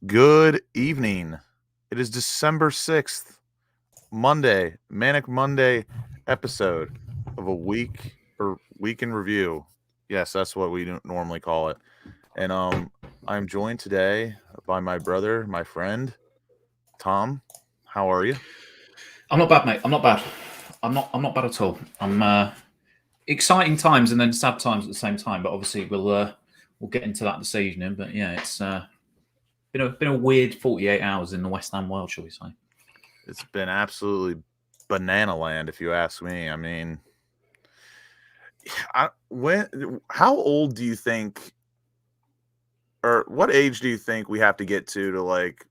Good evening. It is December 6th, Monday, Manic Monday episode of a week in review. Yes, that's what we normally call it. And I'm joined today by my brother, my friend, Tom. How are you? I'm not bad, mate. I'm not bad. I'm not bad at all. I'm exciting times and then sad times at the same time. But obviously, we'll get into that this evening. But yeah, it's been a weird 48 hours in the West Ham world, shall we say? It's been absolutely banana land, if you ask me. I mean, how old do you think, or what age do you think we have to get to like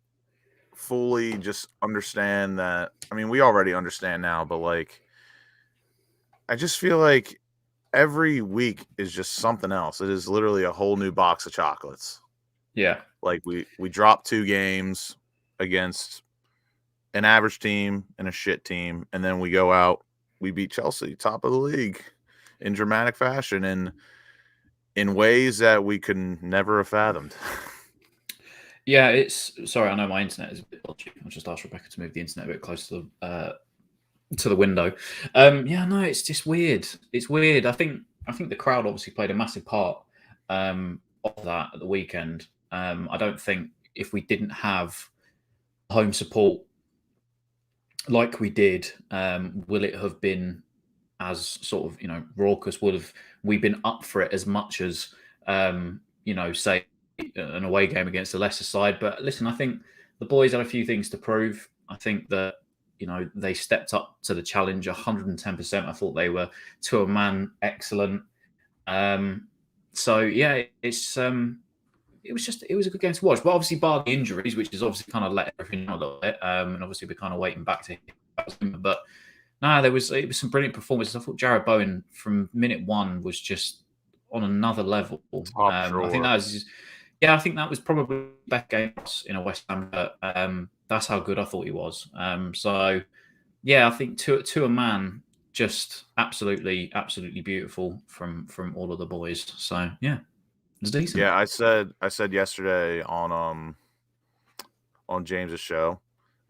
fully just understand that? I mean, we already understand now, but like I just feel like every week is just something else. It is literally a whole new box of chocolates. Yeah, Like we dropped 2 games against an average team and a shit team, and then we go out, we beat Chelsea, top of the league, in dramatic fashion and in ways that we could never have fathomed. yeah. It's sorry. I know my internet is a bit dodgy. I'll just ask Rebecca to move the internet a bit closer to the window. Yeah, no, it's just weird. It's weird. I think the crowd obviously played a massive part of that at the weekend. I don't think if we didn't have home support like we did, will it have been as sort of raucous? Would have we been up for it as much as say an away game against a lesser side? But listen, I think the boys had a few things to prove. I think that they stepped up to the challenge 110%. I thought they were to a man excellent. So yeah, it was a good game to watch. But obviously, bar the injuries, which is obviously kind of let everything out a little bit. And obviously, we're kind of waiting back to hear about Zouma. But no, it was some brilliant performances. I thought Jared Bowen from minute one was just on another level. Top I think drawer. that was yeah, I think that was probably the best game in a West Ham. But that's how good I thought he was. So yeah, I think to a man, just absolutely beautiful from all of the boys. So yeah, it's decent. Yeah, I said yesterday on James's show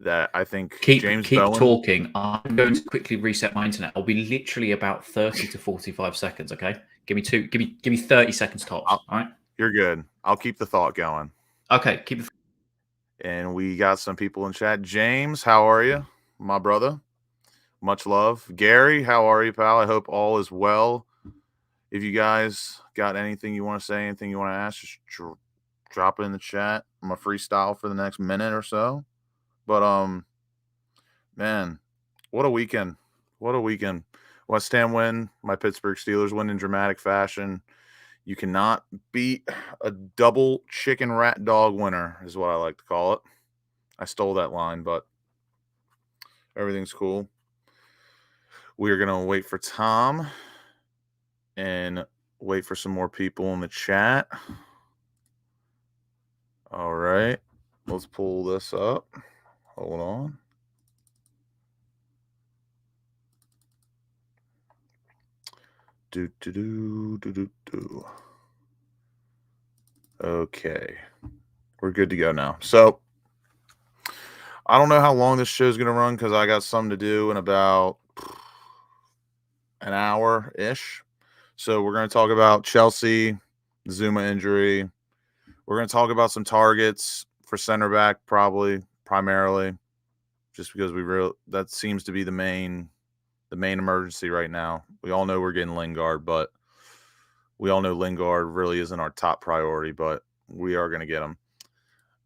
that I think Keep James keep Bowen. talking. I'm going to quickly reset my internet. I'll be literally about 30 to 45 seconds. Okay, give me 30 seconds tops. I'll, All right. you're good. I'll keep the thought going. Okay. Keep the And we got some people in chat. James, how are you, my brother? Much love. Gary, how are you, pal? I hope all is well. If you guys got anything you want to say, anything you want to ask, just drop it in the chat. I'm a freestyle for the next minute or so. But man, what a weekend! What a weekend! West Ham win. My Pittsburgh Steelers win in dramatic fashion. You cannot beat a double chicken rat dog winner, is what I like to call it. I stole that line, but everything's cool. We are gonna wait for Tom and wait for some more people in the chat. All right, let's pull this up. Hold on. Do. Okay, we're good to go now. So I don't know how long this show is gonna run because I got something to do in about an hour ish. So we're gonna talk about Chelsea, Zouma injury. We're gonna talk about some targets for center back, probably primarily, just because that seems to be the main emergency right now. We all know we're getting Lingard, but we all know Lingard really isn't our top priority, but we are going to get him.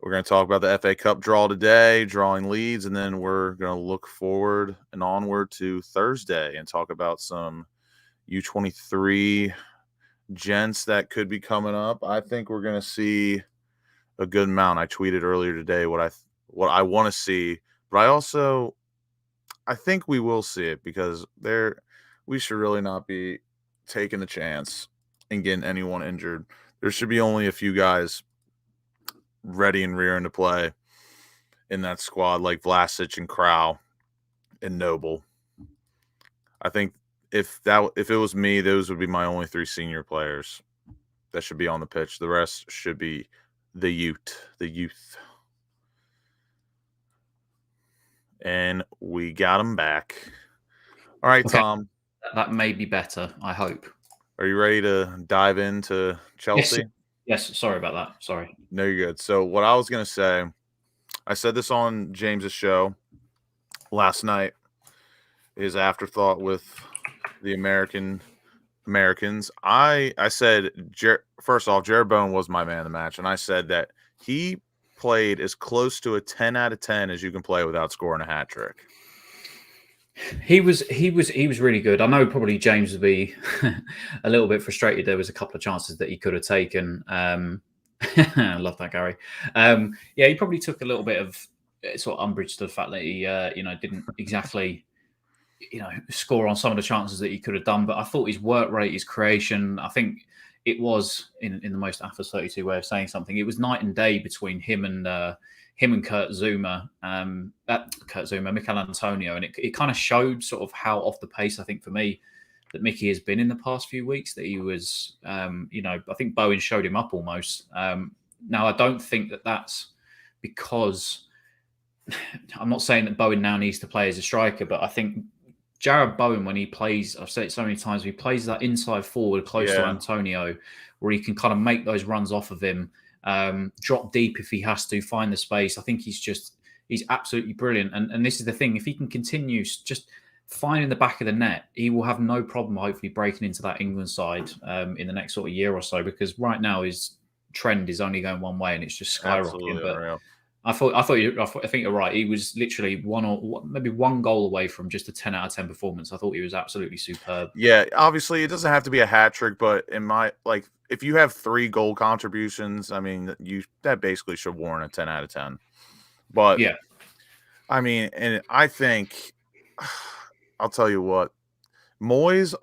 We're going to talk about the FA Cup draw today, drawing leads, and then we're going to look forward and onward to Thursday and talk about some U23 gents that could be coming up. I think we're going to see a good amount. I tweeted earlier today what I want to see, but I think we will see it because we should really not be taking the chance and getting anyone injured. There should be only a few guys ready and rearing to play in that squad, like Vlasic and Crow and Noble. I think if it was me, those would be my only 3 senior players that should be on the pitch. The rest should be the youth. and we got him back. All right, Okay. Tom, That may be better, I hope. are you ready to dive into Yes. Chelsea? Yes. Sorry about that. Sorry. No, you're good. So, what I was going to say, I said this on James's show last night, his afterthought with the Americans. I said, first off, Jared Bowen was my man of the match, and I said that he played as close to a 10 out of 10 as you can play without scoring a hat trick. He was really good. I know probably James would be a little bit frustrated. There was a couple of chances that he could have taken. I love that, Gary. Yeah, he probably took a little bit of sort of umbrage to the fact that he didn't exactly score on some of the chances that he could have done. But I thought his work rate, his creation, I think it was in the most AFA 32 way of saying something. It was night and day between him and Kurt Zouma, Mikel Antonio, and it kind of showed sort of how off the pace I think for me that Mickey has been in the past few weeks. That he was, I think Bowen showed him up almost. Now I don't think that that's because I'm not saying that Bowen now needs to play as a striker, but I think Jared Bowen, when he plays, I've said it so many times, he plays that inside forward close to Antonio, where he can kind of make those runs off of him, drop deep if he has to, find the space. I think he's absolutely brilliant. And this is the thing, if he can continue just finding the back of the net, he will have no problem hopefully breaking into that England side in the next sort of year or so, because right now his trend is only going one way and it's just skyrocketing. But I think you're right. He was literally maybe one goal away from just a 10 out of 10 performance. I thought he was absolutely superb. Yeah, obviously it doesn't have to be a hat trick, but if you have 3 goal contributions, I mean, that basically should warrant a 10 out of 10. But yeah, I mean, and I think I'll tell you what, Moyes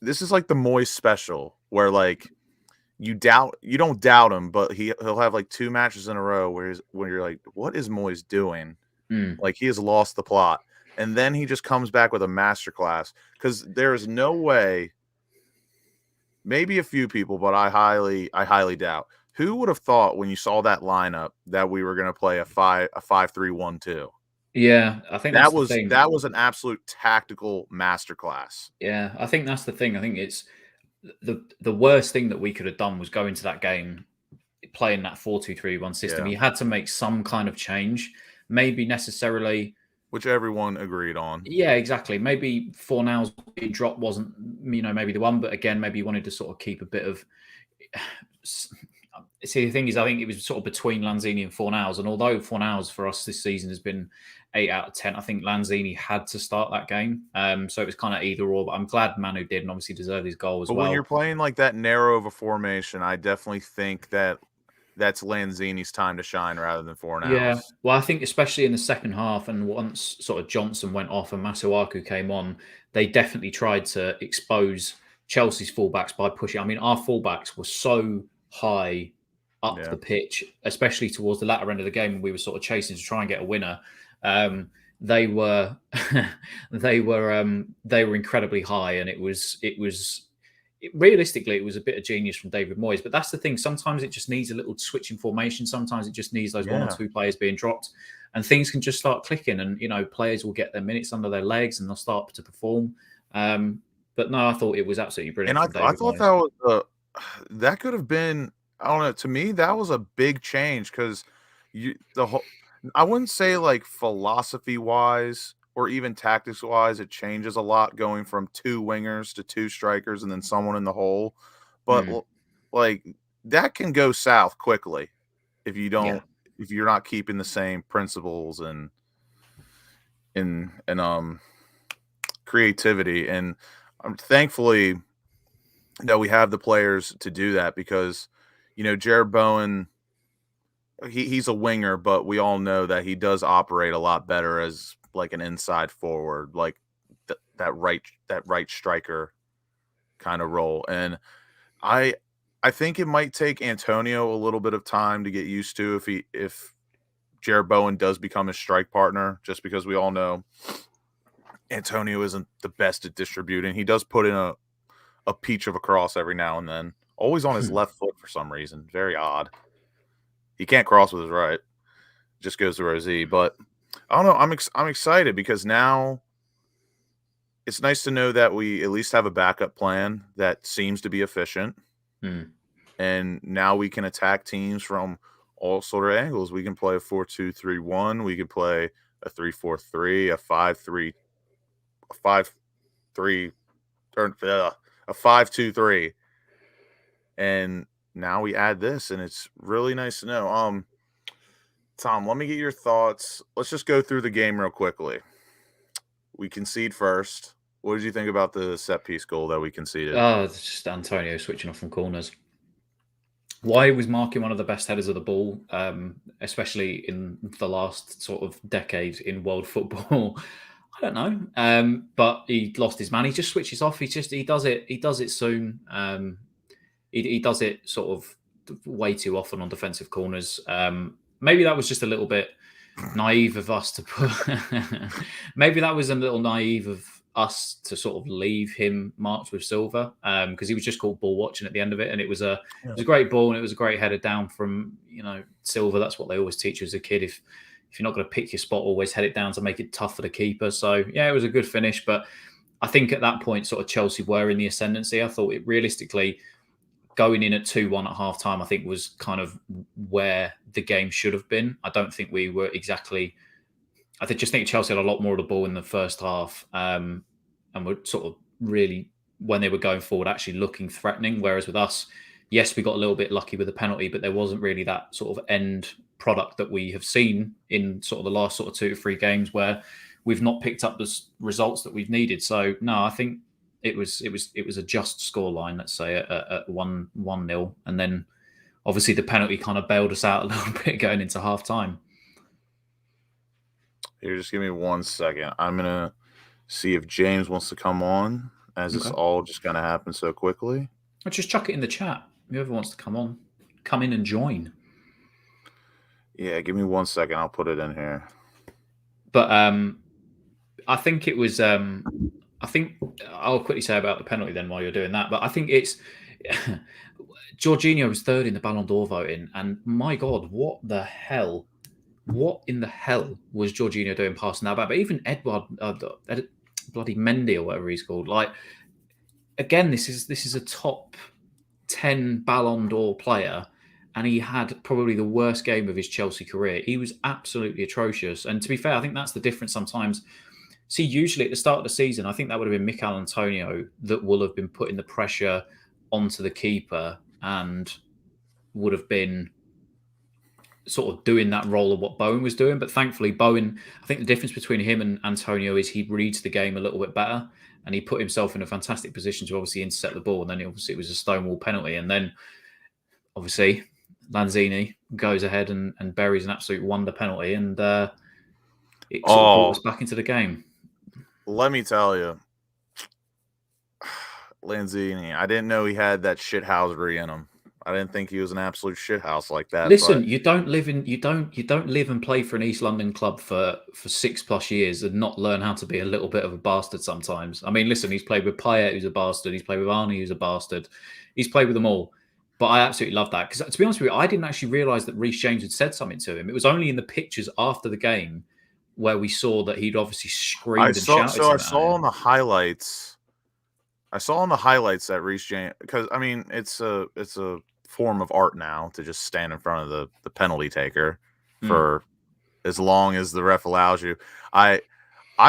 this is like the Moyes special where like you don't doubt him, but he'll have like 2 matches in a row where you're like, what is Moyes doing? Like he has lost the plot. And then he just comes back with a masterclass, because there is no way, maybe a few people, but I highly doubt. Who would have thought when you saw that lineup that we were going to play a 5-3-1-2? Yeah, I think that's the thing. That was an absolute tactical masterclass. Yeah, I think that's the thing. I think it's the worst thing that we could have done was go into that game playing that 4-2-3-1 system. Yeah. He had to make some kind of change, maybe necessarily, which everyone agreed on. Yeah, exactly. Maybe Fornals being dropped wasn't, maybe the one, but again, maybe he wanted to sort of keep a bit of. See, the thing is, I think it was sort of between Lanzini and Fornals, and although Fornals for us this season has been 8 out of 10, I think Lanzini had to start that game. So it was kind of either or, but I'm glad Manu did and obviously deserved his goal as well. But when you're playing like that narrow of a formation, I definitely think that that's Lanzini's time to shine rather than Fornals. Yeah, well, I think especially in the second half, and once sort of Johnson went off and Masuaku came on, they definitely tried to expose Chelsea's fullbacks by pushing. I mean, our fullbacks were so high up the pitch, especially towards the latter end of the game when we were sort of chasing to try and get a winner. They were incredibly high, and realistically, it was a bit of genius from David Moyes. But that's the thing. Sometimes it just needs a little switch in formation. Sometimes it just needs those 1 or 2 players being dropped, and things can just start clicking. And players will get their minutes under their legs, and they'll start to perform. But no, I thought it was absolutely brilliant. And I thought that could have been. I don't know. To me, that was a big change, because I wouldn't say like philosophy wise or even tactics wise, it changes a lot going from 2 wingers to 2 strikers and then someone in the hole. But like that can go south quickly if you don't, if you're not keeping the same principles and creativity. And thankfully that we have the players to do that, because Jared Bowen, he's a winger, but we all know that he does operate a lot better as like an inside forward, like that right striker kind of role. And I think it might take Antonio a little bit of time to get used to if Jared Bowen does become his strike partner, just because we all know Antonio isn't the best at distributing. He does put in a peach of a cross every now and then, always on his left foot for some reason. Very odd. He can't cross with his right. Just goes to Rosie. But I don't know. I'm excited because now it's nice to know that we at least have a backup plan that seems to be efficient, Hmm. and now we can attack teams from all sort of angles. We can play a 4-2-3-1. We can play a 3-4-3, a 5-3, a 5-3, or a 5-2-3, and now we add this, and it's really nice to know. Tom, let me get your thoughts. Let's just go through the game real quickly. We concede first. What did you think about the set piece goal that we conceded? Oh, it's just Antonio switching off from corners. Why was marking one of the best headers of the ball, especially in the last sort of decade in world football? I don't know, but he lost his man. He just switches off. He does it. He does it soon. He does it sort of way too often on defensive corners. Maybe that was just a little bit naive of us to put. Maybe that was a little naive of us to sort of leave him marked with silver because he was just called ball watching at the end of it, and it was a great ball and it was a great header down from silver. That's what they always teach you as a kid. If you're not going to pick your spot, always head it down to make it tough for the keeper. So yeah, it was a good finish, but I think at that point, sort of Chelsea were in the ascendancy. I thought it realistically going in at 2-1 at half time, I think was kind of where the game should have been. I don't think we were exactly. Just think Chelsea had a lot more of the ball in the first half, and were sort of really when they were going forward, actually looking threatening. Whereas with us, yes, we got a little bit lucky with the penalty, but there wasn't really that sort of end product that we have seen in sort of the last sort of 2 to 3 games where we've not picked up the results that we've needed. So no, I think it was a just scoreline, let's say at 1-0, and then obviously the penalty kind of bailed us out a little bit going into half time. Here, just give me 1 second. I'm gonna see if James wants to come on, as this all just kind of happened so quickly. Or just chuck it in the chat. Whoever wants to come on, come in and join. Yeah, give me 1 second. I'll put it in here. But I think it was. I think I'll quickly say about the penalty then while you're doing that. But I think it's Jorginho was third in the Ballon d'Or voting, and my God, what in the hell was Jorginho doing passing that back? But even Edward, bloody Mendy or whatever he's called, like again, this is a top 10 Ballon d'Or player, and he had probably the worst game of his Chelsea career. He was absolutely atrocious. And to be fair, I think that's the difference sometimes. See, usually at the start of the season, I think that would have been Mikel Antonio that will have been putting the pressure onto the keeper and would have been sort of doing that role of what Bowen was doing. But thankfully, Bowen, I think the difference between him and Antonio is he reads the game a little bit better, and he put himself in a fantastic position to obviously intercept the ball. And then obviously it was a stonewall penalty. And then obviously Lanzini goes ahead and buries an absolute wonder penalty, and it sort of brought us back into the game. Let me tell you, Lanzini, I didn't know he had that shithousery in him. I didn't think he was an absolute shithouse like that. Listen, but you don't live and play for an East London club for 6+ years and not learn how to be a little bit of a bastard sometimes. I mean, listen, he's played with Payet, who's a bastard. He's played with Arnie, who's a bastard. He's played with them all. But I absolutely love that because, to be honest with you, I didn't actually realise that Reece James had said something to him. It was only in the pictures after the game where we saw that he'd obviously screamed and shouted. So I saw on the highlights. I saw on the highlights that Reece James, because I mean it's a form of art now to just stand in front of the penalty taker for as long as the ref allows you. I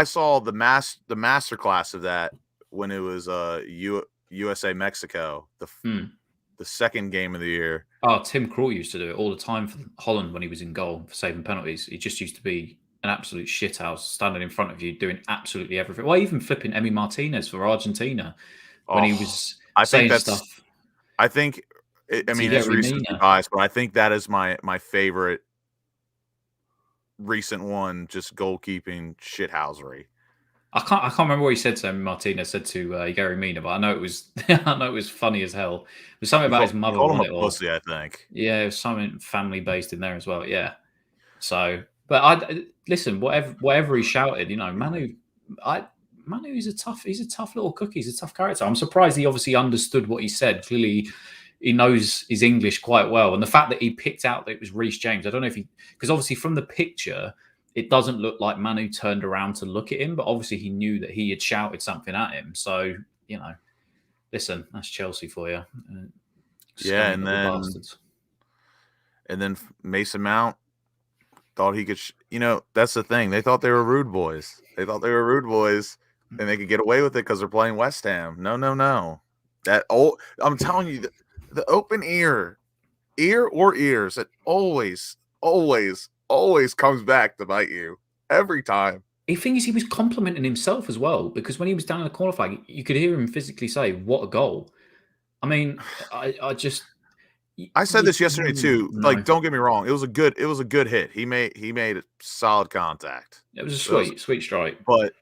saw the master class of that when it was USA Mexico, the second game of the year. Oh, Tim Krul used to do it all the time for Holland when he was in goal for saving penalties. He just used to be an absolute shithouse standing in front of you doing absolutely everything. Well, even flipping Emi Martinez for Argentina when he was saying stuff. I think, I mean, it's recent bias, but I think that is my favorite recent one, just goalkeeping shithousery. I can't remember what he said to Emi Martinez said to Gary Mina, but I know it was funny as hell. There's something about his mother. Called him a pussy, I think. Yeah, it was something family based in there as well. Yeah. So, but listen, whatever he shouted, Manu is he's a tough little cookie. He's a tough character. I'm surprised he obviously understood what he said. Clearly, he knows his English quite well. And the fact that he picked out that it was Reece James, I don't know if because obviously from the picture, it doesn't look like Manu turned around to look at him, but obviously he knew that he had shouted something at him. So, listen, that's Chelsea for you. Yeah, Scummy little bastards. And then Mason Mount thought he could, that's the thing. They thought they were rude boys. And they could get away with it because they're playing West Ham. No. I'm telling you, the open ear or ears, it always comes back to bite you every time. The thing is, he was complimenting himself as well, because when he was down in the corner flag, you could hear him physically say, "What a goal!" I mean, I said this yesterday too. No. Like, don't get me wrong, it was a good hit. He made solid contact. It was a sweet strike. But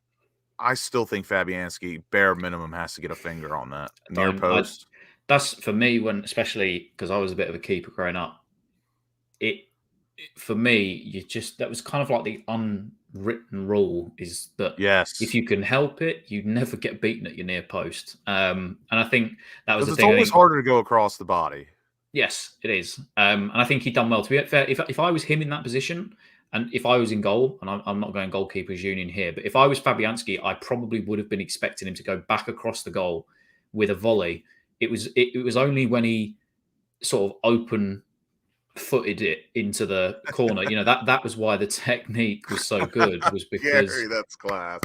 I still think Fabianski, bare minimum, has to get a finger on that near post. That's for me, especially because I was a bit of a keeper growing up. For me, that was kind of like the unwritten rule is that if you can help it, you never get beaten at your near post. And I think that was the thing. It's always harder to go across the body. Yes, it is. And I think he'd done well. To be fair, if I was him in that position, and if I was in goal, and I'm not going goalkeepers union here, but if I was Fabianski, I probably would have been expecting him to go back across the goal with a volley. It was only when he sort of open-footed it into the corner. That was why the technique was so good. Was because Gary, that's class.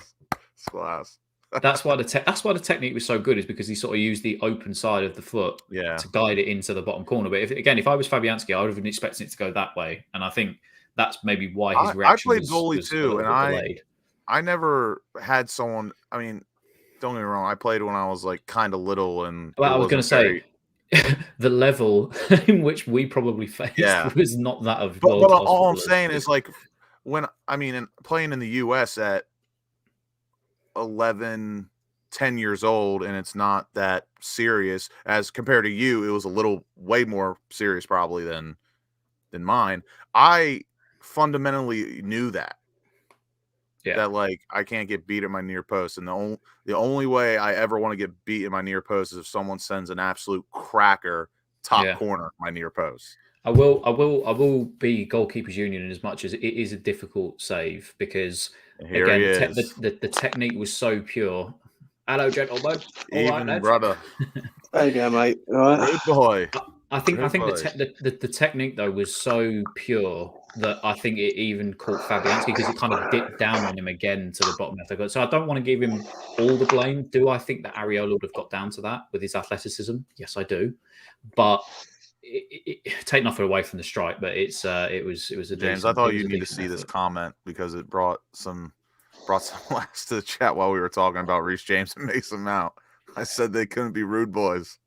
It's class. That's why the technique was so good, is because he sort of used the open side of the foot to guide it into the bottom corner. But if I was Fabianski, I would have been expecting it to go that way, and I think that's maybe why his reaction was goalie too, and delayed. I never had someone. I mean, don't get me wrong. I played when I was like kind of little, and I was going to say the level in which we probably faced was not that of. But all I'm saying is, like, playing in the U.S. at 11, 10 years old, and it's not that serious as compared to you. It was way more serious probably than mine. I fundamentally knew that like I can't get beat at my near post, and the only way I ever want to get beat at my near post is if someone sends an absolute cracker top corner my near post. I will be goalkeepers union in as much as it is a difficult save, because again the technique was so pure. Hello, gentlemen. Even brother. There you go, mate. All right. Good boy. I think the technique though was so pure that I think it even caught Fabianski, because it kind of dipped down on him again to the bottom left. So I don't want to give him all the blame. Do I think that Areola would have got down to that with his athleticism? Yes, I do. But take nothing away from the strike, but it was a James. I thought you need to see this comment because it brought some laughs to the chat while we were talking about Reece James and Mason Mount. I said they couldn't be rude boys.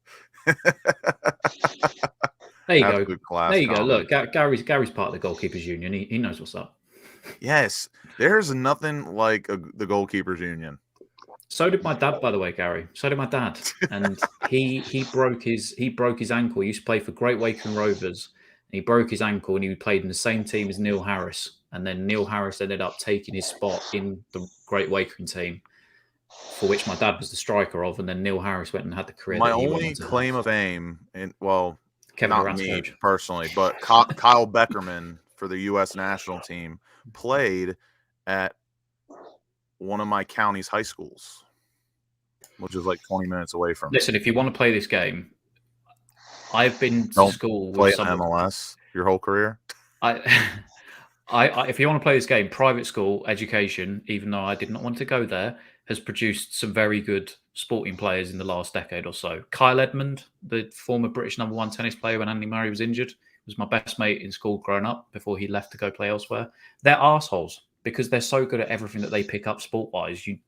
There you go. There you go. Look, Gary's part of the goalkeepers union. He knows what's up. Yes, there's nothing like the goalkeepers union. So did my dad, by the way, Gary. So did my dad, and he broke his ankle. He used to play for Great Wakering Rovers, and he broke his ankle, and he played in the same team as Neil Harris. And then Neil Harris ended up taking his spot in the Great Wakering team, for which my dad was the striker of. And then Neil Harris went and had the career. My only claim of fame, Kevin not Durant's me coach personally, but Kyle Beckerman for the U.S. national team played at one of my county's high schools, which is like 20 minutes away from. Listen, if you want to play this game, I've been to school with MLS your whole career. If you want to play this game, private school education, even though I did not want to go there, has produced some very good sporting players in the last decade or so. Kyle Edmund, the former British #1 tennis player when Andy Murray was injured, was my best mate in school growing up before he left to go play elsewhere. They're arseholes because they're so good at everything that they pick up sport-wise. You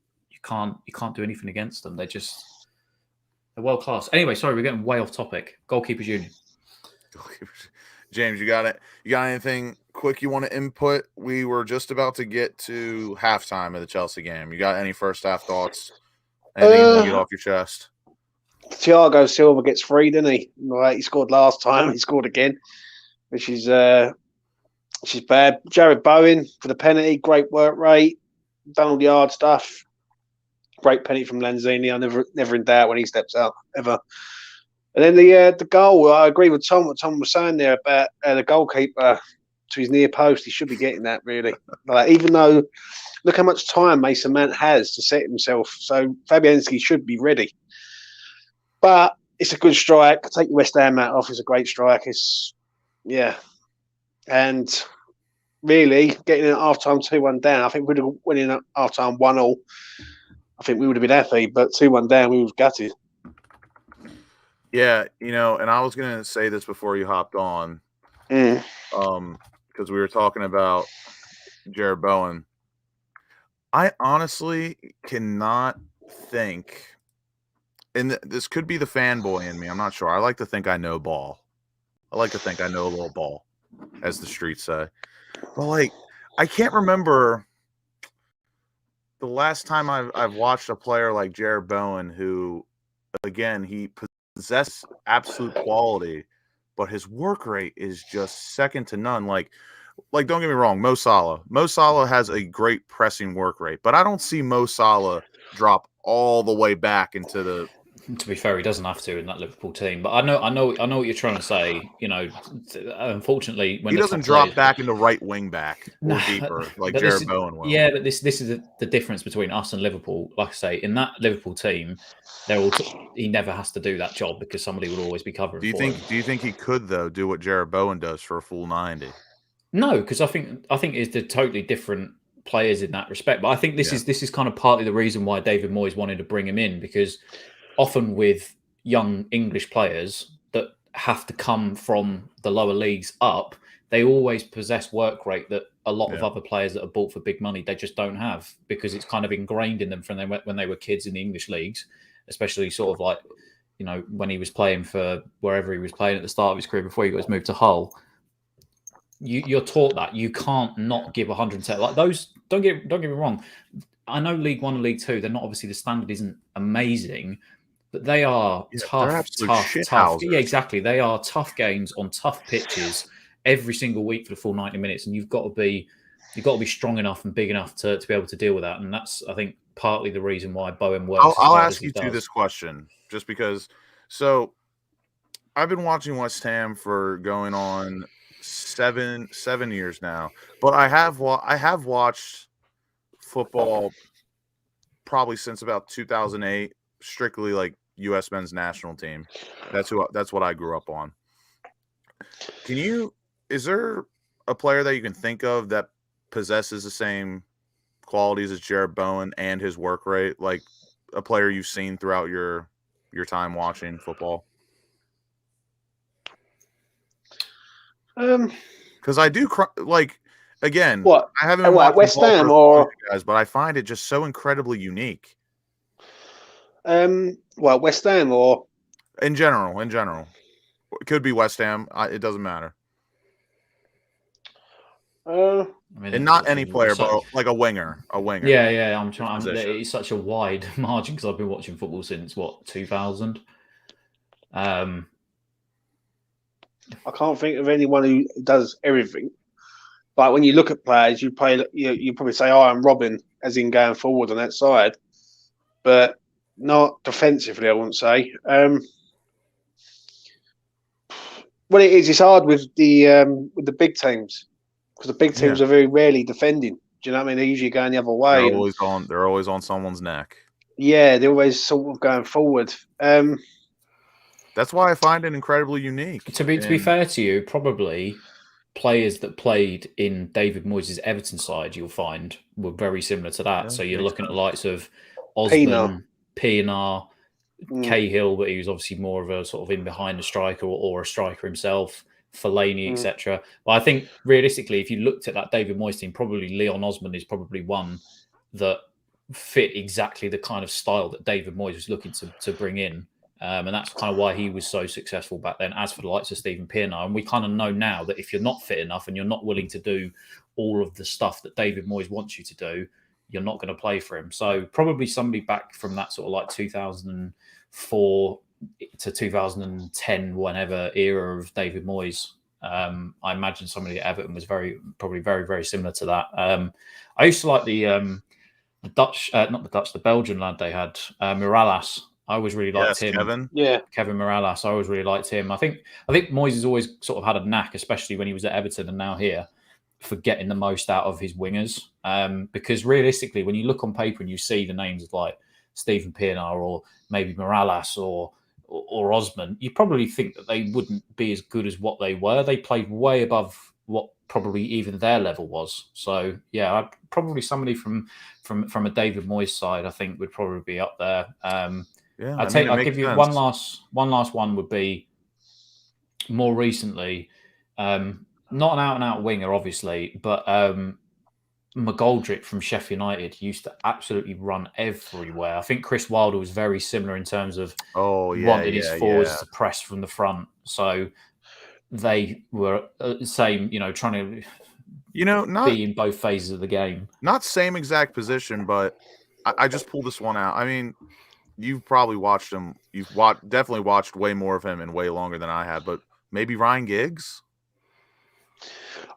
can't do anything against them. They're world class. Anyway, sorry, we're getting way off topic. Goalkeepers union. James, you got it. You got anything quick you want to input? We were just about to get to halftime of the Chelsea game. You got any first half thoughts? Anything you want to get off your chest? Thiago Silva gets free, didn't he? Right, he scored last time. He scored again, which is bad. Jared Bowen for the penalty. Great work rate. Done all the hard stuff. Great penalty from Lanzini. I'm never in doubt when he steps out ever. And then the goal. I agree with Tom. What Tom was saying there about the goalkeeper to his near post. He should be getting that, really. Like, even though, look how much time Mason Mount has to set himself. So Fabianski should be ready. But it's a good strike. Take your West Ham hat off. It's a great strike. And really, getting in at half-time 2-1 down, I think we'd have went in at half-time 1-1. I think we would have been happy, but 2-1 down, we were gutted. Yeah, and I was going to say this before you hopped on, because we were talking about Jared Bowen. I honestly cannot think, and this could be the fanboy in me, I'm not sure. I like to think I know ball. I like to think I know a little ball, as the streets say. But, I can't remember the last time I've watched a player like Jared Bowen who, again, he possesses absolute quality, but his work rate is just second to none. Like, don't get me wrong, Mo Salah. Mo Salah has a great pressing work rate, but I don't see Mo Salah drop all the way back into the. To be fair, he doesn't have to in that Liverpool team. But I know what you're trying to say. Unfortunately, when he doesn't drop back into right wing back or deeper like Jared Bowen will. Yeah, but this is the difference between us and Liverpool. Like I say, in that Liverpool team, he never has to do that job because somebody will always be covering. Do you think he could though do what Jared Bowen does for a full 90? No, because I think it's the totally different players in that respect. But I think this is kind of partly the reason why David Moyes wanted to bring him in, because often with young English players that have to come from the lower leagues up, they always possess work rate that a lot of other players that are bought for big money, they just don't have, because it's kind of ingrained in them from when they were kids in the English leagues, especially sort of like, when he was playing for wherever he was playing at the start of his career before he got moved to Hull. You're taught that you can't not give 110. Like those, don't get me wrong. I know League One and League Two, they're not, obviously the standard isn't amazing, but they are tough. Yeah, exactly. They are tough games on tough pitches every single week for the full 90 minutes, and you've got to be strong enough and big enough to be able to deal with that. And that's, I think, partly the reason why Bowen works. I'll ask you this question, just because. So, I've been watching West Ham for going on seven years now, but I have watched football probably since about 2008, strictly like U.S. men's national team. That's what I grew up on. Is there a player that you can think of that possesses the same qualities as Jared Bowen and his work rate, like a player you've seen throughout your time watching football? Because I do again. What? I haven't been watching West Ham or guys, but I find it just so incredibly unique. West Ham or in general, it could be West Ham. It doesn't matter. And not any player, but like a winger. Yeah. I'm trying. It's such a wide margin because I've been watching football since 2000. I can't think of anyone who does everything. But when you look at players, you probably say, "Oh, I'm Robin," as in going forward on that side, but not defensively. I wouldn't say. What it is, it's hard with the big teams because the big teams are very rarely defending. Do you know what I mean? They're usually going the other way. They're always on someone's neck. Yeah, they're always sort of going forward. That's why I find it incredibly unique. To be fair to you, probably players that played in David Moyes' Everton side, you'll find, were very similar to that. So you're looking at the likes of Osman, Pienaar, Cahill, but he was obviously more of a sort of in behind the striker or a striker himself, Fellaini, etc. But I think realistically, if you looked at that David Moyes team, probably Leon Osman is probably one that fit exactly the kind of style that David Moyes was looking to bring in. And that's kind of why he was so successful back then. As for the likes of Stephen Pienaar, and we kind of know now that if you're not fit enough and you're not willing to do all of the stuff that David Moyes wants you to do, you're not going to play for him. So probably somebody back from that sort of like 2004 to 2010, whenever era of David Moyes. I imagine somebody at Everton was probably very, very similar to that. I used to like the Belgian lad they had, Mirallas. I always really liked him. Kevin Mirallas. I always really liked him. I think Moyes has always sort of had a knack, especially when he was at Everton and now here, for getting the most out of his wingers. Because realistically, when you look on paper and you see the names of like Stephen Pienaar or maybe Morales or Osman, you probably think that they wouldn't be as good as what they were. They played way above what probably even their level was. So yeah, probably somebody from a David Moyes side, I think would probably be up there. Yeah, I'll give you one last one would be more recently, not an out and out winger, obviously, but McGoldrick from Sheffield United used to absolutely run everywhere. I think Chris Wilder was very similar in terms of wanted his forwards to press from the front. So they were same, trying to be in both phases of the game. Not same exact position, but I just pulled this one out. I mean, you've probably watched him. You've definitely watched way more of him and way longer than I have, but maybe Ryan Giggs?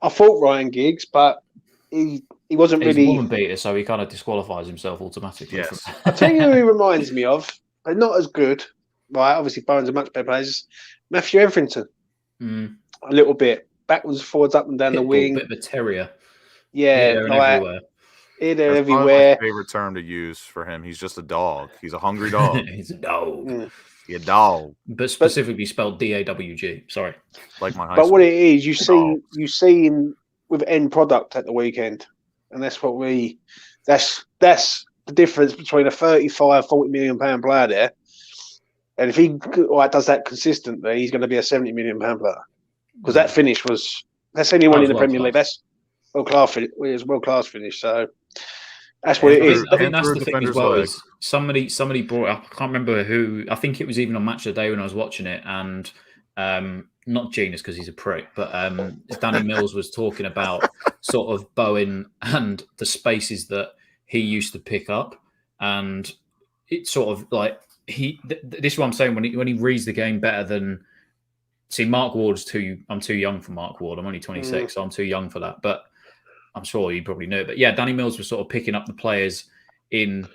I thought Ryan Giggs, but he wasn't He's really a woman beater, so he kind of disqualifies himself automatically. Yes. I'll tell you who he reminds me of, but not as good. Right, obviously Bowen's a much better player. Matthew Etherington. A little bit. Backwards, forwards, up and down the wing. Bit of a terrier. Yeah, everywhere. Here, there, everywhere. My favorite term to use for him. He's just a dog. He's a hungry dog. He's a dog. He's a dog. But specifically spelled DAWG. Sorry. Like my high But school. what it is, you see him with end product at the weekend. And that's what that's the difference between a 35, 40 million pound player there. And if he does that consistently, he's going to be a 70 million pound player. Because that finish that's anyone in the Premier League. That's world class finish. So that's what it is. I think that's the thing as well. Is somebody brought up. I can't remember who. I think it was even on Match of the Day when I was watching it, and not Genius because he's a prick, but Danny Mills was talking about sort of Bowen and the spaces that he used to pick up, and it's sort of like this is what I'm saying when he reads the game better than. See, Mark Ward's I'm too young for Mark Ward. I'm only 26, so I'm too young for that. But I'm sure you probably know. But yeah, Danny Mills was sort of picking up the players in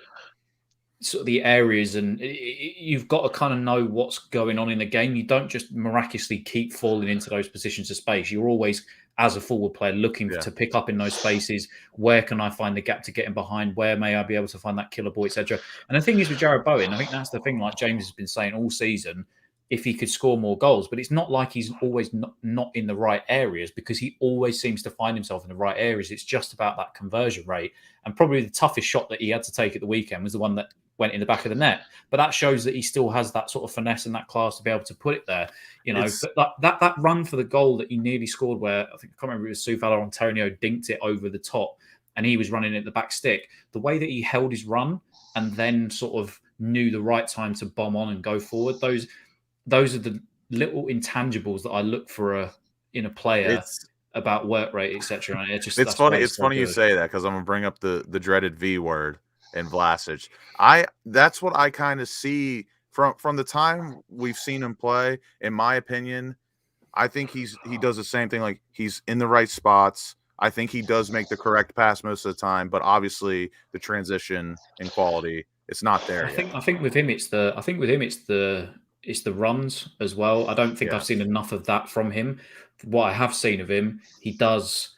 sort of the areas, and you've got to kind of know what's going on in the game. You don't just miraculously keep falling into those positions of space. You're always, as a forward player, looking to pick up in those spaces. Where can I find the gap to get in behind? Where may I be able to find that killer ball, etc. And the thing is with Jarrod Bowen, I think that's the thing. Like James has been saying all season. If he could score more goals, but it's not like he's always not in the right areas because he always seems to find himself in the right areas. It's just about that conversion rate. And probably the toughest shot that he had to take at the weekend was the one that went in the back of the net. But that shows that he still has that sort of finesse and that class to be able to put it there. But that run for the goal that he nearly scored where, I think, I can't remember, it was Soufal or Antonio dinked it over the top and he was running at the back stick. The way that he held his run and then sort of knew the right time to bomb on and go forward, those are the little intangibles that I look for in a player about work rate, etc. It's funny. It's funny you say that because I'm gonna bring up the dreaded V word in Vlasic. That's what I kind of see from the time we've seen him play. In my opinion, I think he does the same thing. Like he's in the right spots. I think he does make the correct pass most of the time, but obviously the transition and quality, it's not there. I think with him, it's the runs as well. I don't think I've seen enough of that from him. What I have seen of him, he does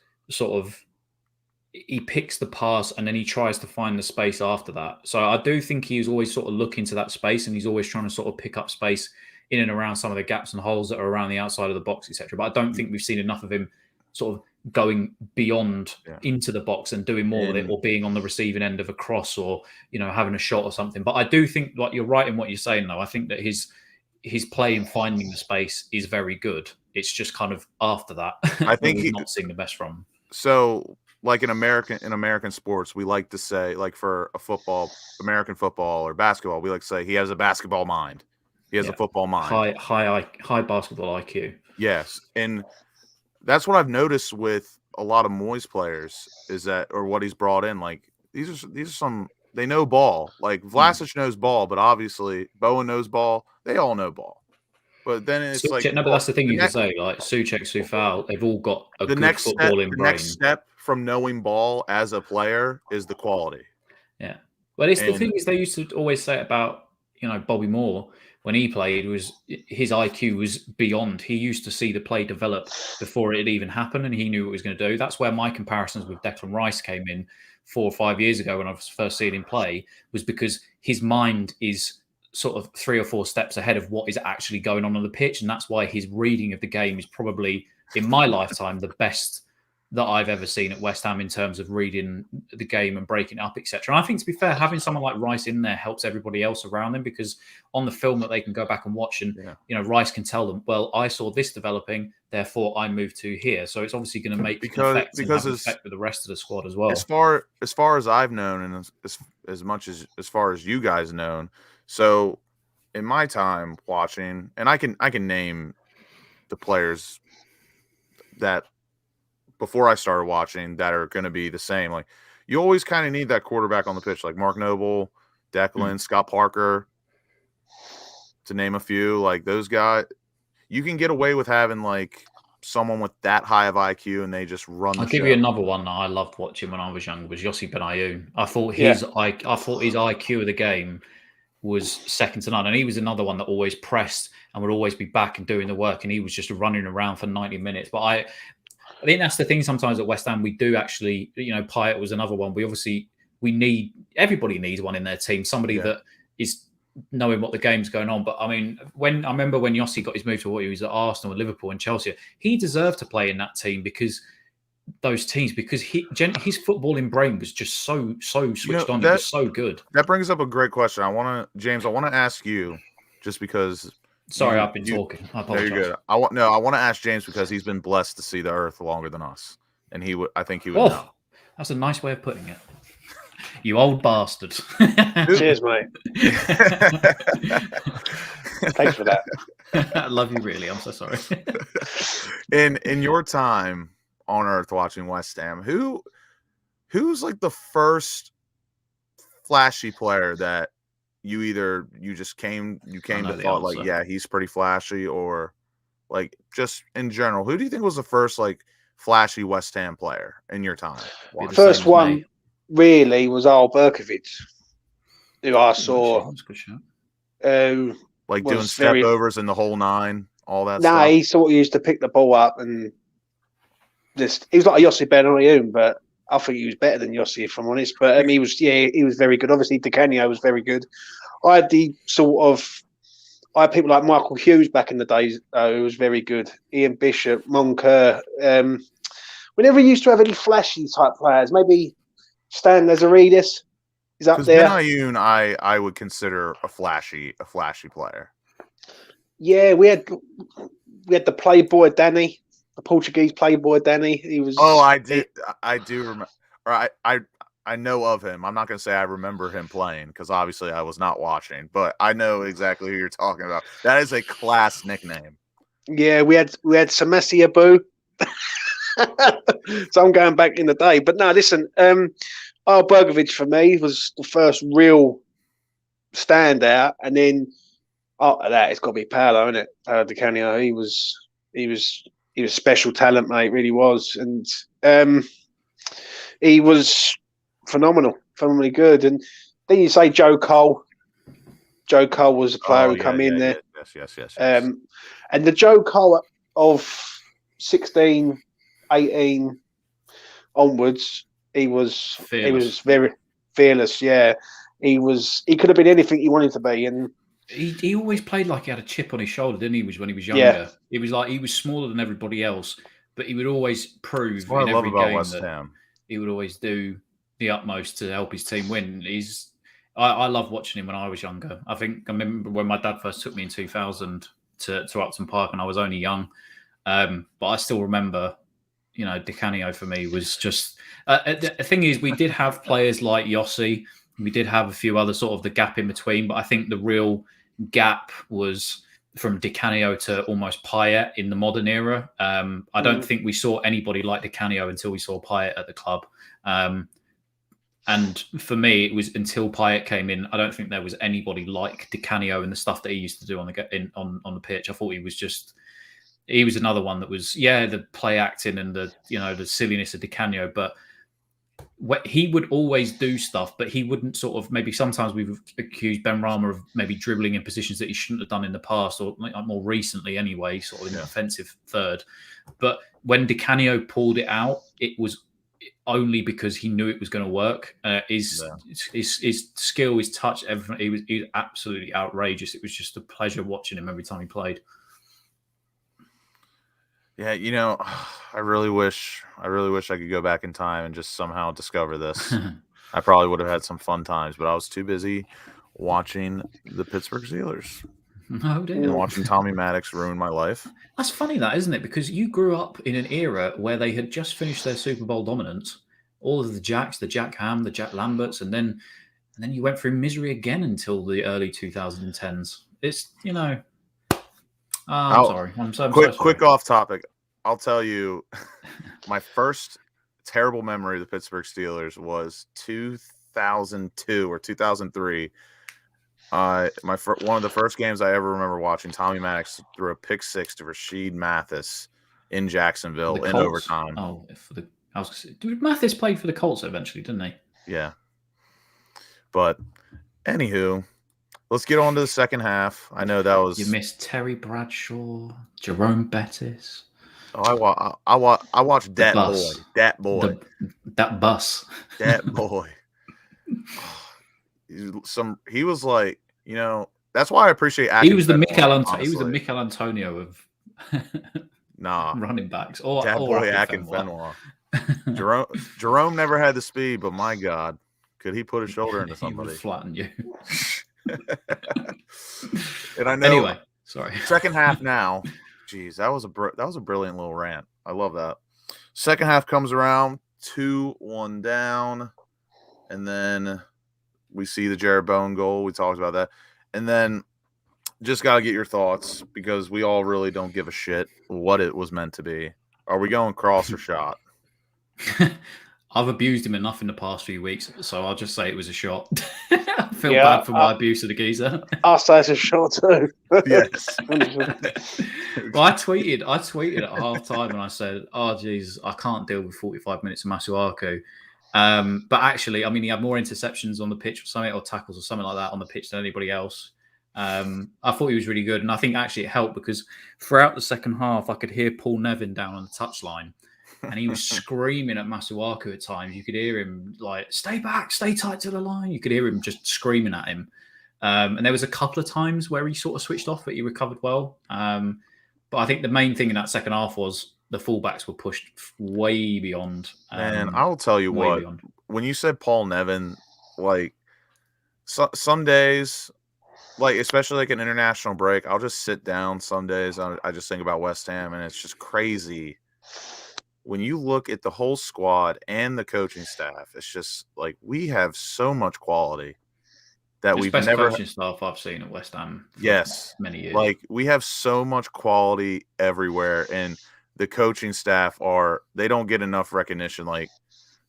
he picks the pass and then he tries to find the space after that. So I do think he's always sort of looking to that space and he's always trying to sort of pick up space in and around some of the gaps and holes that are around the outside of the box, etc. But I don't think we've seen enough of him sort of going beyond into the box and doing more with it or being on the receiving end of a cross or, having a shot or something. But I do think, like, you're right in what you're saying, though. I think that his play in finding the space is very good. It's just kind of after that, I think he's not seeing the best from him. So, like in American sports, we like to say, like for American football or basketball, we like to say he has a basketball mind. He has a football mind. High basketball IQ. Yes, and that's what I've noticed with a lot of Moyes players is that, or what he's brought in. Like these are some, they know ball. Like Vlasic knows ball, but obviously Bowen knows ball. They all know ball. But then it's but that's the thing you can say. Like Souček, Soufal, they've all got a good footballing brain. The next step from knowing ball as a player is the quality. Yeah. Well, the thing is, they used to always say about, Bobby Moore, when he played, was his IQ was beyond. He used to see the play develop before it even happened, and he knew what he was going to do. That's where my comparisons with Declan Rice came in 4 or 5 years ago when I was first seeing him play, was because his mind is sort of 3 or 4 steps ahead of what is actually going on the pitch, and that's why his reading of the game is probably, in my lifetime, the best that I've ever seen at West Ham in terms of reading the game and breaking it up, etc. And I think, to be fair, having someone like Rice in there helps everybody else around him, because on the film that they can go back and watch, and Rice can tell them, well, I saw this developing, therefore I moved to here. So it's obviously going to make an effect with the rest of the squad as well. As far as I've known, and as much as far as you guys known, so in my time watching, and I can name the players that before I started watching that are going to be the same. Like, you always kind of need that quarterback on the pitch, like Mark Noble, Declan, Scott Parker, to name a few. Like, those guys, you can get away with having like someone with that high of IQ, and they just run. I'll give you another one that I loved watching when I was young, was Yossi Benayoun. I thought his IQ of the game was second to none, and he was another one that always pressed and would always be back and doing the work, and he was just running around for 90 minutes. But I think that's the thing. Sometimes at West Ham, we do actually, Pyatt was another one. Everybody needs one in their team, somebody that is knowing what the game's going on. But I mean, I remember when Yossi got his move to what he was at Arsenal and Liverpool and Chelsea, he deserved to play in that team, because his footballing brain was just so switched on. It was so good. That brings up a great question. James, I want to ask you, just because. Sorry, I've been talking. I apologize. You're good. I want to ask James, because he's been blessed to see the earth longer than us, and I think he would know. That's a nice way of putting it. You old bastard. Cheers, mate. Thanks for that. I love you, really. I'm so sorry. In your time on earth watching West Ham, who's like the first flashy player that you just came to thought, like, yeah, he's pretty flashy, or like just in general, who do you think was the first like flashy West Ham player in your time? The first one really was Al Berkovic, who I saw. Like doing step overs in the whole nine, all that stuff. Nah, he sort of used to pick the ball up and he was like a Yossi Benayoun, but I think he was better than Yossi, if I'm honest. But he was very good. Obviously, Di Canio was very good. I had people like Michael Hughes back in the days, who was very good. Ian Bishop, Moncur. We never used to have any flashy type players. Maybe Stan Lazaridis is up there. Benayoun, I would consider a flashy player. Yeah, we had the Playboy Danny. The Portuguese Playboy Danny. He was. Oh, I do remember. Or I know of him. I'm not going to say I remember him playing, because obviously I was not watching, but I know exactly who you're talking about. That is a class nickname. Yeah, we had Samasi Abu. So I'm going back in the day, but no, listen. Al Bergovic for me was the first real standout, and then after that, it's got to be Paolo, isn't it? Paolo Di Canio. He was special talent, mate. Really was, and he was phenomenally good. And then you say Joe Cole. Joe Cole was a player who come in there. Yes. And the Joe Cole of 16, 18 onwards, he was very fearless. Yeah, he could have been anything he wanted to be, and he always played like he had a chip on his shoulder, didn't he? When he was younger, yeah. It was like he was smaller than everybody else, but he would always prove in every game that he would always do the utmost to help his team win. I love watching him when I was younger. I remember when my dad first took me in 2000 to Upton Park, and I was only young, but I still remember. Di Canio for me was just the thing is, we did have players like Yossi. We did have a few other sort of the gap in between, but I think the real gap was from Di Canio to almost Payet in the modern era. I don't think we saw anybody like Di Canio until we saw Payet at the club. And for me, it was until Payet came in, I don't think there was anybody like Di Canio and the stuff that he used to do on the pitch. I thought he was another one that was, the play acting and the silliness of Di Canio, but he would always do stuff, but he wouldn't sort of maybe sometimes we've accused Ben Rama of maybe dribbling in positions that he shouldn't have done in the past or like more recently anyway, sort of in the defensive third. But when Di Canio pulled it out, it was only because he knew it was going to work. His skill, his touch, everything. He was absolutely outrageous. It was just a pleasure watching him every time he played. Yeah, you know, I really wish I could go back in time and just somehow discover this. I probably would have had some fun times, but I was too busy watching the Pittsburgh Steelers. Oh dear. And watching Tommy Maddox ruin my life. That's funny, that isn't it? Because you grew up in an era where they had just finished their Super Bowl dominance. All of the Jacks, the Jack Ham, the Jack Lamberts, and then you went through misery again until the early 2010s. It's I'm sorry. I'm so sorry. Quick off topic. I'll tell you, my first terrible memory of the Pittsburgh Steelers was 2002 or 2003. One of the first games I ever remember watching, Tommy Maddox threw a pick six to Rasheed Mathis in Jacksonville in overtime. Oh, dude, Mathis played for the Colts eventually, didn't he? Yeah. But anywho, let's get on to the second half. I know that was... You missed Terry Bradshaw, Jerome Bettis. Oh, I watched that boy. That boy. That bus. That boy. He was like, that's why I appreciate He was the Mikel Antonio of running backs. Or that boy Akinfenwa. Jerome never had the speed, but my God, could he put a shoulder into somebody? He would flatten you. And I know. Anyway, sorry. Second half now. Jeez, that was a brilliant little rant. I love that. Second half comes around, 2-1 down, and then we see the Jared Bowen goal. We talked about that, and then just gotta get your thoughts because we all really don't give a shit what it was meant to be. Are we going cross or shot? I've abused him enough in the past few weeks, so I'll just say it was a shot. I feel bad for my abuse of the geezer. I'll say it's a shot too. Yes. Well, I tweeted at half time and I said, "Oh, geez, I can't deal with 45 minutes of Masuaku." But actually, I mean, he had more interceptions on the pitch or something, or tackles or something like that on the pitch than anybody else. I thought he was really good, and I think actually it helped because throughout the second half, I could hear Paul Nevin down on the touchline. And he was screaming at Masuaku at times. You could hear him like, stay back, stay tight to the line. You could hear him just screaming at him. And there was a couple of times where he sort of switched off, but he recovered well. But I think the main thing in that second half was the fullbacks were pushed way beyond. And I'll tell you what, beyond. When you said Paul Nevin, like some days, like especially like an international break, I'll just sit down some days. I just think about West Ham, and it's just crazy. When you look at the whole squad and the coaching staff, it's just like we have so much quality that we've never coaching staff I've seen at West Ham. Yes, many years. Like we have so much quality everywhere, and the coaching staff they don't get enough recognition. Like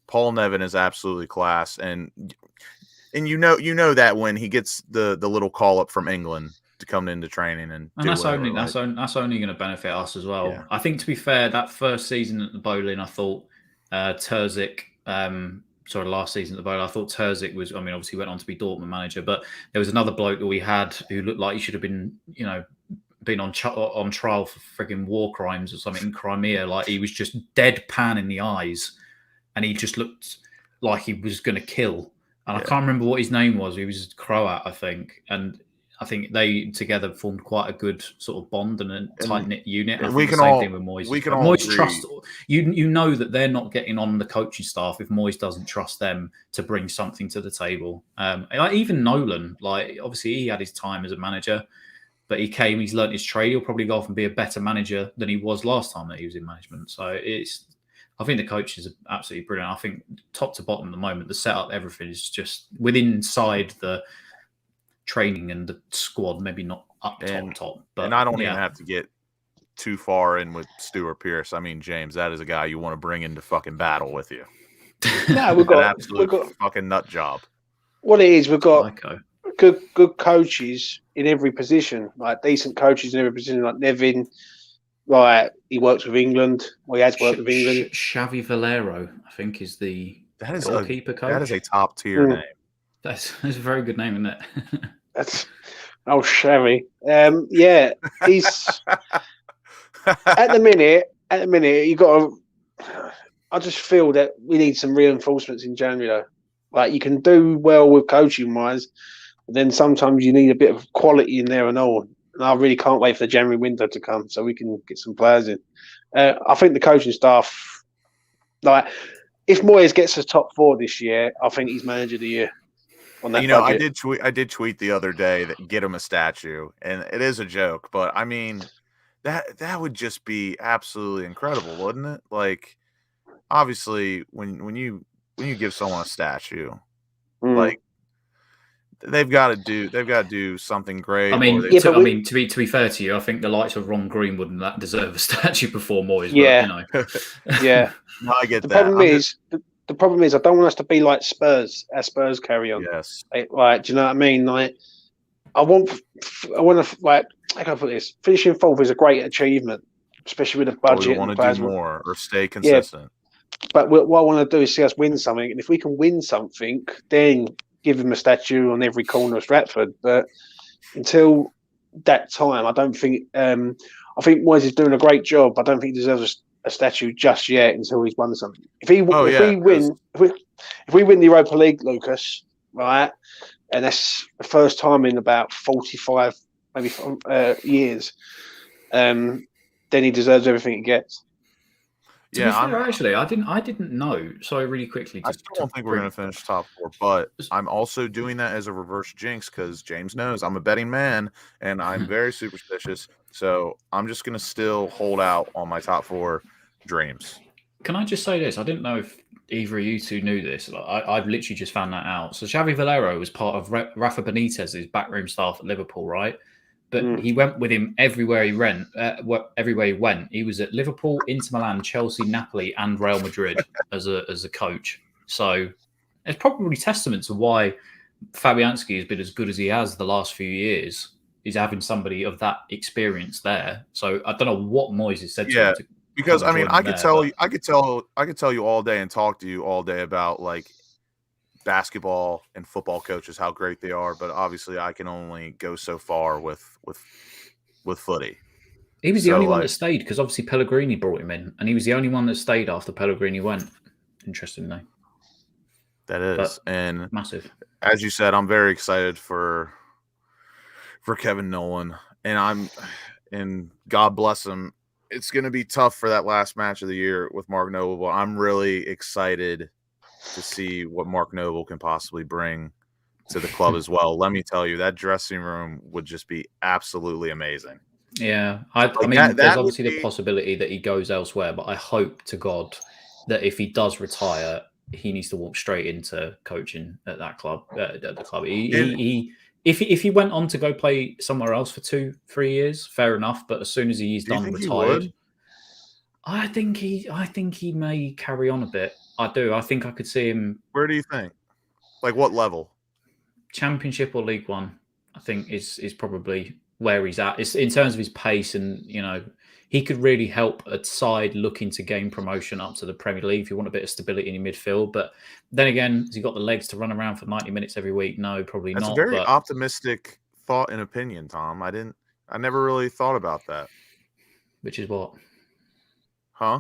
Paul Nevin is absolutely class, and you know that when he gets the little call up from England to come into training and that's only going to benefit us as well. Yeah. I think, to be fair, that first season at the Bowling, I thought Terzic, last season at the Bowling, I thought Terzic was, I mean, obviously went on to be Dortmund manager, but there was another bloke that we had who looked like he should have been, been on trial for frigging war crimes or something in Crimea. Like he was just deadpan in the eyes and he just looked like he was going to kill. And I can't remember what his name was. He was Croat, I think. And I think they together formed quite a good sort of bond and a tight-knit unit. And we can all thing with Moyes. We can all Moyes trust you know that they're not getting on the coaching staff if Moyes doesn't trust them to bring something to the table. Like even Nolan, like obviously he had his time as a manager, but he's learnt his trade. He'll probably go off and be a better manager than he was last time that he was in management. So I think the coaches are absolutely brilliant. I think top to bottom at the moment, the setup, everything is just inside the training and the squad, maybe not up top. But I don't even have to get too far in with Stuart Pearce. I mean, James, that is a guy you want to bring into fucking battle with you. No, we've got fucking nut job. What it is, we've got good coaches in every position, like decent coaches in every position, like Nevin. Right, he works with England. Well, he has worked with England. Xavi Valero, I think, is the That is goalkeeper coach. That is a top tier name. That's a very good name, isn't it? That's Sherry. Yeah, he's at the minute. You got to. I just feel that we need some reinforcements in January. Though. Like you can do well with coaching wise, but then sometimes you need a bit of quality in there and all. And I really can't wait for the January window to come so we can get some players in. I think the coaching staff, like, if Moyes gets us top 4 this year, I think he's manager of the year. On that budget. I did tweet the other day that get him a statue, and it is a joke, but I mean, that would just be absolutely incredible, wouldn't it? Like, obviously, when you give someone a statue, like they've got to do something great. I mean, to be fair to you, I think the likes of Ron Greenwood and that deserve a statue before Moyes. Yeah, but, yeah. No, I get the that. The problem is, I don't want us to be like Spurs as Spurs carry on. Yes. Like, do you know what I mean? Like, I want to, like, how can I put this? Finishing 4th is a great achievement, especially with the budget. We want to do more or stay consistent. Yeah, but what I want to do is see us win something, and if we can win something, then give him a statue on every corner of Stratford. But until that time, I don't think. I think Moyes is doing a great job. I don't think he deserves a statue just yet until he's won something. If we win the Europa League, Lucas, right, and that's the first time in about 45 maybe years, then he deserves everything he gets. To be fair, actually, I didn't know. Sorry, really quickly. I still don't think we're going to finish top 4, but I'm also doing that as a reverse jinx because James knows I'm a betting man and I'm very superstitious. So I'm just going to still hold out on my top 4 dreams. Can I just say this? I didn't know if either of you two knew this. I've literally just found that out. So Xavi Valero was part of Rafa Benitez's backroom staff at Liverpool, right? But he went with him everywhere he went. Everywhere he went, he was at Liverpool, Inter Milan, Chelsea, Napoli, and Real Madrid as a coach. So it's probably testament to why Fabianski has been as good as he has the last few years. He's having somebody of that experience there. So I don't know what Moyes has said to him. Because I mean, I could tell you all day and talk to you all day about like basketball and football coaches, how great they are, but obviously I can only go so far with footy. He was the only one that stayed because obviously Pellegrini brought him in, and he was the only one that stayed after Pellegrini went. Interestingly, that is and massive. As you said, I'm very excited for Kevin Nolan, and God bless him. It's going to be tough for that last match of the year with Mark Noble, but I'm really excited to see what Mark Noble can possibly bring to the club as well. Let me tell you, that dressing room would just be absolutely amazing. Yeah. I mean, there's obviously the possibility that he goes elsewhere, but I hope to God that if he does retire, he needs to walk straight into coaching at that club. At the club, if he went on to go play somewhere else for 2-3 years, fair enough. But as soon as he's done retired, I think he may carry on a bit. I do. I think I could see him. Where do you think? Like what level? Championship or League One? I think is probably where he's at. It's in terms of his pace, and he could really help a side looking to gain promotion up to the Premier League if you want a bit of stability in your midfield. But then again, has he got the legs to run around for 90 minutes every week? No, probably not. That's a very optimistic thought and opinion, Tom. I never really thought about that. Which is what? Huh?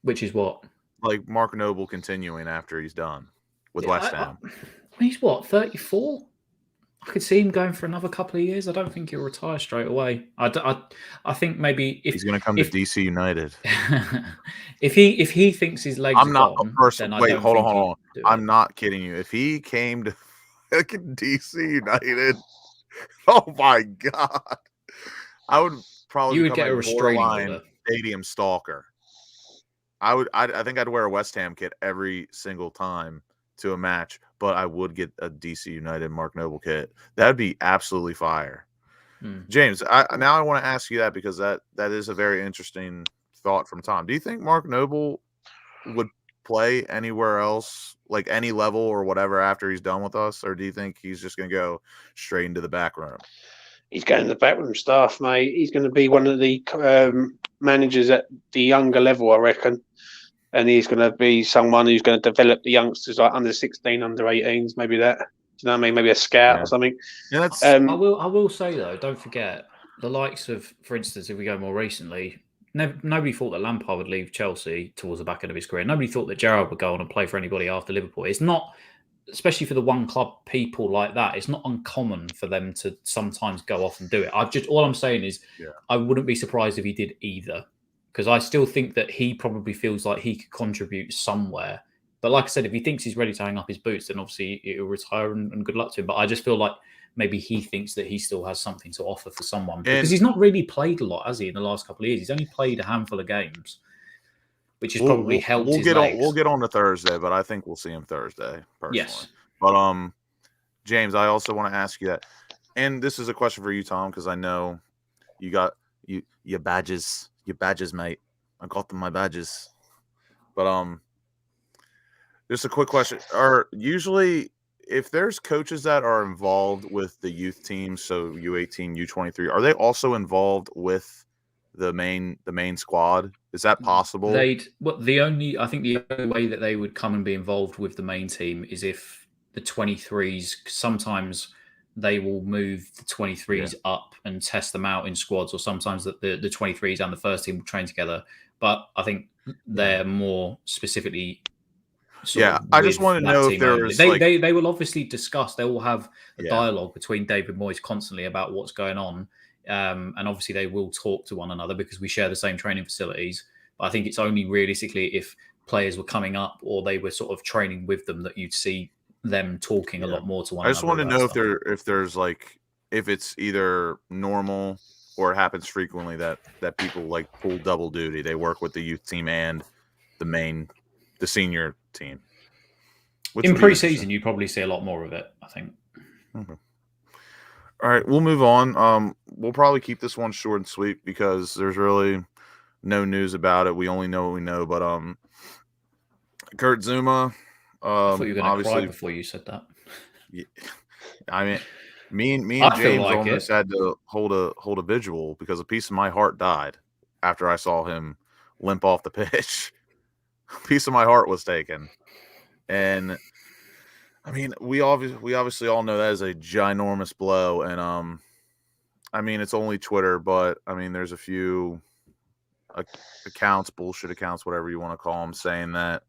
Which is what? Like Mark Noble continuing after he's done with West Ham. He's what, 34? I could see him going for another couple of years. I don't think he'll retire straight away. I think maybe if he's going to come to DC United. if he thinks his legs I'm not gone, then wait, hold on. I'm not kidding you. If he came to DC United, oh my God, I would probably get a restraining order. Stadium stalker. I think I'd wear a West Ham kit every single time to a match, but I would get a DC United Mark Noble kit. That'd be absolutely fire. James, now I want to ask you that because that is a very interesting thought from Tom. Do you think Mark Noble would play anywhere else, like any level or whatever, after he's done with us, or do you think he's just going to go straight into the back room? He's going to the backroom staff, mate. He's going to be one of the managers at the younger level, I reckon. and he's going to be someone who's going to develop the youngsters like under 16, under 18s, maybe that. Do you know what I mean? Maybe a scout or something. Yeah, that's. I will say though, don't forget the likes of, for instance, if we go more recently, nobody thought that Lampard would leave Chelsea towards the back end of his career. Nobody thought that Gerrard would go on and play for anybody after Liverpool. It's not, especially for the one club people like that, it's not uncommon for them to sometimes go off and do it. All I'm saying is, I wouldn't be surprised if he did either, because I still think that he probably feels like he could contribute somewhere. But like I said, if he thinks he's ready to hang up his boots, then obviously he'll retire and good luck to him. But I just feel like maybe he thinks that he still has something to offer for someone, because he's not really played a lot, has he, in the last couple of years? He's only played a handful of games, which has probably helped his legs. We'll get on to Thursday, but I think we'll see him Thursday, personally. Yes. But James, I also want to ask you that, and this is a question for you, Tom, because I know you got your badges, mate. I got them, my badges. But just a quick question: are usually, if there's coaches that are involved with the youth teams, so U18, U23, are they also involved with the main squad? Is that possible? I think the only way that they would come and be involved with the main team is if the 23s, sometimes they will move the 23s up and test them out in squads, or sometimes the 23s and the first team will train together. But I think they're more specifically. I just want to know if they will obviously discuss. They will have a dialogue between David Moyes constantly about what's going on, and obviously they will talk to one another because we share the same training facilities. But I think it's only realistically if players were coming up or they were sort of training with them that you'd see them talking a lot more to one another. I just want to know if it's either normal or it happens frequently that people like pull double duty. They work with the youth team and the senior team. In pre-season, you probably see a lot more of it, I think. Okay. All right, we'll move on. We'll probably keep this one short and sweet because there's really no news about it. We only know what we know. But Kurt Zouma. I thought you were going to cry before you said that. Yeah, I mean, me and James almost had to hold a vigil because a piece of my heart died after I saw him limp off the pitch. A piece of my heart was taken, and I mean, we obviously all know that is a ginormous blow, and I mean, it's only Twitter, but I mean, there's a few accounts, bullshit accounts, whatever you want to call them, saying that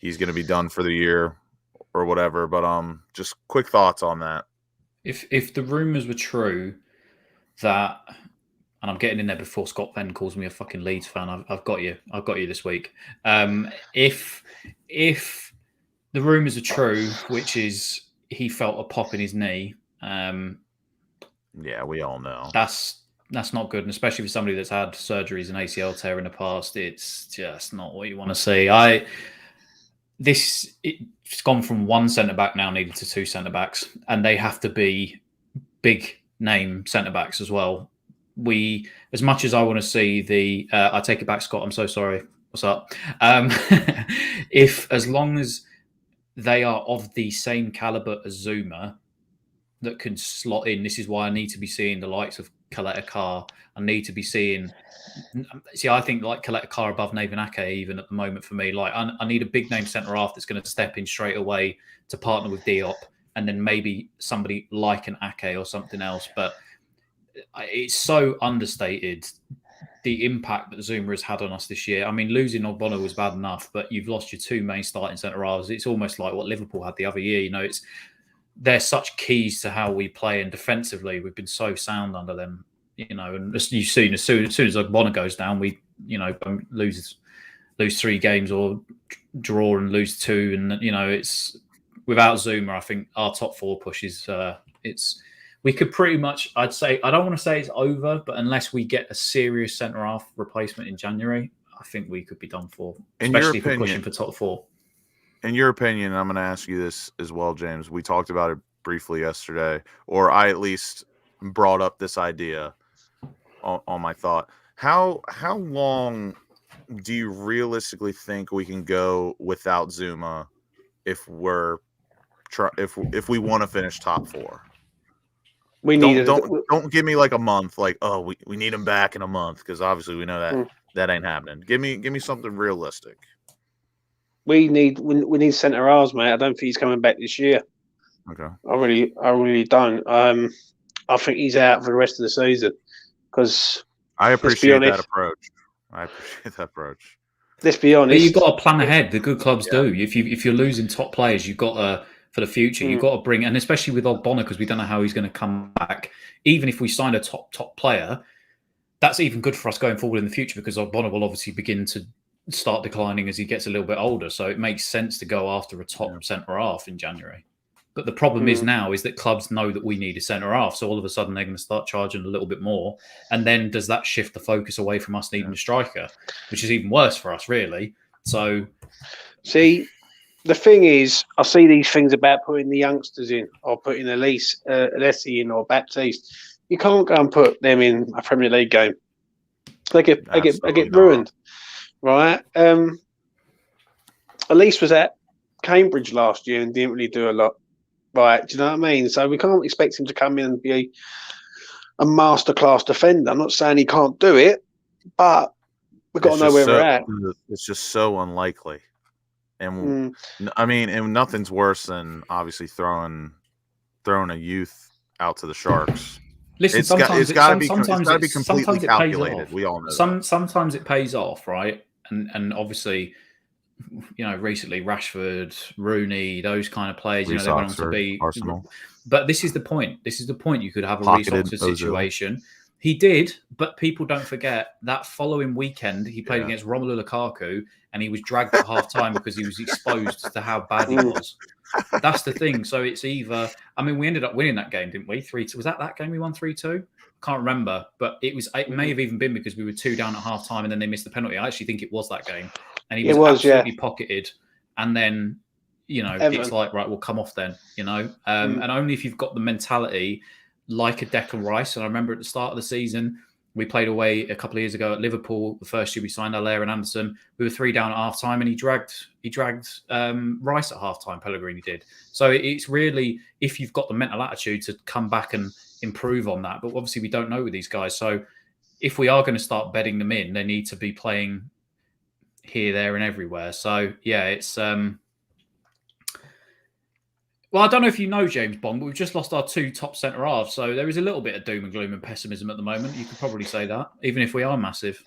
he's going to be done for the year or whatever. But just quick thoughts on that. If the rumors were true that. And I'm getting in there before Scott Venn calls me a fucking Leeds fan. I've got you this week. If the rumours are true, which is he felt a pop in his knee, yeah, we all know that's not good, and especially for somebody that's had surgeries and ACL tear in the past, it's just not what you want to see. It's gone from one centre back now needed to two centre backs, and they have to be big name centre backs as well. As much as I want to see I take it back, Scott. I'm so sorry. What's up? As long as they are of the same caliber as Zouma that can slot in, this is why I need to be seeing the likes of Coletta Carr. I need to be seeing. See, I think like Coletta Carr above Nathan Ake even at the moment for me. Like I need a big name centre half that's going to step in straight away to partner with Diop, and then maybe somebody like an Ake or something else, but. It's so understated the impact that Zouma has had on us this year. I mean, losing Ogbonna was bad enough, but you've lost your two main starting centre halves. It's almost like what Liverpool had the other year. You know, they're such keys to how we play, and defensively we've been so sound under them. You know, and as you've seen, as soon as Ogbonna goes down, we lose 3 games or draw and lose 2, and it's without Zouma. I think our top 4 push is we could pretty much, I'd say, I don't want to say it's over, but unless we get a serious centre-half replacement in January, I think we could be done for, especially if we're pushing for top 4. In your opinion, I'm going to ask you this as well, James. We talked about it briefly yesterday, or I at least brought up this idea on my thought. How long do you realistically think we can go without Zouma if we want to finish top 4? Don't give me like a month, like, oh, we need him back in a month, because obviously we know that ain't happening. Give me something realistic. we need centre halves, mate. I don't think he's coming back this year. Okay. I really don't. I think he's out for the rest of the season because I appreciate that approach. Let's be honest. But you've got to plan ahead. The good clubs do. If you're losing top players, you've got to, for the future, you've got to bring, and especially with Ogbonna, because we don't know how he's going to come back. Even if we sign a top player, that's even good for us going forward in the future because Ogbonna will obviously begin to start declining as he gets a little bit older. So it makes sense to go after a top centre half in January. But the problem is that clubs know that we need a centre half. So all of a sudden they're going to start charging a little bit more. And then does that shift the focus away from us needing a striker, which is even worse for us, really. So, see, the thing is, I see these things about putting the youngsters in or putting Alessi in or Baptiste. You can't go and put them in a Premier League game. They get ruined, right? Elise was at Cambridge last year and didn't really do a lot. Right, do you know what I mean? So we can't expect him to come in and be a masterclass defender. I'm not saying he can't do it, but we've got to know where we're at. It's just so unlikely. And I mean, and nothing's worse than obviously throwing a youth out to the Sharks. Listen, it's got to be completely calculated. We all know that. Sometimes it pays off, right? And obviously, you know, recently Rashford, Rooney, those kind of players, Reece they went on Oxford, to be Arsenal. But this is the point. You could have a Reece Oxford situation. He did, but people don't forget that following weekend he played against Romelu Lukaku and he was dragged at half time because he was exposed to how bad he was. That's the thing. So it's either, I mean, we ended up winning that game, didn't we? 3-2. Was that game we won 3-2? Can't remember, but it may have even been because we were 2 down at half time and then they missed the penalty. I actually think it was that game. And he was absolutely pocketed. And then, you know, it's like, right, we'll come off then, you know. And only if you've got the mentality like a Declan Rice. And I remember at the start of the season, we played away a couple of years ago at Liverpool. The first year we signed Allaire and Anderson. We were 3 down at half time and he dragged Rice at half time, Pellegrini did. So it's really, if you've got the mental attitude to come back and improve on that. But obviously we don't know with these guys. So if we are going to start bedding them in, they need to be playing here, there, and everywhere. So yeah, it's well, I don't know if you know James Bond, but we've just lost our 2 top centre halves, so there is a little bit of doom and gloom and pessimism at the moment. You could probably say that, even if we are massive.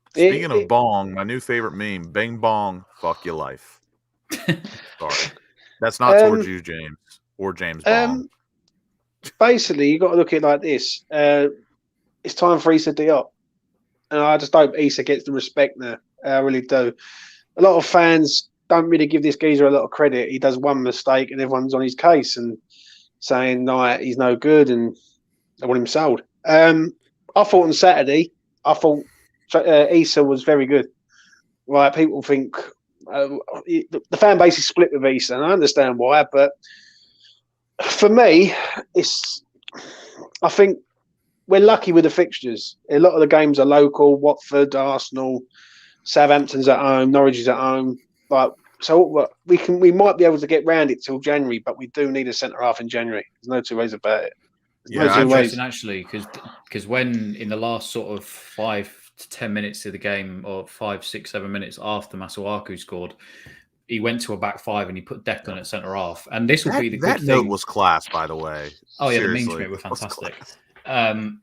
Speaking of bong, my new favorite meme: "Bing bong, fuck your life." Sorry, that's not towards you, James, or James Bong. Basically, you got to look at it like this: it's time for Issa Diop, and I just hope Issa gets the respect now. I really do. A lot of fans don't really give this geezer a lot of credit. He does one mistake and everyone's on his case and saying, no, he's no good and they want him sold. I thought on Saturday, Issa was very good. Right, people think the fan base is split with Issa, and I understand why, but for me, I think we're lucky with the fixtures. A lot of the games are local: Watford, Arsenal, Southampton's at home, Norwich is at home. But so we might be able to get round it till January, but we do need a centre half in January. There's no 2 ways about it. Interesting actually, because when in the last sort of 5 to 10 minutes of the game, or 5, 6, 7 minutes after Masuaku scored, he went to a back 5 and he put Declan at centre half. And this will be the good thing. That note was class, by the way. Oh yeah, seriously. The memes from it were fantastic.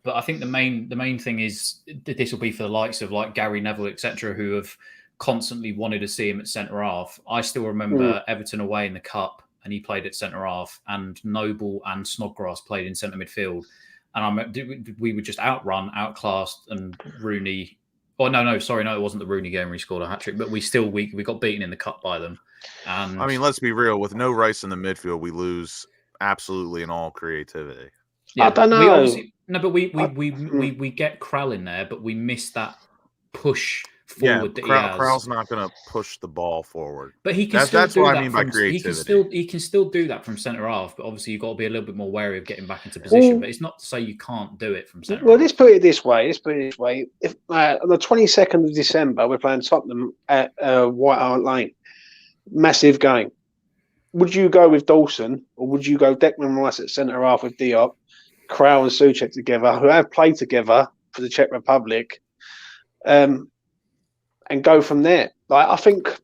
But I think the main thing is this will be for the likes of like Gary Neville, etc., who have constantly wanted to see him at centre half. I still remember Everton away in the Cup and he played at centre half, and Noble and Snodgrass played in centre midfield. And we were just outclassed, and Rooney. Oh no, it wasn't the Rooney game where he scored a hat trick, but we got beaten in the Cup by them. And I mean, let's be real. With no Rice in the midfield, we lose absolutely in all creativity. Yeah, I don't know. But we get Krall in there, but we miss that push forward that he has. Krall's not going to push the ball forward. But he can that's what I mean by creativity. He can still do that from centre half, but obviously you've got to be a little bit more wary of getting back into position. But it's not to say you can't do it from centre half. Well, let's put it this way. If on the 22nd of December we're playing Tottenham at White Hart Lane, massive game. Would you go with Dawson, or would you go Declan Rice at centre half with Diop, Krall and Souček together, who have played together for the Czech Republic, and go from there? Like, I think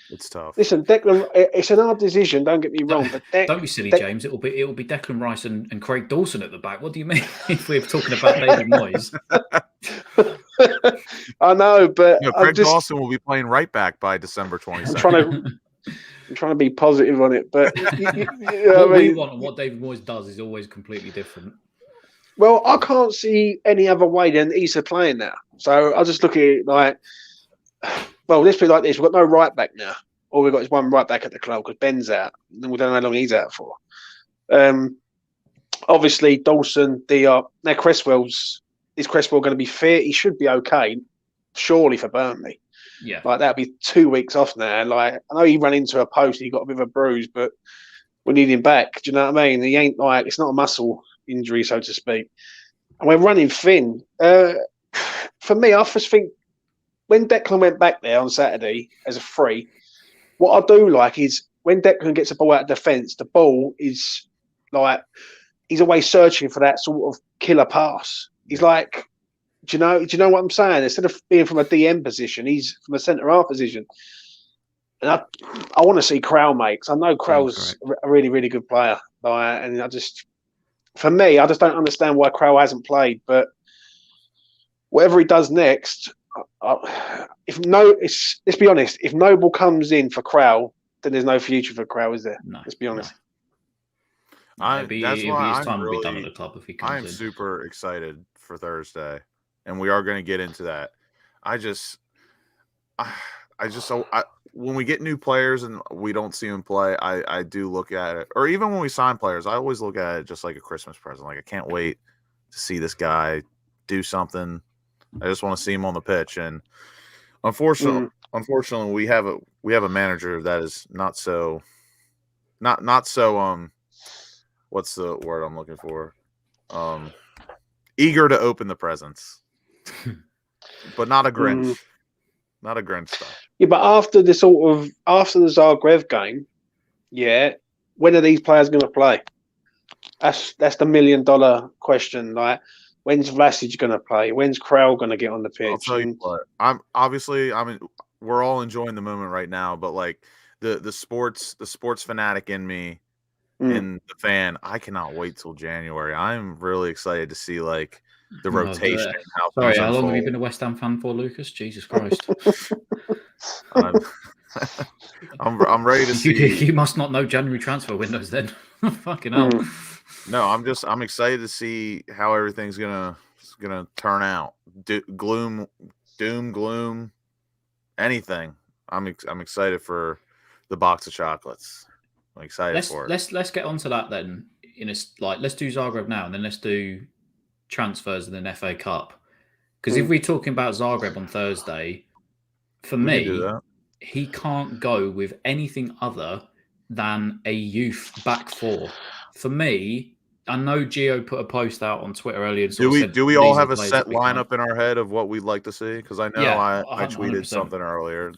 It's tough. Listen, Declan, it's an hard decision. Don't get me wrong, but Don't be silly, James. It'll be Declan Rice and Craig Dawson at the back. What do you mean? If we're talking about David Moyes, I know, but Craig Dawson will be playing right back by December 22nd. I'm trying to be positive on it, but what we want and what David Moyes does is always completely different. Well, I can't see any other way than Issa playing now. So I just look at it like, well, let's put it like this: we've got no right back now. All we've got is one right back at the club because Ben's out, and we don't know how long he's out for. Obviously, Dawson, Diop, now is Cresswell going to be fit? He should be okay, surely, for Burnley. Yeah, like that'll be 2 weeks off now. Like I know he ran into a post, he got a bit of a bruise, but we need him back. Do you know what I mean? He ain't like it's not a muscle injury, so to speak. And we're running thin. For me, I just think when Declan went back there on Saturday as a free, what I do like is when Declan gets the ball out of defence, the ball is like he's always searching for that sort of killer pass. He's like, do you know what I'm saying? Instead of being from a DM position, he's from a centre half position. And I want to see Krell, mate, because I know Krell's a really, really good player. And for me, I just don't understand why Krell hasn't played. But whatever he does next, let's be honest, if Noble comes in for Krell, then there's no future for Krell, is there? No, let's be honest. That's why his time will be done at the club if he comes in. I'm super excited for Thursday, and we are going to get into that. When we get new players and we don't see them play, I do look at it, or even when we sign players, I always look at it just like a Christmas present. Like I can't wait to see this guy do something. I just want to see him on the pitch, and unfortunately, we have a manager that is not so. What's the word I'm looking for? Eager to open the presents, but not a Grinch. Not a Grinch stuff. Yeah, but after the Zagreb game, when are these players going to play? That's the $1 million question. Like, when's Vlasic going to play? When's Krell going to get on the pitch? I'll tell you what. We're all enjoying the moment right now, but like the sports fanatic in me. In the fan, I cannot wait till January. I'm really excited to see like the rotation. How long have you been a West Ham fan for, Lucas? Jesus Christ! I'm ready to see. You must not know January transfer windows then. Fucking hell. No, I'm excited to see how everything's gonna turn out. Gloom, anything. I'm excited for the box of chocolates. I'm excited for it. Let's get onto that then. Let's do Zagreb now, and then let's do transfers and then FA Cup. Because if we're talking about Zagreb on Thursday, for me, he can't go with anything other than a youth back four. For me, I know Gio put a post out on Twitter earlier. And do we all have a set lineup in our head of what we'd like to see? Because I know I tweeted 100%. Something earlier.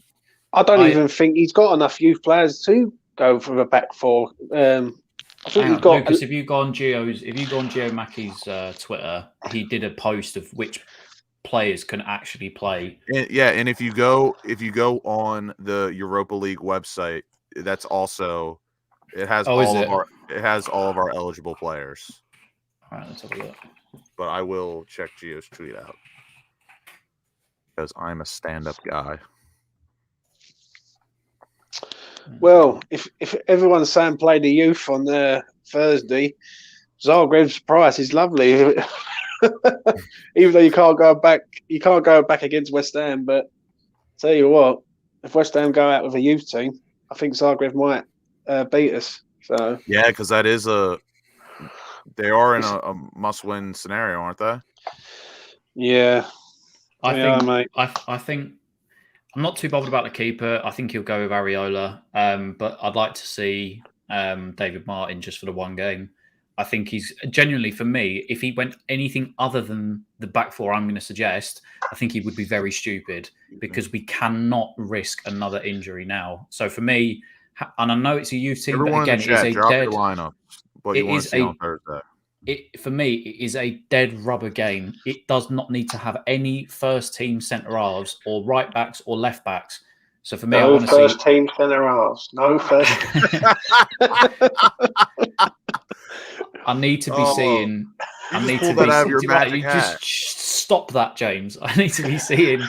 I don't even think he's got enough youth players to go for a back four. I think he's got. Lucas, if you go on Gio Mackey's Twitter, he did a post of which players can actually play. And if you go on the Europa League website, that's also it has all of our eligible players. All right, let's have a look. But I will check Gio's tweet out because I'm a stand-up guy. Well, if everyone's saying play the youth on Thursday, Zagreb's price is lovely. Even though you can't go back against West Ham. But tell you what, if West Ham go out with a youth team, I think Zagreb might beat us. So yeah, because they are in a must-win scenario, aren't they? Yeah, I think. I'm not too bothered about the keeper. I think he'll go with Areola. But I'd like to see David Martin just for the one game. I think he's genuinely, for me, if he went anything other than the back four I'm going to suggest, I think he would be very stupid because we cannot risk another injury now. So for me, and I know it's a youth team, everyone but again, in the chat, it's a drop dead your lineup. But you want to see on Thursday. For me, it is a dead rubber game. It does not need to have any first team centre halves or right backs or left backs. So for me, I No want to first see. team centre halves. No first. I need to be Oh, seeing. You I just need pulled to that be. out of your Right, magic you hat. just stop that, James. I need to be seeing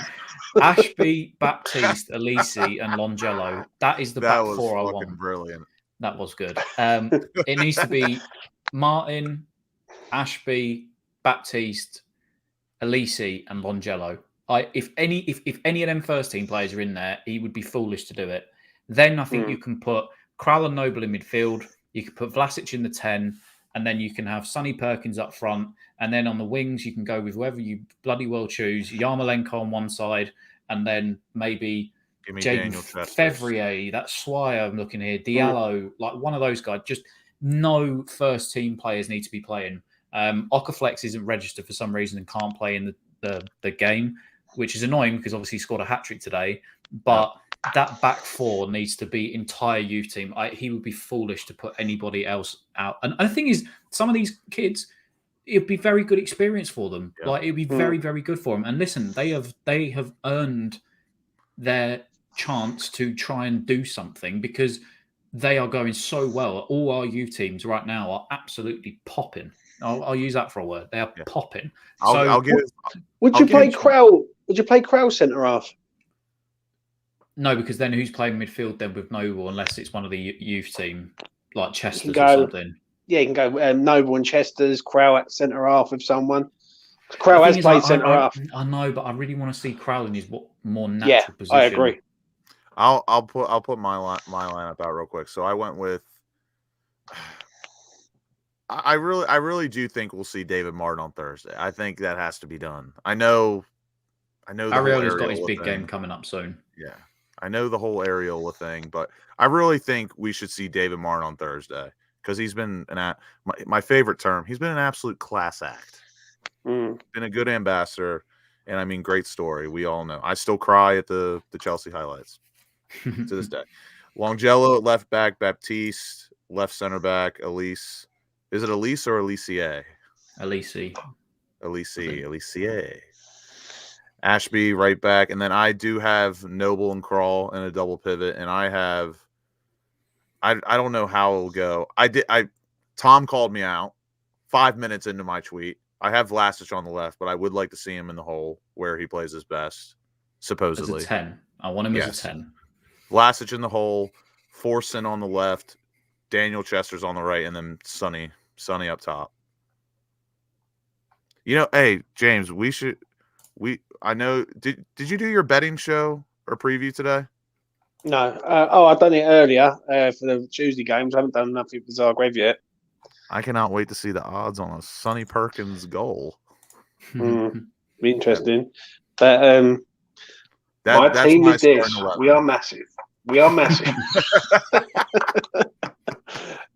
Ashby, Baptiste, Elise, and Longello. That is the That back was four I fucking want. brilliant. That was good. It needs to be Martin, Ashby, Baptiste, Elise, and Longello. If any of them first team players are in there, he would be foolish to do it. Then I think you can put Krall and Noble in midfield. You could put Vlasic in the 10, and then you can have Sonny Perkins up front. And then on the wings, you can go with whoever you bloody well choose. Yarmolenko on one side, and then maybe Jaden Fevrier. That's why I'm looking here. Diallo, like one of those guys. Just no first team players need to be playing. Okaflex isn't registered for some reason and can't play in the game, which is annoying because obviously he scored a hat-trick today. But that back four needs to be entire youth team. He would be foolish to put anybody else out. And the thing is, some of these kids, it'd be very good experience for them. Yeah. Like it'd be very, very good for them. And listen, they have earned their chance to try and do something because they are going so well. All our youth teams right now are absolutely popping. I'll use that for a word. They are popping. Would you play Krall? Would you play Krall centre half? No, because then who's playing midfield then with Noble unless it's one of the youth team like Chester's or something? Yeah, you can go Noble and Chester's, Krall at centre half with someone. Krall has played centre half. I know, but I really want to see Krall in his more natural position. I agree. I'll put my lineup out real quick. So I went with. I really do think we'll see David Martin on Thursday. I think that has to be done. I know. Ariola's got his big game coming up soon. Yeah, I know the whole Areola thing, but I really think we should see David Martin on Thursday because he's been my favorite term. He's been an absolute class act. Been a good ambassador, and I mean, great story. We all know. I still cry at the Chelsea highlights to this day. Longello at left back, Baptiste left center back, Elise. Is it Elise or Elise? Elise. Ashby right back, and then I do have Noble and Krall in a double pivot, and I don't know how it'll go. Tom called me out 5 minutes into my tweet. I have Vlasic on the left, but I would like to see him in the hole where he plays his best, supposedly. As a 10. I want him as a 10. Vlasic in the hole, Forson on the left, Daniel Chester's on the right, and then Sonny up top. Hey, James, I know. Did you do your betting show or preview today? No. I've done it earlier for the Tuesday games. I haven't done nothing for Zagreb yet. I cannot wait to see the odds on a Sonny Perkins goal. Be interesting. But my team is this. We are massive.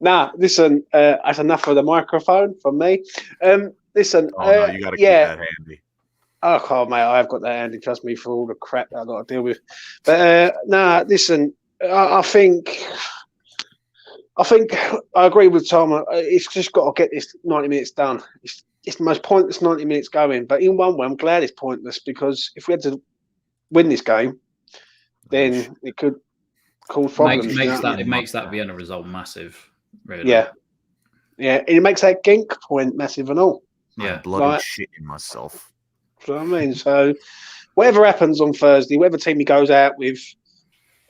Now, listen, that's enough of the microphone from me. Listen. No, you got to keep that handy. Oh, mate, I've got that handy. Trust me, for all the crap that I've got to deal with. But listen, I think I agree with Tom. It's just got to get this 90 minutes done. It's the most pointless 90 minutes going. But in one way, I'm glad it's pointless because if we had to win this game, then it could cause problems. It makes that Vienna result massive. Really. Yeah. It makes that Genk point massive and all. Yeah, bloody shitting myself. You know what I mean? So, whatever happens on Thursday, whatever team he goes out with,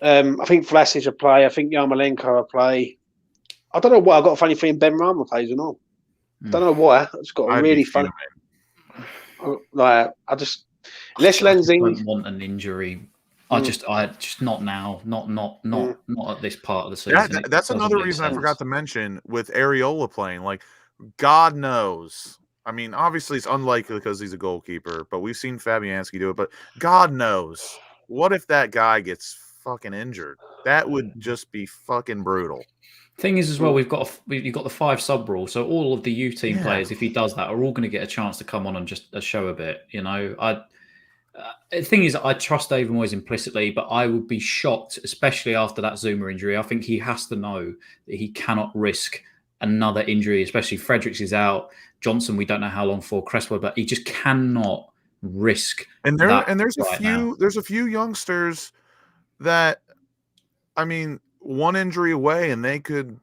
I think Vlasic will play. I think Yarmolenko will play. I don't know why. I've got a funny feeling Ben Rama plays and all. I don't know why. I've just got a really funny. Like, I just. Unless Lenzing. I don't want an injury. I just not now. Not at this part of the season. That's another reason I forgot to mention with Areola playing. Like, God knows. I mean, obviously it's unlikely because he's a goalkeeper, but we've seen Fabianski do it. But God knows, what if that guy gets fucking injured? That would just be fucking brutal. Thing is, as well, you've got the 5 sub rule, so all of the youth team players, if he does that, are all going to get a chance to come on and just show a bit. The thing is, I trust David Moyes implicitly, but I would be shocked, especially after that Zouma injury. I think he has to know that he cannot risk another injury, especially Fredericks is out. Johnson, we don't know how long for. Cresswell, but he just cannot risk. And there's a few youngsters that, I mean, one injury away, and they could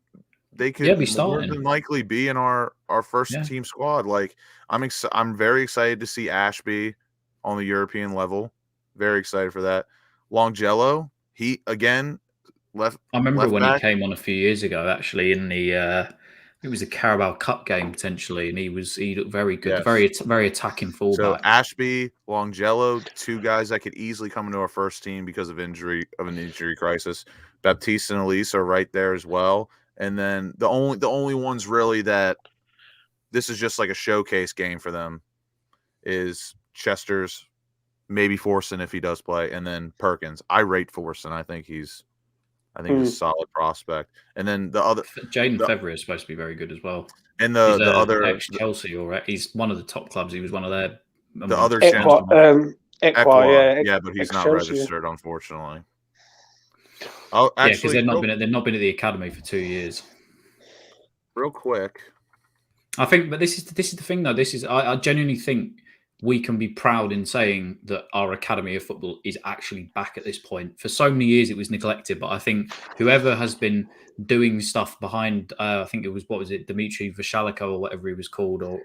be more starting. than likely be in our first team squad. Like, I'm very excited to see Ashby on the European level. Very excited for that. Longello, he again left. I remember left when back. he came on a few years ago, actually, in the it was a Carabao Cup game potentially, and he looked very good, Yes. very attacking So fullback. Ashby, Longello, two guys that could easily come into our first team because of an injury crisis. Baptiste and Elise are right there as well. And then the only ones really that this is just like a showcase game for them is Chester's, maybe Forson if he does play, and then Perkins. I rate Forson. I think he's a solid prospect. And then the other Jaden Fevrier is supposed to be very good as well. and He's the other ex-Chelsea, or he's one of the top clubs. He was one of their other Equa, Equa, yeah, but he's not ex-Chelsea. registered, unfortunately. Oh, because they've not been at the academy for 2 years. Real quick, I think, but this is the thing though. I genuinely think we can be proud in saying that our academy of football is actually back at this point. For so many years, it was neglected, but I think whoever has been doing stuff behind, I think it was Dimitri Vashaliko or whatever he was called, or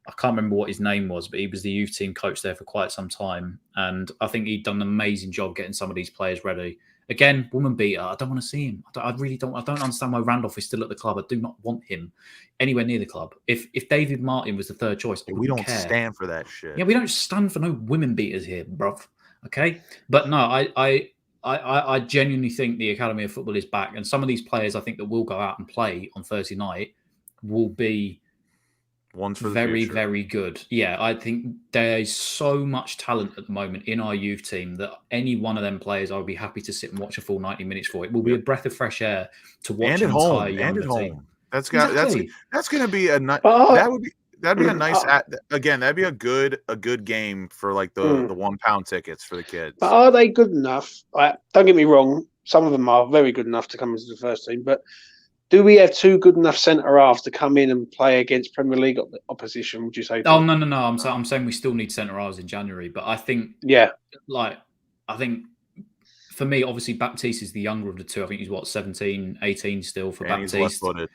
I can't remember what his name was, but he was the youth team coach there for quite some time, and I think he'd done an amazing job getting some of these players ready. Again, woman beater. I don't want to see him. I really don't. I don't understand why Randolph is still at the club. I do not want him anywhere near the club. If David Martin was the third choice, we don't stand for that shit. Yeah, we don't stand for no women beaters here, bruv. Okay, but no, I genuinely think the Academy of Football is back, and some of these players I think that will go out and play on Thursday night will be ones for very, very good. Yeah, I think there is so much talent at the moment in our youth team that any one of them players I would be happy to sit and watch a full 90 minutes for. It will be a breath of fresh air to watch an entire younger team. That's going to be a that'd be a nice again. That'd be a good game for like the £1 tickets for the kids. But are they good enough? Don't get me wrong. Some of them are very good enough to come into the first team, but do we have two good enough centre halves to come in and play against Premier League opposition? Would you say? Oh no! I'm saying we still need centre halves in January, but I think I think for me, obviously Baptiste is the younger of the two. I think he's 17, 18 still for Baptiste. He's left-footed.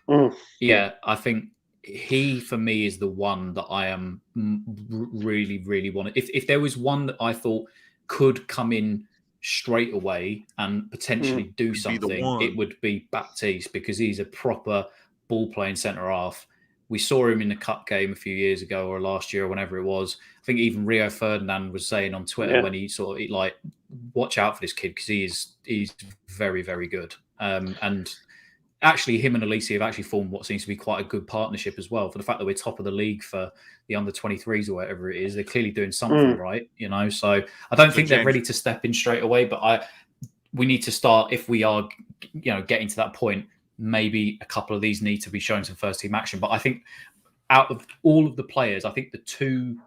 Yeah, I think he for me is the one that I am really, really wanting. If there was one that I thought could come in straight away and potentially do something, it would be Baptiste, because he's a proper ball playing centre half. We saw him in the cup game a few years ago or last year or whenever it was. I think even Rio Ferdinand was saying on Twitter when he watch out for this kid because he's very, very good. And actually him and Elise have actually formed what seems to be quite a good partnership as well. For the fact that we're top of the league for the under-23s or whatever it is, they're clearly doing something right, So I don't think they're ready to step in straight away, but we need to start, if we are, getting to that point, maybe a couple of these need to be showing some first team action. But I think out of all of the players, I think the two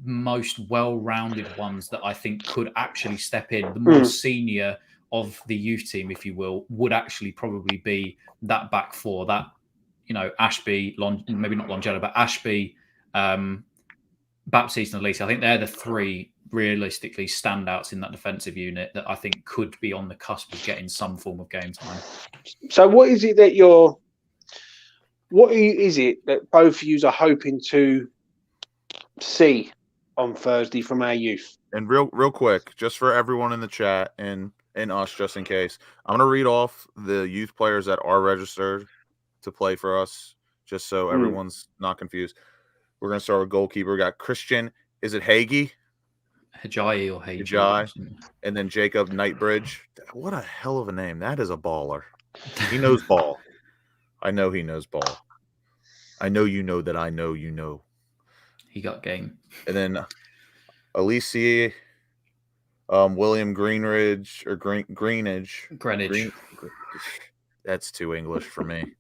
most well-rounded ones that I think could actually step in, the more senior of the youth team, if you will, would actually probably be that back four, that, Ashby, maybe not Longello, but Ashby, Baptiste and Elise. I think they're the three realistically standouts in that defensive unit that I think could be on the cusp of getting some form of game time. So what is it that both of you are hoping to see on Thursday from our youth? And real quick, just for everyone in the chat and us, just in case, I'm going to read off the youth players that are registered to play for us, just so everyone's not confused. We're going to start with goalkeeper. We got Christian, is it Hagi? Hajayi or Hagi. Hajayi. And then Jacob Nightbridge. What a hell of a name. That is a baller. He knows ball. I know he knows ball. I know you know that I know you know. He got game. And then Alicia, William Greenridge or Greenidge. That's too English for me.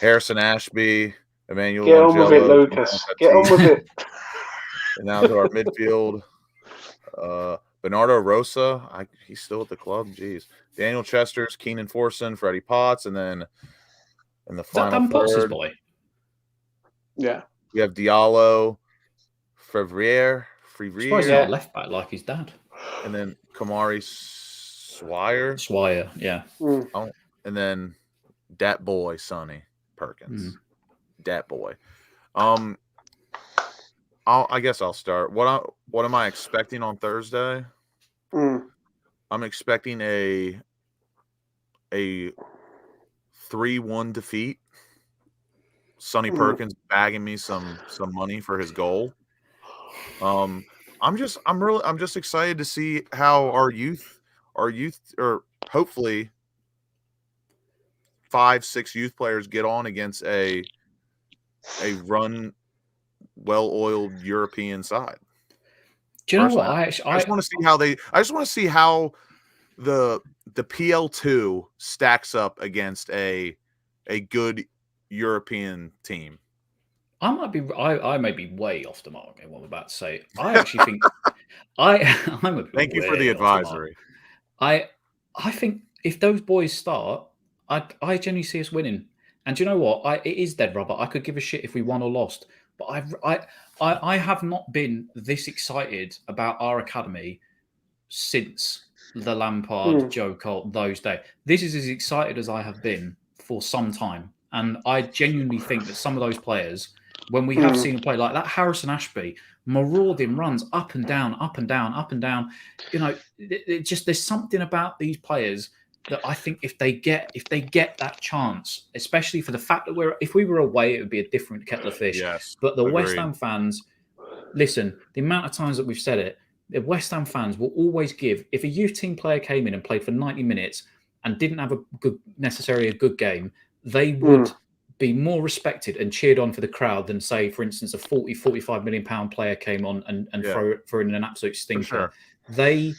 Harrison Ashby, Emmanuel. Get on with it, Lucas. Get on with it. And now to our midfield. Bernardo Rosa, he's still at the club. Jeez. Daniel Chesters, Keenan Forson, Freddie Potts, and then in the final third, boy. Yeah. We have Diallo, Frevrier. Not left back like his dad. And then Kamari Swire, yeah. And then that boy, Sonny Perkins. Dat boy. I guess I'll start. What am I expecting on Thursday? I'm expecting a 3-1 defeat. Sonny Perkins bagging me some money for his goal. I'm just excited to see how our youth, or hopefully 5-6 youth players get on against a run well-oiled European side. Do you know what? I just want to see how the PL2 stacks up against a good European team. I may be way off the mark in what I'm about to say. I actually think I'm a bit Thank you for the advisory. I think if those boys start, I genuinely see us winning. And do you know what? It is dead rubber. I could give a shit if we won or lost. But I have not been this excited about our academy since the Lampard, Joe Colt, those days. This is as excited as I have been for some time. And I genuinely think that some of those players, when we have seen them play like that, Harrison Ashby, marauding runs up and down, up and down, up and down. You know, there's something about these players that I think if they get that chance, especially for the fact that if we were away, it would be a different kettle of fish. Yes, but the West Ham fans, listen, the amount of times that we've said it, the West Ham fans will always give. If a youth team player came in and played for 90 minutes and didn't have necessarily a good game, they would be more respected and cheered on for the crowd than, say, for instance, a 40-45 million pound player came on and throw in an absolute stinker. Sure. They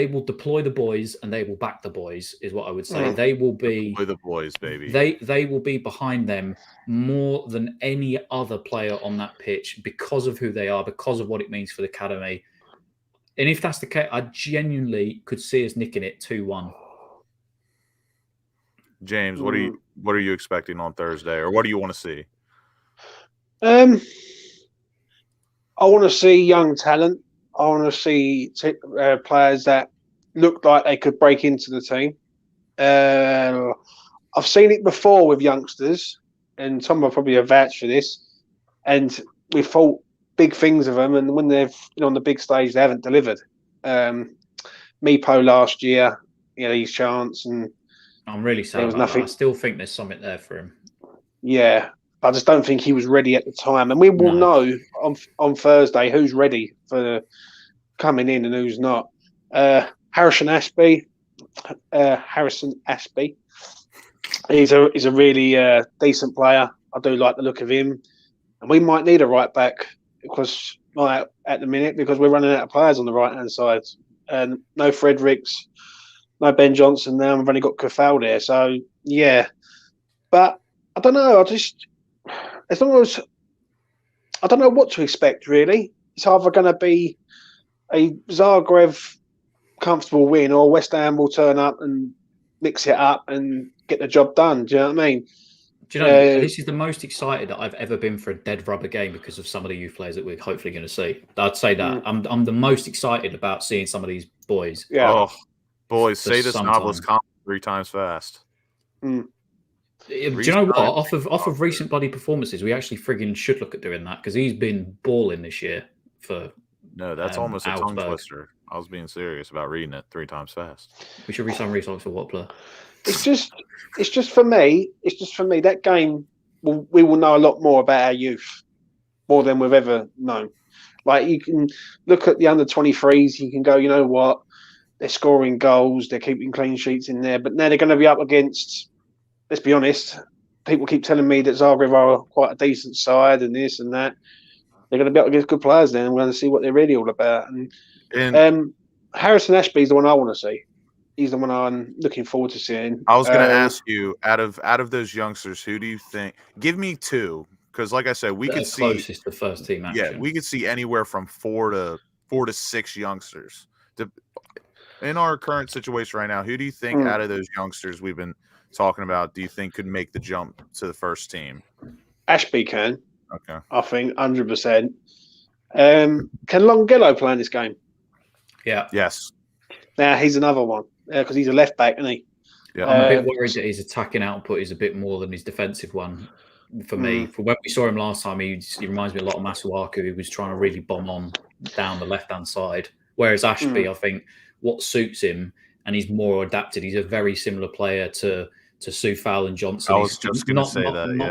will deploy the boys and they will back the boys, is what I would say. They will be deploy the boys, baby. They will be behind them more than any other player on that pitch because of who they are, because of what it means for the academy. And if that's the case, I genuinely could see us nicking it 2-1. James, what are you expecting on Thursday, or what do you want to see? I want to see young talent. I want to see players that look like they could break into the team. I've seen it before with youngsters, and Tom will probably vouch for this. And we thought big things of them, and when they've been on the big stage, they haven't delivered. Meepo last year, his chance, and I'm really sad about that. I still think there's something there for him. Yeah, I just don't think he was ready at the time, and we will know on Thursday who's ready for coming in and who's not. Harrison Ashby, he's a really decent player. I do like the look of him, and we might need a right back because at the minute because we're running out of players on the right hand side, and no Fredericks, no Ben Johnson now. We've only got Kafal there, so yeah. But I don't know. As long as I don't know what to expect, really. It's either going to be a Zagreb comfortable win, or West Ham will turn up and mix it up and get the job done. Do you know what I mean? Do you know, this is the most excited that I've ever been for a dead rubber game because of some of the youth players that we're hopefully going to see. I'd say that I'm the most excited about seeing some of these boys. Yeah. Oh, boys, say this novelist 3 times fast. Do you know what? Off of recent bloody performances, we actually frigging should look at doing that because he's been balling this year for. No, that's almost a tongue twister. I was being serious about reading it 3 times fast. We should read some results for what player? It's just for me. It's just for me. That game, we will know a lot more about our youth, more than we've ever known. Like you can look at the under-23s. You can go, you know what? They're scoring goals. They're keeping clean sheets in there. But now they're going to be up against. Let's be honest. People keep telling me that Zagreb are quite a decent side and this and that. They're going to be up against good players then. I'm going to see what they're really all about. And Harrison Ashby is the one I want to see. He's the one I'm looking forward to seeing. I was going to ask you, out of those youngsters, who do you think? Give me 2, because like I said, we could see closest to first team action. Yeah, we could see anywhere from 4 to 6 youngsters. In our current situation right now, who do you think out of those youngsters we've been talking about do you think could make the jump to the first team? Ashby can. Okay. I think 100%. Can Longelo play in this game? Yeah. Yes. Now he's another one because he's a left back, isn't he? Yeah. I'm a bit worried that his attacking output is a bit more than his defensive one for me. For when we saw him last time, he reminds me a lot of Masuaku, who was trying to really bomb on down the left-hand side. Whereas Ashby, I think what suits him, and he's more adapted. He's a very similar player to Soufal and Johnson. I was just going to say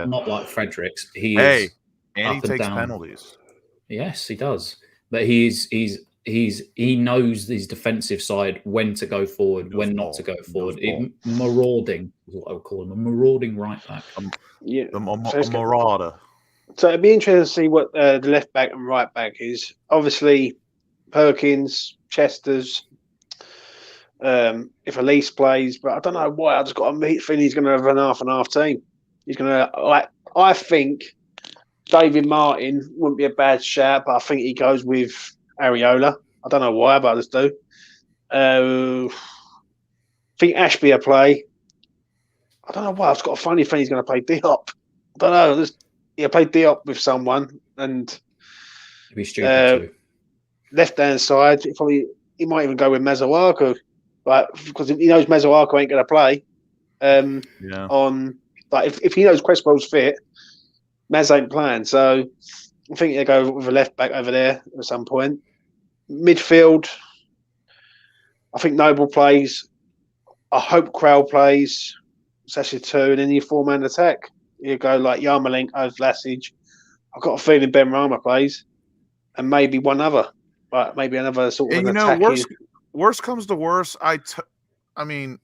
not like Fredericks. He and up he takes down. penalties. Yes, he does. But he knows his defensive side, when to go forward, when not to go forward. Marauding is what I would call him, a marauding right back. A marauder. So it'd be interesting to see what the left back and right back is. Obviously, Perkins, Chester's. If Elise plays, but I don't know why. I just got a feeling he's going to have an half team. He's going to. I think David Martin wouldn't be a bad shout, but I think he goes with Areola. I don't know why, but I just do. I think Ashby will play. I don't know why. I've just got a funny feeling he's going to play Diop. I don't know. He'll play Diop with someone, and it'd be stupid too. Left-hand side, he might even go with Masuaku. But because he knows Masuaku ain't going to play, if he knows Crespo's fit, Maz ain't playing. So I think he'll go with a left back over there at some point. Midfield, I think Noble plays. I hope Crowell plays. Sasha 2, and then your 4-man attack. You go like Yarmolenko, Vlasic. I've got a feeling Ben Rama plays, and maybe one other, but maybe another sort of attacking. Worst comes to worst, I mean,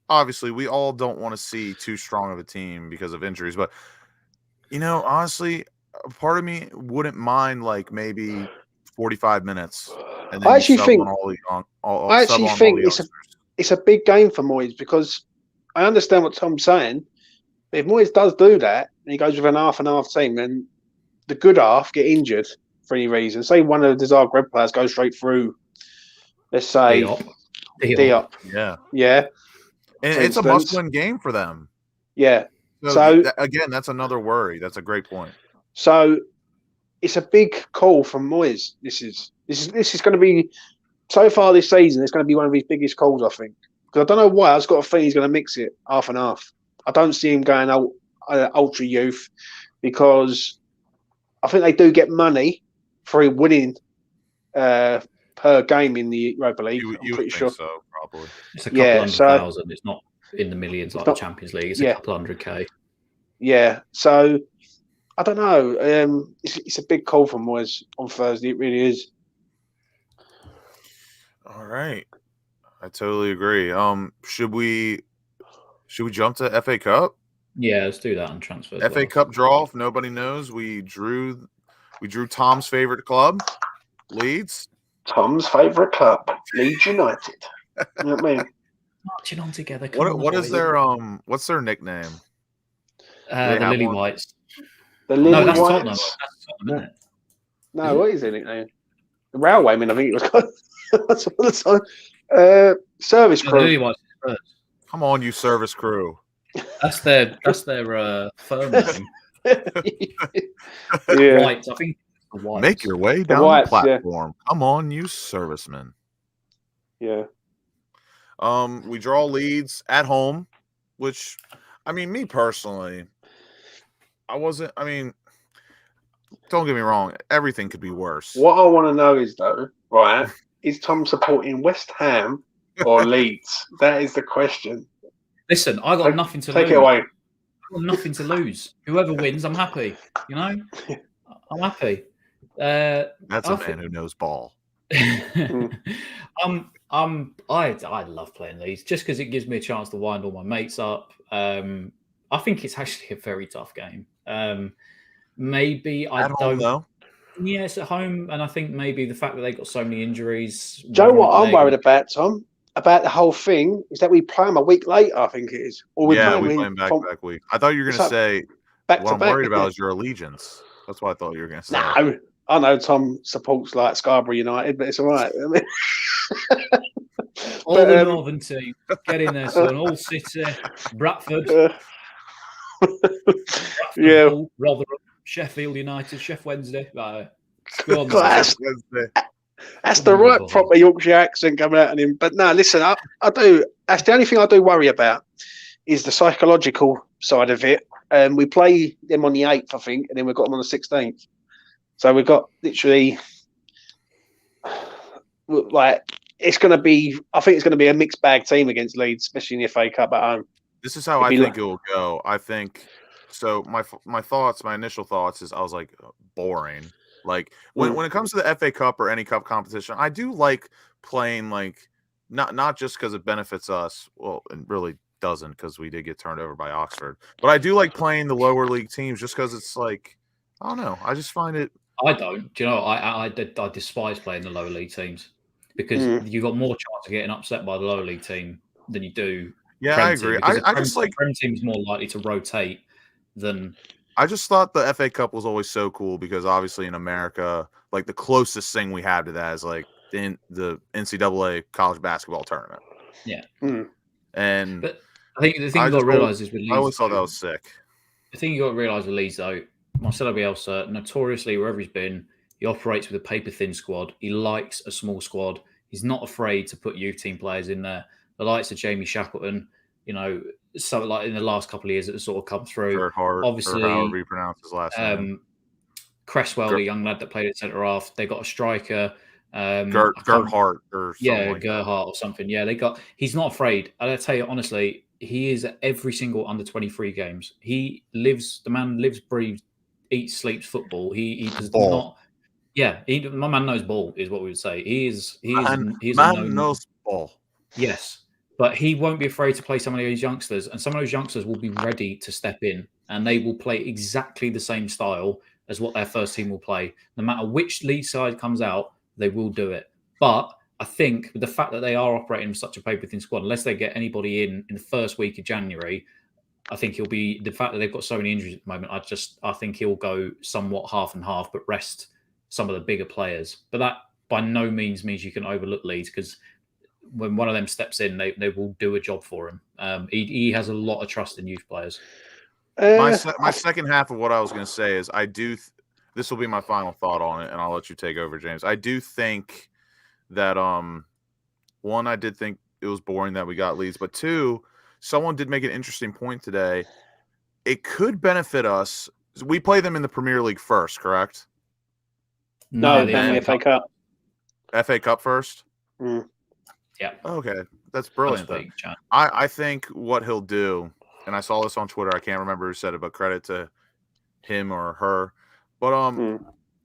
obviously, we all don't want to see too strong of a team because of injuries, but honestly, a part of me wouldn't mind like maybe 45 minutes. And then I actually think it's a big game for Moyes, because I understand what Tom's saying. But if Moyes does do that and he goes with an half team, then the good half get injured for any reason. Say one of the Zagreb players goes straight through. Let's say Diop. Yeah. And it's a must-win game for them. Yeah. So again, that's another worry. That's a great point. So it's a big call from Moyes. This is going to be, so far this season, it's going to be one of his biggest calls, I think. Because I don't know why. I've just got a feeling he's going to mix it half and half. I don't see him going ultra youth, because I think they do get money for winning per game in the Europa League. I'm pretty sure. So, probably. It's a couple hundred thousand. It's not in the millions like the Champions League. It's a couple 100K. Yeah. So I don't know. It's a big call from Moyes on Thursday. It really is. All right. I totally agree. Should we jump to FA Cup? Yeah, let's do that on transfers. FA Cup draw. If nobody knows, we drew Tom's favorite club, Leeds. Tom's favourite club, Leeds United. You know what I mean? Marching on together. What's their nickname? The Lily Whites. The Lily no, that's Whites. Tottenham. That's Tottenham, isn't it? No, what is their nickname? The Railwaymen, I think it was called. That's all the time. Service crew. Lily Whites. Come on, you service crew. That's their firm name. Yeah. Whites, I think. Whites. Make your way down the platform. Yeah. Come on, you servicemen. Yeah. We draw Leeds at home, which, I mean, me personally, don't get me wrong, everything could be worse. What I want to know is, though, right, is Tom supporting West Ham or Leeds? That is the question. Listen, I got nothing to lose. Take it away. I've got nothing to lose. Whoever wins, I'm happy. I'm happy. That's a man who knows ball. I love playing these just because it gives me a chance to wind all my mates up. I think it's actually a very tough game. Maybe I don't know. Yeah, it's at home, and I think maybe the fact that they got so many injuries. Do you know what I'm worried about, Tom? About the whole thing is that we play them a week later, I think it is. Or we play them back week. I thought you were going to say what I'm worried about is your allegiance. That's what I thought you were going to say. No, I know Tom supports like Scarborough United, but it's all right. I mean, all the Northern team, get in there, son. All City, Bradford, yeah, Rotherham, Sheffield United, Chef Wednesday. Right. Go on, Wednesday. That's the right proper Yorkshire accent coming out of him. But no, listen, I do. That's the only thing I do worry about is the psychological side of it. We play them on the 8th, I think, and then we've got them on the 16th. So we've got literally like it's going to be. I think it's going to be a mixed bag team against Leeds, especially in the FA Cup at home. This is how I think it will go. I think so. My thoughts, my initial thoughts is I was like boring. Like when it comes to the FA Cup or any cup competition, I do like playing like not just because it benefits us. Well, it really doesn't because we did get turned over by Oxford. But I do like playing the lower league teams just because it's like I don't know. I just find it. I don't. Do you know? I despise playing the lower league teams because you've got more chance of getting upset by the lower league team than you do. Yeah, I agree. I just like Prem team's more likely to rotate than. I just thought the FA Cup was always so cool because obviously in America, like the closest thing we have to that is like in the NCAA college basketball tournament. Yeah. And but I think the thing you got to realize is with Leeds, I always thought that was sick. The thing you got to realize with Leeds though, Marcelo Bielsa, notoriously wherever he's been, he operates with a paper thin squad. He likes a small squad. He's not afraid to put youth team players in there. The likes of Jamie Shackleton, you know, so like in the last couple of years, it sort of come through. Obviously, however you pronounce his last name. Cresswell, the young lad that played at centre half, they got a striker. Gerhardt or something. Gerhardt or something. Yeah, they got. He's not afraid. I'll tell you honestly, he is at every single under 23 games. He lives. The man lives, breathes, eats, sleeps football. He does not. Yeah, my man knows ball is what we would say. He is. Man knows ball. Yes. But he won't be afraid to play some of those youngsters, and some of those youngsters will be ready to step in, and they will play exactly the same style as what their first team will play. No matter which league side comes out, they will do it. But I think with the fact that they are operating with such a paper-thin squad, unless they get anybody in the first week of January, I think he'll be the fact that they've got so many injuries at the moment. I think he'll go somewhat half and half, but rest some of the bigger players. But that by no means you can overlook Leeds because when one of them steps in, they will do a job for him. He has a lot of trust in youth players. My second half of what I was going to say is I do. This will be my final thought on it, and I'll let you take over, James. I do think that one, I did think it was boring that we got Leeds, but two, someone did make an interesting point today. It could benefit us. We play them in the Premier League first, correct? No, the FA Cup. FA Cup first. Yeah. Okay, that's brilliant. I think what he'll do, and I saw this on Twitter. I can't remember who said it, but credit to him or her. But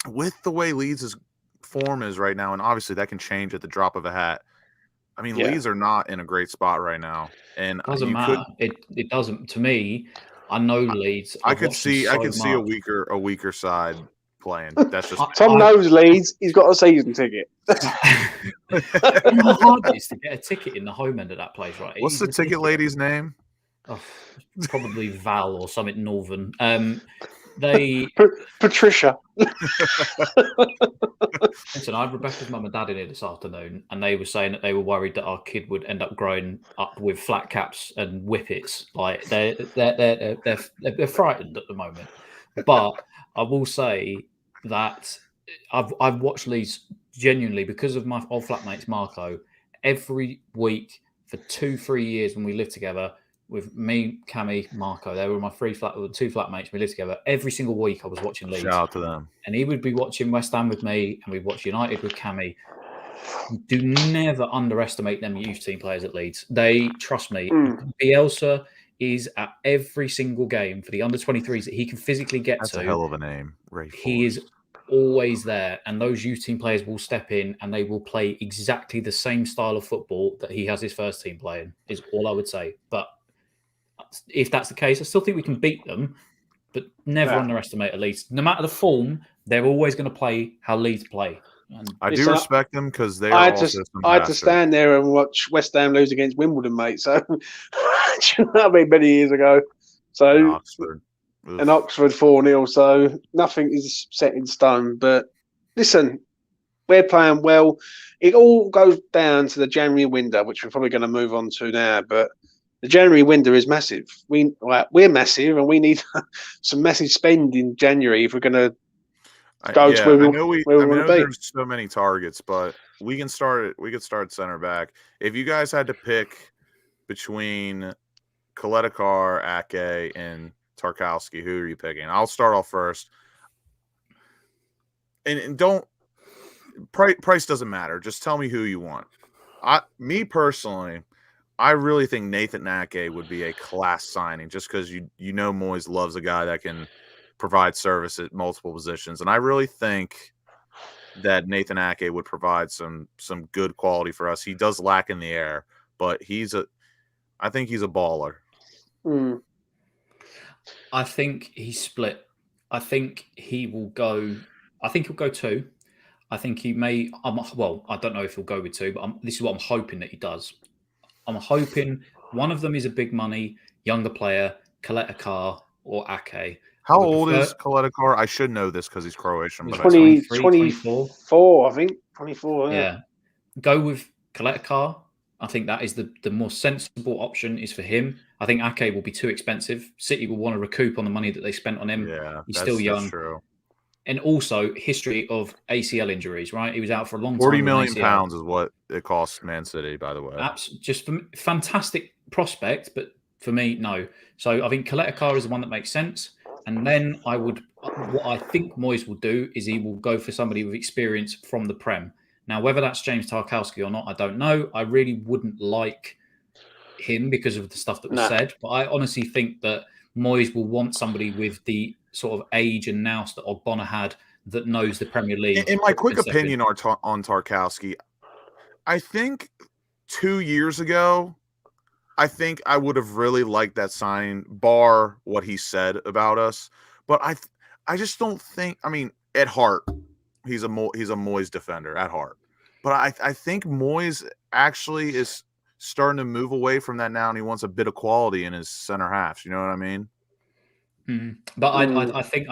with the way Leeds' form is right now, and obviously that can change at the drop of a hat. I mean, Leeds are not in a great spot right now, and it doesn't matter. It doesn't. To me, I know Leeds. I could see a weaker side playing. That's just Tom knows Leeds. He's got a season ticket. How hard it is to get a ticket in the home end of that place, right? What's the ticket lady's name? Oh, probably Val or something northern. Patricia. Listen, I had Rebecca's mum and dad in here this afternoon, and they were saying that they were worried that our kid would end up growing up with flat caps and whippets. Like they're frightened at the moment. But I will say that I've watched Leeds genuinely because of my old flatmates Marco every week for 2-3 years when we lived together. With me, Cammy, Marco, they were my two flatmates. We lived together. Every single week I was watching Leeds. Shout out to them. And he would be watching West Ham with me, and we'd watch United with Cammy. Do never underestimate them youth team players at Leeds. They, trust me, Bielsa is at every single game for the under-23s that he can physically get That's to. That's a hell of a name. He is always there, and those youth team players will step in and they will play exactly the same style of football that he has his first team playing, is all I would say. But if that's the case, I still think we can beat them, but never underestimate Leeds. No matter the form, they're always going to play how Leeds play. And I do respect them because they I had to stand there and watch West Ham lose against Wimbledon, mate. So that been many years ago. So and Oxford 4-0. So nothing is set in stone. But listen, we're playing well. It all goes down to the January window, which we're probably going to move on to now. But the January window is massive. We're massive, and we need some massive spend in January if we're going to go to where we know want to be. there's so many targets, but we can start center back. If you guys had to pick between Koletikar, Ake, and Tarkowski, who are you picking? I'll start off first. And don't price doesn't matter. Just tell me who you want. Me personally, I really think Nathan Ake would be a class signing, just because you know Moyes loves a guy that can provide service at multiple positions, and I really think that Nathan Ake would provide some good quality for us. He does lack in the air, but I think he's a baller. I think he's split. I think he will go. I think he'll go 2. I think he may. Well, I don't know if he'll go with 2, but this is what I'm hoping that he does. I'm hoping one of them is a big money younger player, Koletikar or Ake. How old is Koletikar? I should know this because he's Croatian. He's But 24, I think. 24, yeah. Go with Koletikar. I think that is the more sensible option is for him. I think Ake will be too expensive. City will want to recoup on the money that they spent on him. Yeah, he's still young. That's true. And also history of ACL injuries, right? He was out for a long time. 40 million pounds is what it costs Man City, by the way. Just fantastic prospect, but for me, no. So I think Koletikar is the one that makes sense. And then what I think Moyes will do is he will go for somebody with experience from the Prem. Now, whether that's James Tarkowski or not, I don't know. I really wouldn't like him because of the stuff that was said. But I honestly think that Moyes will want somebody with the sort of age and nous that Ogbonna had that knows the Premier League. In my quick opinion on Tarkowski, I think 2 years ago, I think I would have really liked that signing, bar what he said about us. But I just don't think. I mean, at heart, he's a Moyes defender at heart. But I think Moyes actually is starting to move away from that now, and he wants a bit of quality in his center halves. You know what I mean? But I think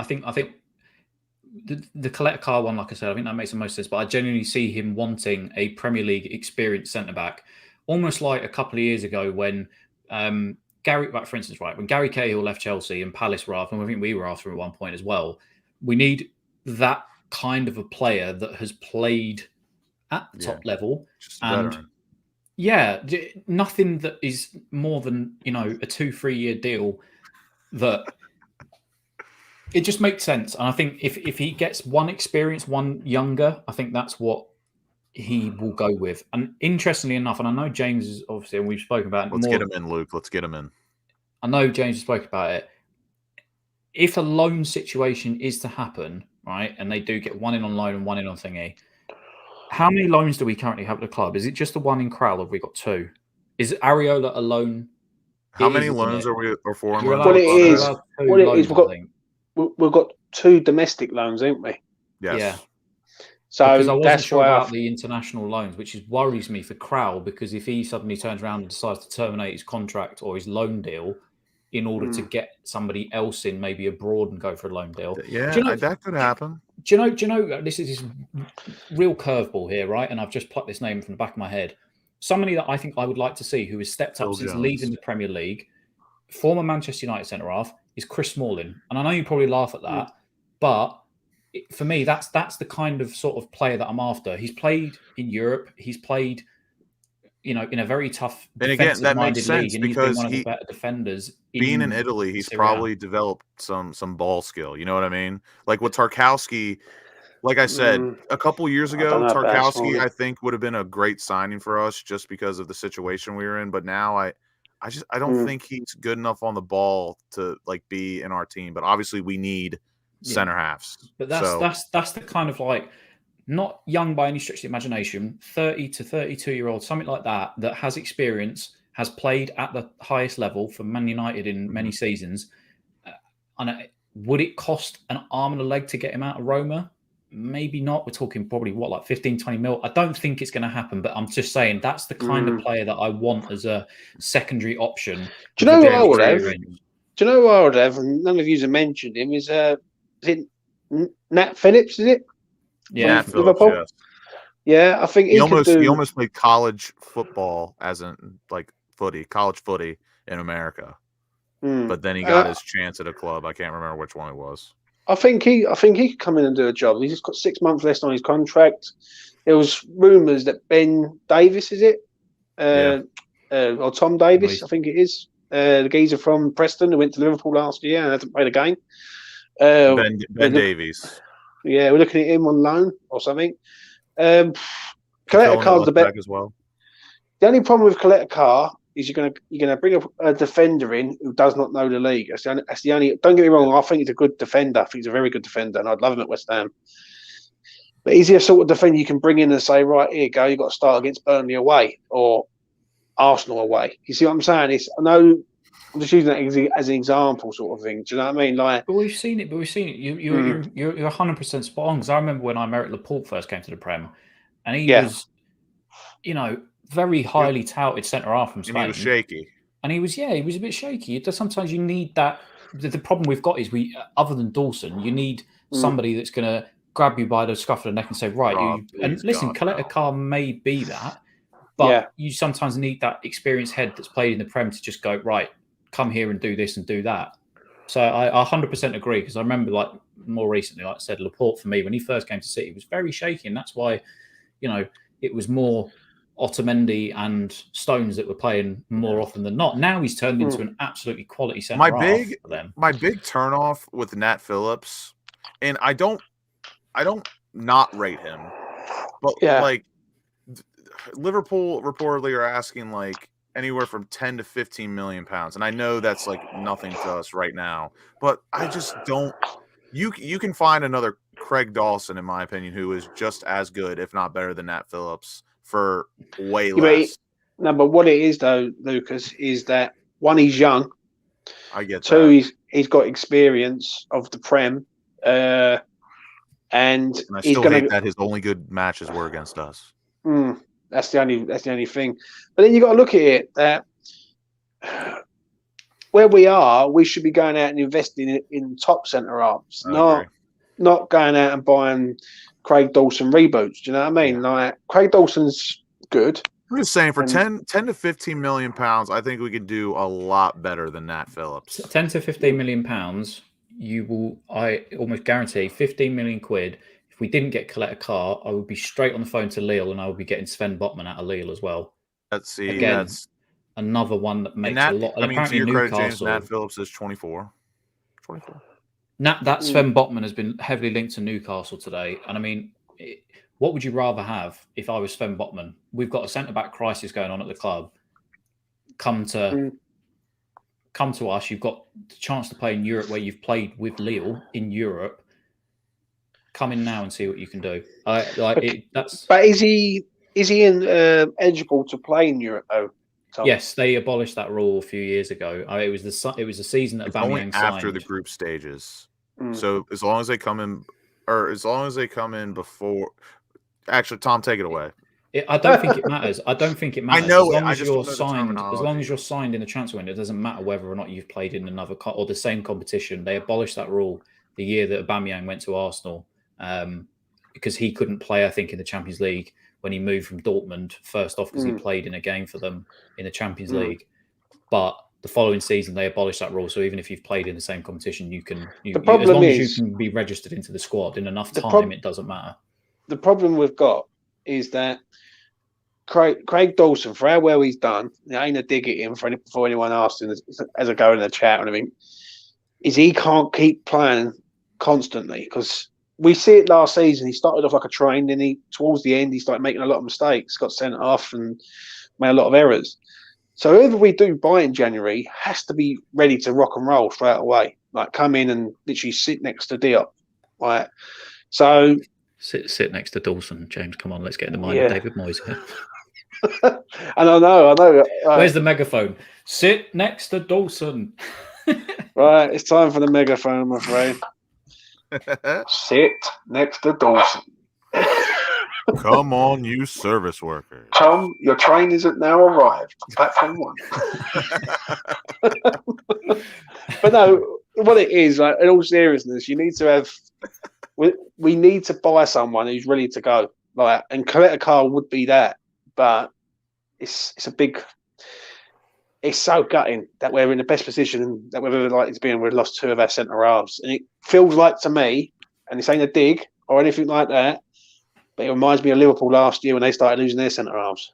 the Koletikar one, like I said, I think that makes the most sense. But I genuinely see him wanting a Premier League experienced centre back, almost like a couple of years ago when for instance, when Gary Cahill left Chelsea and Palace were after, and I think we were after him at one point as well. We need that kind of a player that has played at the top level, and nothing that is more than a 2-3 year deal. That it just makes sense, and I think if he gets one experience, one younger, I think that's what he will go with. And interestingly enough, and I know James is obviously, and we've spoken about it. Let's get him in, Luke. Let's get him in. I know James has spoken about it. If a loan situation is to happen, right, and they do get one in on loan and one in on thingy, how many loans do we currently have at the club? Is it just the one in Crowell, or have we got 2? Is Areola a loan? How many loans are we? Or 4 loans? What it is, we've got 2 domestic loans, ain't we? Yes. Yeah. So because I wasn't that's sure why about the international loans, which worries me for Crowell, because if he suddenly turns around and decides to terminate his contract or his loan deal in order to get somebody else in, maybe abroad, and go for a loan deal. Yeah, that could happen. Do you know, this is real curveball here, right? And I've just plucked this name from the back of my head. Somebody that I think I would like to see who has stepped up since leaving the Premier League, former Manchester United centre-half, is Chris Smalling. And I know you probably laugh at that, but for me, that's the kind of sort of player that I'm after. He's played in Europe. He's played, in a very tough, and again, that makes sense league, because he's been one of the better defenders. Being in Italy, he's probably developed some ball skill. You know what I mean? Like with Tarkowski, like I said, a couple years ago, Tarkowski I think would have been a great signing for us just because of the situation we were in. But now I don't think he's good enough on the ball to be in our team. But obviously, we need center halves. But that's the kind of not young by any stretch of the imagination, 30 to 32-year-old, something like that has experience, has played at the highest level for Man United in many seasons. And would it cost an arm and a leg to get him out of Roma? Maybe not. We're talking probably 15, 20 mil. I don't think it's going to happen, but I'm just saying that's the kind of player that I want as a secondary option. Do you know what I would have? Do you know what I would have? And none of you have mentioned him. Is it Nat Phillips? Is it? Yeah, Liverpool. Yes. Yeah, I think he almost played college football as in college footy in America. But then he got his chance at a club. I can't remember which one it was. I think he could come in and do a job. He's just got 6 months left on his contract. There was rumours that Ben Davis, is it? Or Tom Davis, I think it is. The geezer from Preston who went to Liverpool last year and hasn't played a game. Ben Davies. Yeah, we're looking at him on loan or something. Coletta Carr's the best as well. The only problem with Coletta Carr is you're gonna bring a defender in who does not know the league. That's the only. Don't get me wrong. I think he's a good defender. I think he's a very good defender, and I'd love him at West Ham. But is he a sort of defender you can bring in and say, right, here you go, you've got to start against Burnley away or Arsenal away? You see what I'm saying? I know I'm just using that as an example, sort of thing. Do you know what I mean? Like, but we've seen it. You're 100% spot on. Because I remember when Aymeric Laporte first came to the Prem, and he was, very highly touted centre half from Spain. And he was shaky. And he was a bit shaky. Sometimes you need that. The problem we've got is other than Dawson, you need somebody that's going to grab you by the scruff of the neck and say, right, listen, Coletta Carr may be that, but you sometimes need that experienced head that's played in the Prem to just go, right, come here and do this and do that. So I 100% agree, because I remember, like, more recently, like I said, Laporte for me, when he first came to City, was very shaky, and that's why, it was more Otamendi and Stones that were playing more often than not. Now he's turned into an absolutely quality centre half for them. My big turnoff with Nat Phillips, and I don't not rate him, but like Liverpool reportedly are asking like anywhere from 10 to 15 million pounds, and I know that's like nothing to us right now, but I just don't. You can find another Craig Dawson, in my opinion, who is just as good, if not better, than Nat Phillips for way less. But what it is though, Lucas, is that one, he's young. I get two, that. He's got experience of the Prem, and I still hate that his only good matches were against us. That's the only thing. But then you got to look at it that where we are, we should be going out and investing in top centre halves, not going out and buying Craig Dawson reboots. Do you know what I mean? Yeah. Like, Craig Dawson's good. I'm just saying, for 10 to 15 million pounds, I think we could do a lot better than Nat Phillips. 10 to 15 million pounds, I almost guarantee 15 million quid. If we didn't get Coletta Carr, I would be straight on the phone to Lille, and I would be getting Sven Botman out of Lille as well. That's another one that makes a lot. I mean, to your credit, James, Nat Phillips is 24. That Sven Botman has been heavily linked to Newcastle today. And I mean, what would you rather have if I was Sven Botman? We've got a centre-back crisis going on at the club. Come to us. You've got the chance to play in Europe, where you've played with Lille in Europe. Come in now and see what you can do. But is he eligible to play in Europe though? Tom? Yes, they abolished that rule a few years ago. It was the season that Aubameyang signed. After the group stages. So as long as they come in, before. Actually, Tom, take it away. I don't think it matters. I know as long as you're signed in the transfer window, it doesn't matter whether or not you've played in another or the same competition. They abolished that rule the year that Aubameyang went to Arsenal, because he couldn't play, I think, in the Champions League when he moved from Dortmund first off, because he played in a game for them in the Champions League. But the following season, they abolished that rule. So even if you've played in the same competition, as long as you can be registered into the squad in enough time, it doesn't matter. The problem we've got is that Craig Dawson, for how well he's done, I ain't a dig at him for anyone asking as I go in the chat or anything, is he can't keep playing constantly, because we see it last season. He started off like a train, then towards the end he started making a lot of mistakes, got sent off and made a lot of errors. So whoever we do buy in January has to be ready to rock and roll straight away. Like, come in and literally sit next to Diop. Right. So sit next to Dawson, James. Come on, let's get in the mind of David Moyes here. And I know. Where's the megaphone? Sit next to Dawson. Right, it's time for the megaphone, I'm afraid. Sit next to Dawson. Come on, you service workers. Tom, your train isn't now arrived. Platform 1. But no, what it is, like, in all seriousness, you need to have. We need to buy someone who's ready to go. Like, and Coletta Carr would be that, but it's a big. it's so gutting that we're in the best position that we've ever likely to be in. We've lost 2 of our centre halves, and it feels like to me, and this ain't a dig or anything like that, but it reminds me of Liverpool last year when they started losing their centre halves.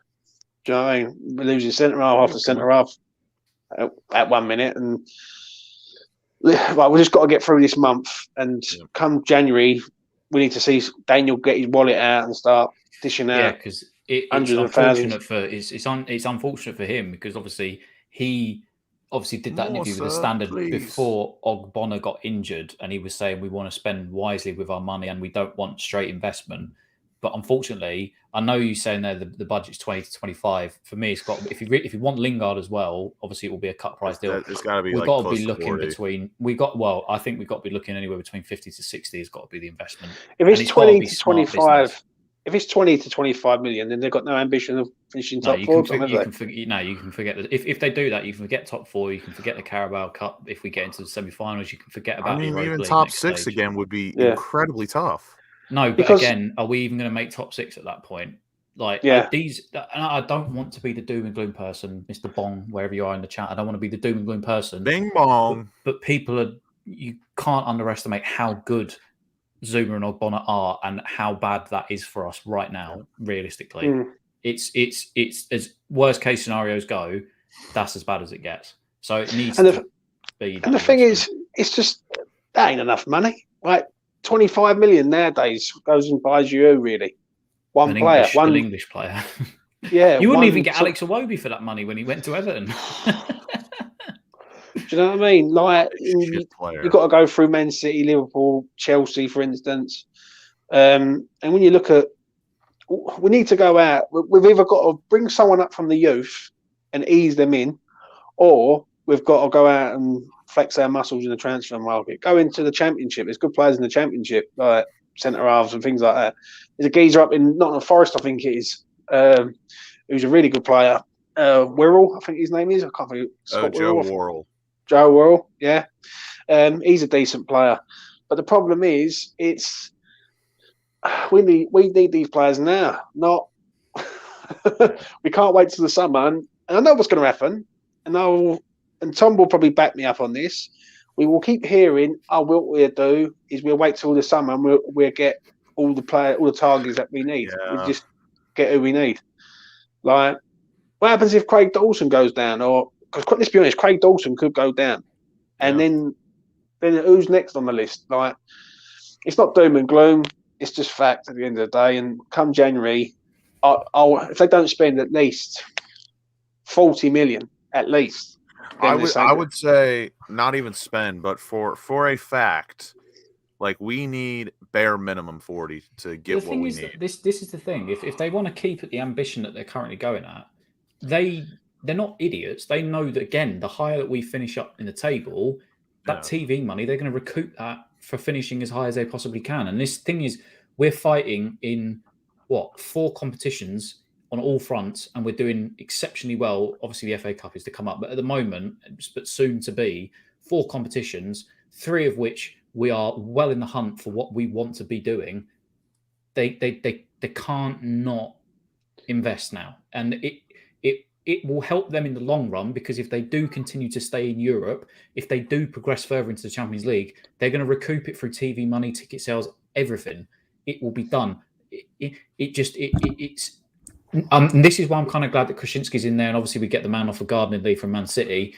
Do you know what I mean? We're losing centre half after centre half at 1 minute, and well, we just got to get through this month. And come January, we need to see Daniel get his wallet out and start dishing out. Yeah, because it's unfortunate for it's unfortunate for him because obviously he did that interview with the Standard before Ogbonna got injured, and he was saying we want to spend wisely with our money and we don't want straight investment. But unfortunately, I know you're saying there the budget's 20 to 25. For me, it's got if you want Lingard as well, obviously it will be a cut price deal. It's got to be. We've got to be looking between. I think we've got to be looking anywhere between 50 to 60. Has got to be the investment. If it's 20 to 25. If it's 20 to 25 million, then they've got no ambition of finishing top four. You can forget that. If they do that, you can forget top four. You can forget the Carabao Cup. If we get into the semi-finals, you can forget about. Even top six stage. Again would be incredibly tough. No, but again, are we even going to make top six at that point? These, I don't want to be the doom and gloom person, Mr. Bong, wherever you are in the chat. I don't want to be the doom and gloom person. Bing bong. But people you can't underestimate how good Zouma and Ogbonna are and how bad that is for us right now, realistically. It's as worst case scenarios go, that's as bad as it gets. So it needs to be. And the thing is, it's just that ain't enough money. Like 25 million nowadays goes and buys you really one player, an English player. Yeah, you wouldn't even get Alex Iwobi for that money when he went to Everton. Do you know what I mean? Like you've got to go through Man City, Liverpool, Chelsea, for instance. And when you look at, we need to go out. We've either got to bring someone up from the youth and ease them in, or we've got to go out and flex our muscles in the transfer market. Go into the Championship. There's good players in the Championship, like centre halves and things like that. There's a geezer up in Nottingham Forest, I think it is, who's a really good player. Wirral, I think his name is. I can't think. Joe Worrell. Joe Worrell, yeah. He's a decent player. But the problem is, we need these players now. Not we can't wait till the summer. And I know what's going to happen. And Tom will probably back me up on this. We will keep hearing, what we'll do is we'll wait till the summer and we'll get all the targets that we need. Yeah. We just get who we need. Like, what happens if Craig Dawson goes down? Or because let's be honest, Craig Dawson could go down, and then who's next on the list? Like, it's not doom and gloom. It's just fact at the end of the day. And come January, if they don't spend at least 40 million, at least, I would say not even spend, but for a fact, like we need bare minimum 40 to get what we need. This is the thing. If they want to keep at the ambition that they're currently going at, they're not idiots. They know that, again, the higher that we finish up in the table, that TV money, they're going to recoup that for finishing as high as they possibly can. And this thing is, we're fighting in, 4 competitions on all fronts, and we're doing exceptionally well. Obviously, the FA Cup is to come up, but at the moment, but soon to be, 4 competitions, 3 of which we are well in the hunt for what we want to be doing. They can't not invest now. And it will help them in the long run, because if they do continue to stay in Europe, if they do progress further into the Champions League, they're going to recoup it through TV money, ticket sales, everything. It will be done. It's and this is why I'm kind of glad that Krasinski's in there, and obviously we get the man off of gardening leave from Man City.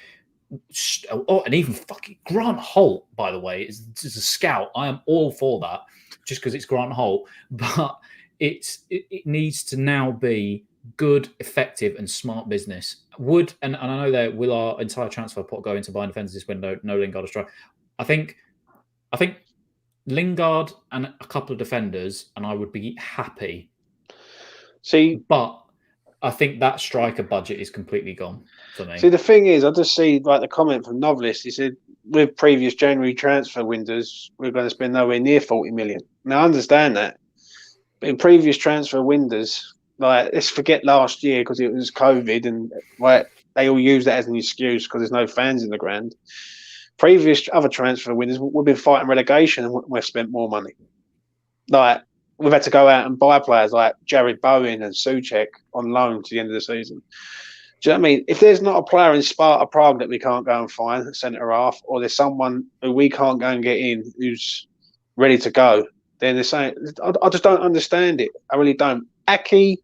And even fucking Grant Holt, by the way, is a scout. I am all for that, just because it's Grant Holt. But it needs to now be good, effective, and smart business. And I know that will our entire transfer pot go into buying defenders this window? No Lingard or strike. I think Lingard and a couple of defenders, and I would be happy. But I think that striker budget is completely gone for me. See, the thing is, I just see like the comment from Novelist. He said, with previous January transfer windows, we're going to spend nowhere near 40 million. Now, I understand that. But in previous transfer windows, like, let's forget last year because it was COVID and they all use that as an excuse because there's no fans in the ground. Previous other transfer windows, we've been fighting relegation and we've spent more money. Like, we've had to go out and buy players like Jared Bowen and Souček on loan to the end of the season. Do you know what I mean? If there's not a player in Sparta Prague that we can't go and find centre half, or there's someone who we can't go and get in who's ready to go, then they're saying, I just don't understand it. I really don't. Aki,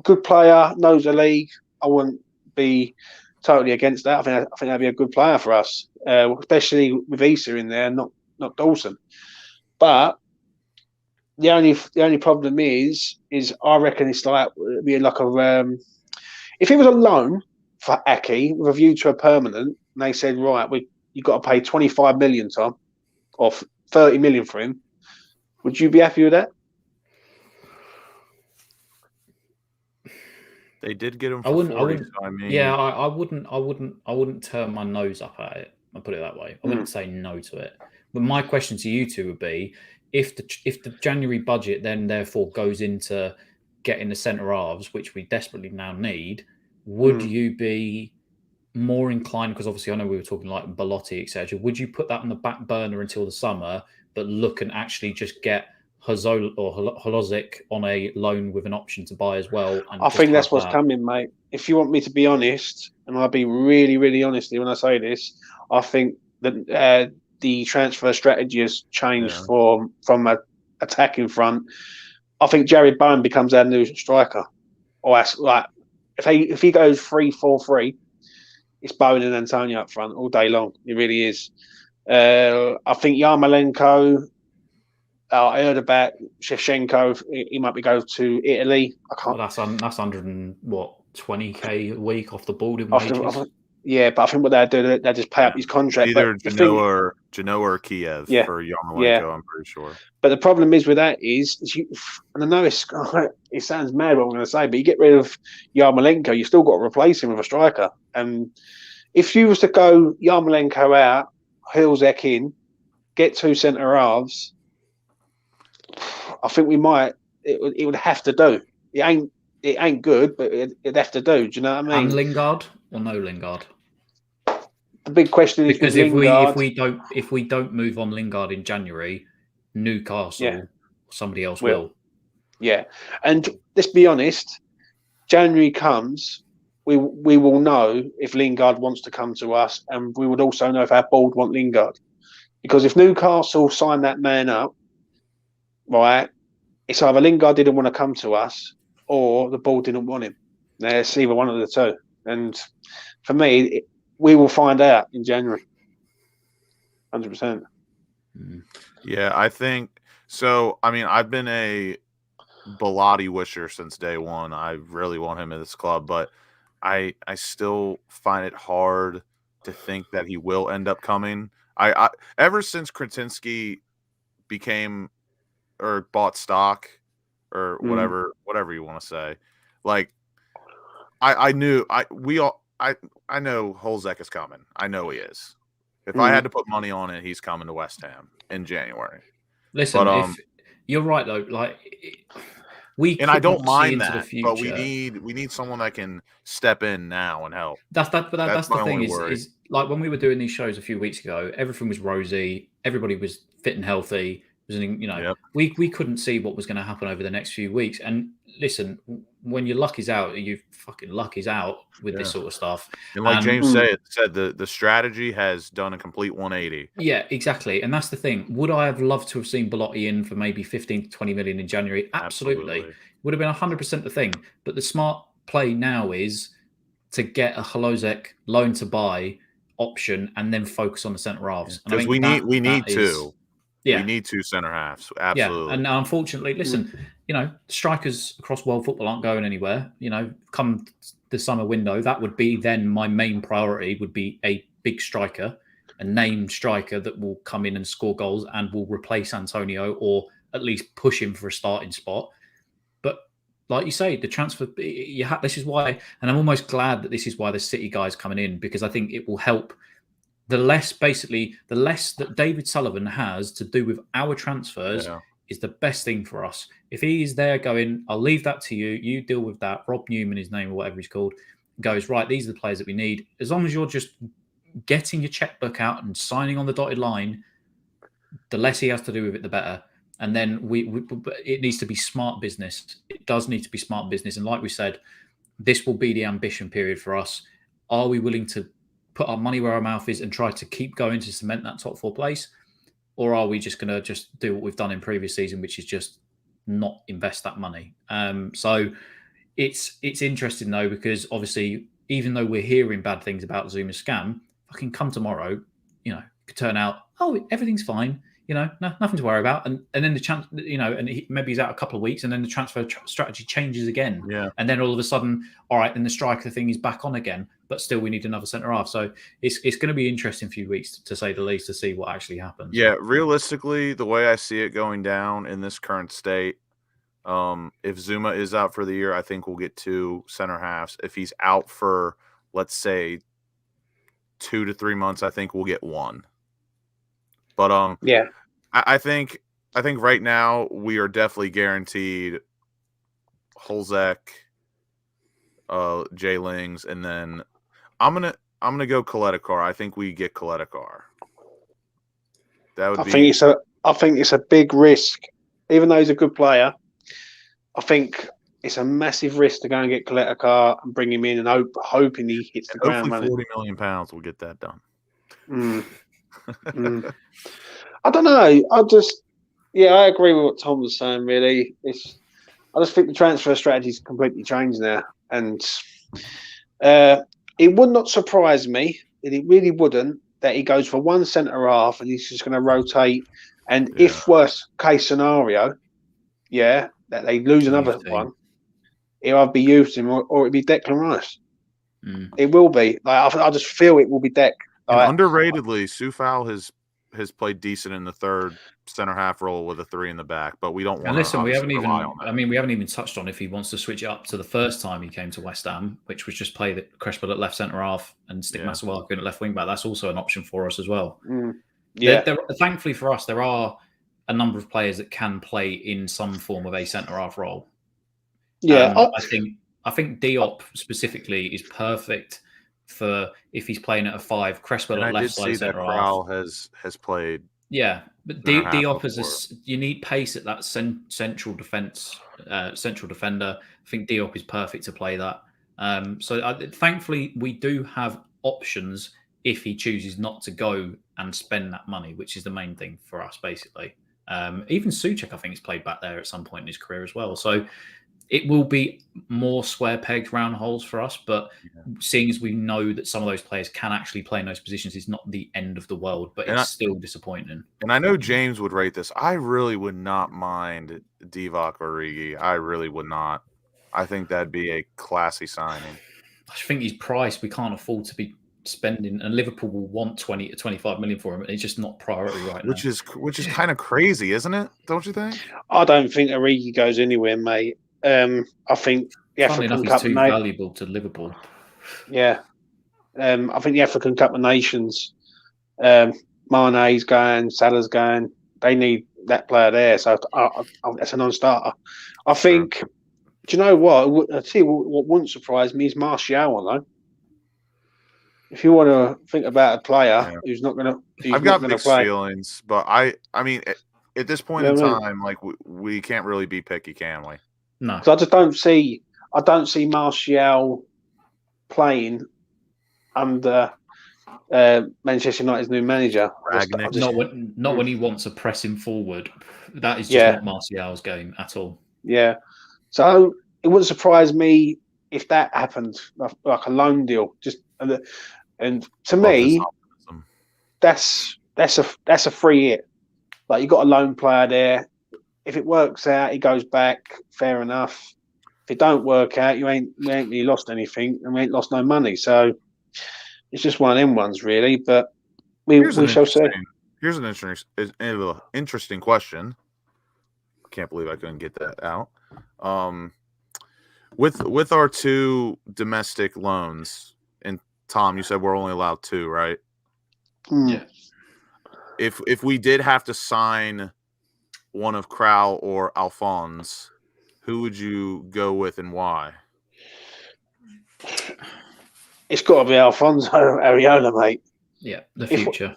good player, knows the league. I wouldn't be totally against that. I think that'd be a good player for us, especially with Issa in there, not Dawson. But the only problem is I reckon it's like it'd be like a if it was a loan for Aki with a view to a permanent, and they said, right, you got to pay 25 million, Tom, or 30 million for him, would you be happy with that? They did get him for 40. I mean, yeah, I wouldn't turn my nose up at it. I'll put it that way. I wouldn't say no to it. But my question to you two would be, if the January budget then therefore goes into getting the centre halves, which we desperately now need, would you be more inclined? Because obviously I know we were talking like Belotti, etc. Would you put that on the back burner until the summer, but look and actually just get Holozic on a loan with an option to buy as well? And I think that's what's coming, mate. If you want me to be honest, and I'll be really, really honest when I say this, I think that the transfer strategy has changed from an attacking front. I think Jared Bowen becomes our new striker. Or like if he goes 3-4-3, it's Bowen and Antonio up front all day long. It really is. I think Yarmolenko. I heard about Shevchenko. He might be going to Italy. I can't. Well, that's 120K a week off the board in wages. Yeah, but I think what they do, they just pay up his contract. Either Genoa or Kiev for Yarmolenko, I'm pretty sure. But the problem is with that is and I know it sounds mad what I'm going to say, but you get rid of Yarmolenko, you still got to replace him with a striker. And if you was to go Yarmolenko out, Hillsek in, get 2 centre halves, I think we might. It would have to do. It ain't good, but it'd have to do. Do you know what I mean? And Lingard or no Lingard? The big question is because if we don't move on Lingard in January, Newcastle, somebody else will. Yeah, and let's be honest. January comes, we will know if Lingard wants to come to us, and we would also know if our board want Lingard. Because if Newcastle sign that man up, right, it's either Lingard didn't want to come to us or the board didn't want him. It's either one of the two. And for me, we will find out in January. 100%. Yeah, I think so. I mean, I've been a Belotti wisher since day one. I really want him in this club, but I still find it hard to think that he will end up coming. I ever since Kretinsky became or bought stock or whatever you want to say, like I know Holzek is coming. I know he is. If I had to put money on it, he's coming to West Ham in January. Listen, if you're right though, like I don't mind that, but we need someone that can step in now and help. That's the thing is like when we were doing these shows a few weeks ago, everything was rosy, everybody was fit and healthy. We couldn't see what was going to happen over the next few weeks. And listen, when your luck is out, you fucking luck is out with this sort of stuff. And like James said, the strategy has done a complete 180. Yeah, exactly. And that's the thing. Would I have loved to have seen Belotti in for maybe 15 to 20 million in January? Absolutely. Would have been 100% the thing. But the smart play now is to get a Holozek loan to buy option and then focus on the centre halves. Because we need two. Yeah. We need 2 centre halves. Absolutely. Yeah. And unfortunately, listen, strikers across world football aren't going anywhere. Come the summer window, that would be then my main priority would be a big striker, a named striker that will come in and score goals and will replace Antonio or at least push him for a starting spot. But like you say, the transfer, this is why, and I'm almost glad that this is why the City guy's coming in, because I think it will help. The less that David Sullivan has to do with our transfers is the best thing for us. If he's there going, I'll leave that to you. You deal with that. Rob Newman, his name or whatever he's called, goes, right, these are the players that we need. As long as you're just getting your checkbook out and signing on the dotted line, the less he has to do with it, the better. And then it needs to be smart business. It does need to be smart business. And like we said, this will be the ambition period for us. Are we willing to put our money where our mouth is and try to keep going to cement that top 4 place? Or are we just going to just do what we've done in previous season, which is just not invest that money? So it's interesting, though, because obviously, even though we're hearing bad things about Zouma's scam, fucking come tomorrow, you know, could turn out, oh, everything's fine. You know, nothing to worry about. And then the chance, you know, and maybe he's out a couple of weeks and then the transfer strategy changes again. Yeah. And then all of a sudden, all right, then the striker thing is back on again, but still we need another centre half. So it's going to be an interesting few weeks, to say the least, to see what actually happens. Yeah, realistically, the way I see it going down in this current state, if Zouma is out for the year, I think we'll get 2 center halves. If he's out for, let's say, 2 to 3 months, I think we'll get 1. But yeah. I think right now we are definitely guaranteed Holzek, Jay Lings, and then I'm gonna go Koletikar. I think we get Koletikar. That would I think it's a big risk, even though he's a good player. I think it's a massive risk to go and get Koletikar and bring him in and hoping he hits the ground running. Hopefully 40 million pounds will get that done. I don't know. I agree with what Tom was saying. Really, I just think the transfer strategy's completely changed now, and it would not surprise me. It really wouldn't that he goes for 1 centre half and he's just going to rotate. And if worst case scenario, that they lose another one, it'll either be Houston or it'll be Declan Rice. It will be. Like I just feel it will be Dec. Like, underratedly, Soufal has played decent in the 3rd center half role with a 3 in the back, but we don't want to. And listen, we haven't even touched on if he wants to switch it up to the first time he came to West Ham, which was just play Cresswell at left centre half and stick Masuaku in at left wing back. That's also an option for us as well. Thankfully for us, there are a number of players that can play in some form of a centre half role. I think Diop specifically is perfect for if he's playing at a 5. Cresswell at left side centre half. has played. Yeah, but Diop you need pace at that central defense, central defender. I think Diop is perfect to play that. Thankfully, we do have options if he chooses not to go and spend that money, which is the main thing for us, basically. Even Souček, I think, has played back there at some point in his career as well. So it will be more square pegs, round holes for us. But seeing as we know that some of those players can actually play in those positions is not the end of the world, but it's still disappointing. And I know James would rate this. I really would not mind Divock Origi. I really would not. I think that'd be a classy signing. I think he's priced. We can't afford to be spending, and Liverpool will want 20 to 25 million for him. It's just not priority right now. Which is kind of crazy, isn't it? Don't you think? I don't think Origi goes anywhere, mate. I think the African Cup is too valuable to Liverpool. Yeah, I think the African Cup of Nations, Mane's going, Salah's going. They need that player there, so that's a non-starter. I think. Do you know what? I see what wouldn't surprise me is Martial, though. If you want to think about a player who's not going to, I've got mixed feelings, but I mean, at this point in time, like we can't really be picky, can we? No, so I don't see Martial playing under Manchester United's new manager. Not when he wants to press him forward. That is just not Martial's game at all. Yeah, so it wouldn't surprise me if that happened, like a loan deal. Just and to me, that's a free hit. Like you got a loan player there. If it works out, he goes back. Fair enough. If it don't work out, we ain't really lost anything, and we ain't lost no money. So it's just one of them ones, really. But we shall see. Here's an interesting question. I can't believe I couldn't get that out. With our 2 domestic loans, and Tom, you said we're only allowed 2, right? Yeah. If we did have to sign one of Krau or Alphonse, who would you go with and why? It's got to be Alfonso Areola, mate. Yeah, the future.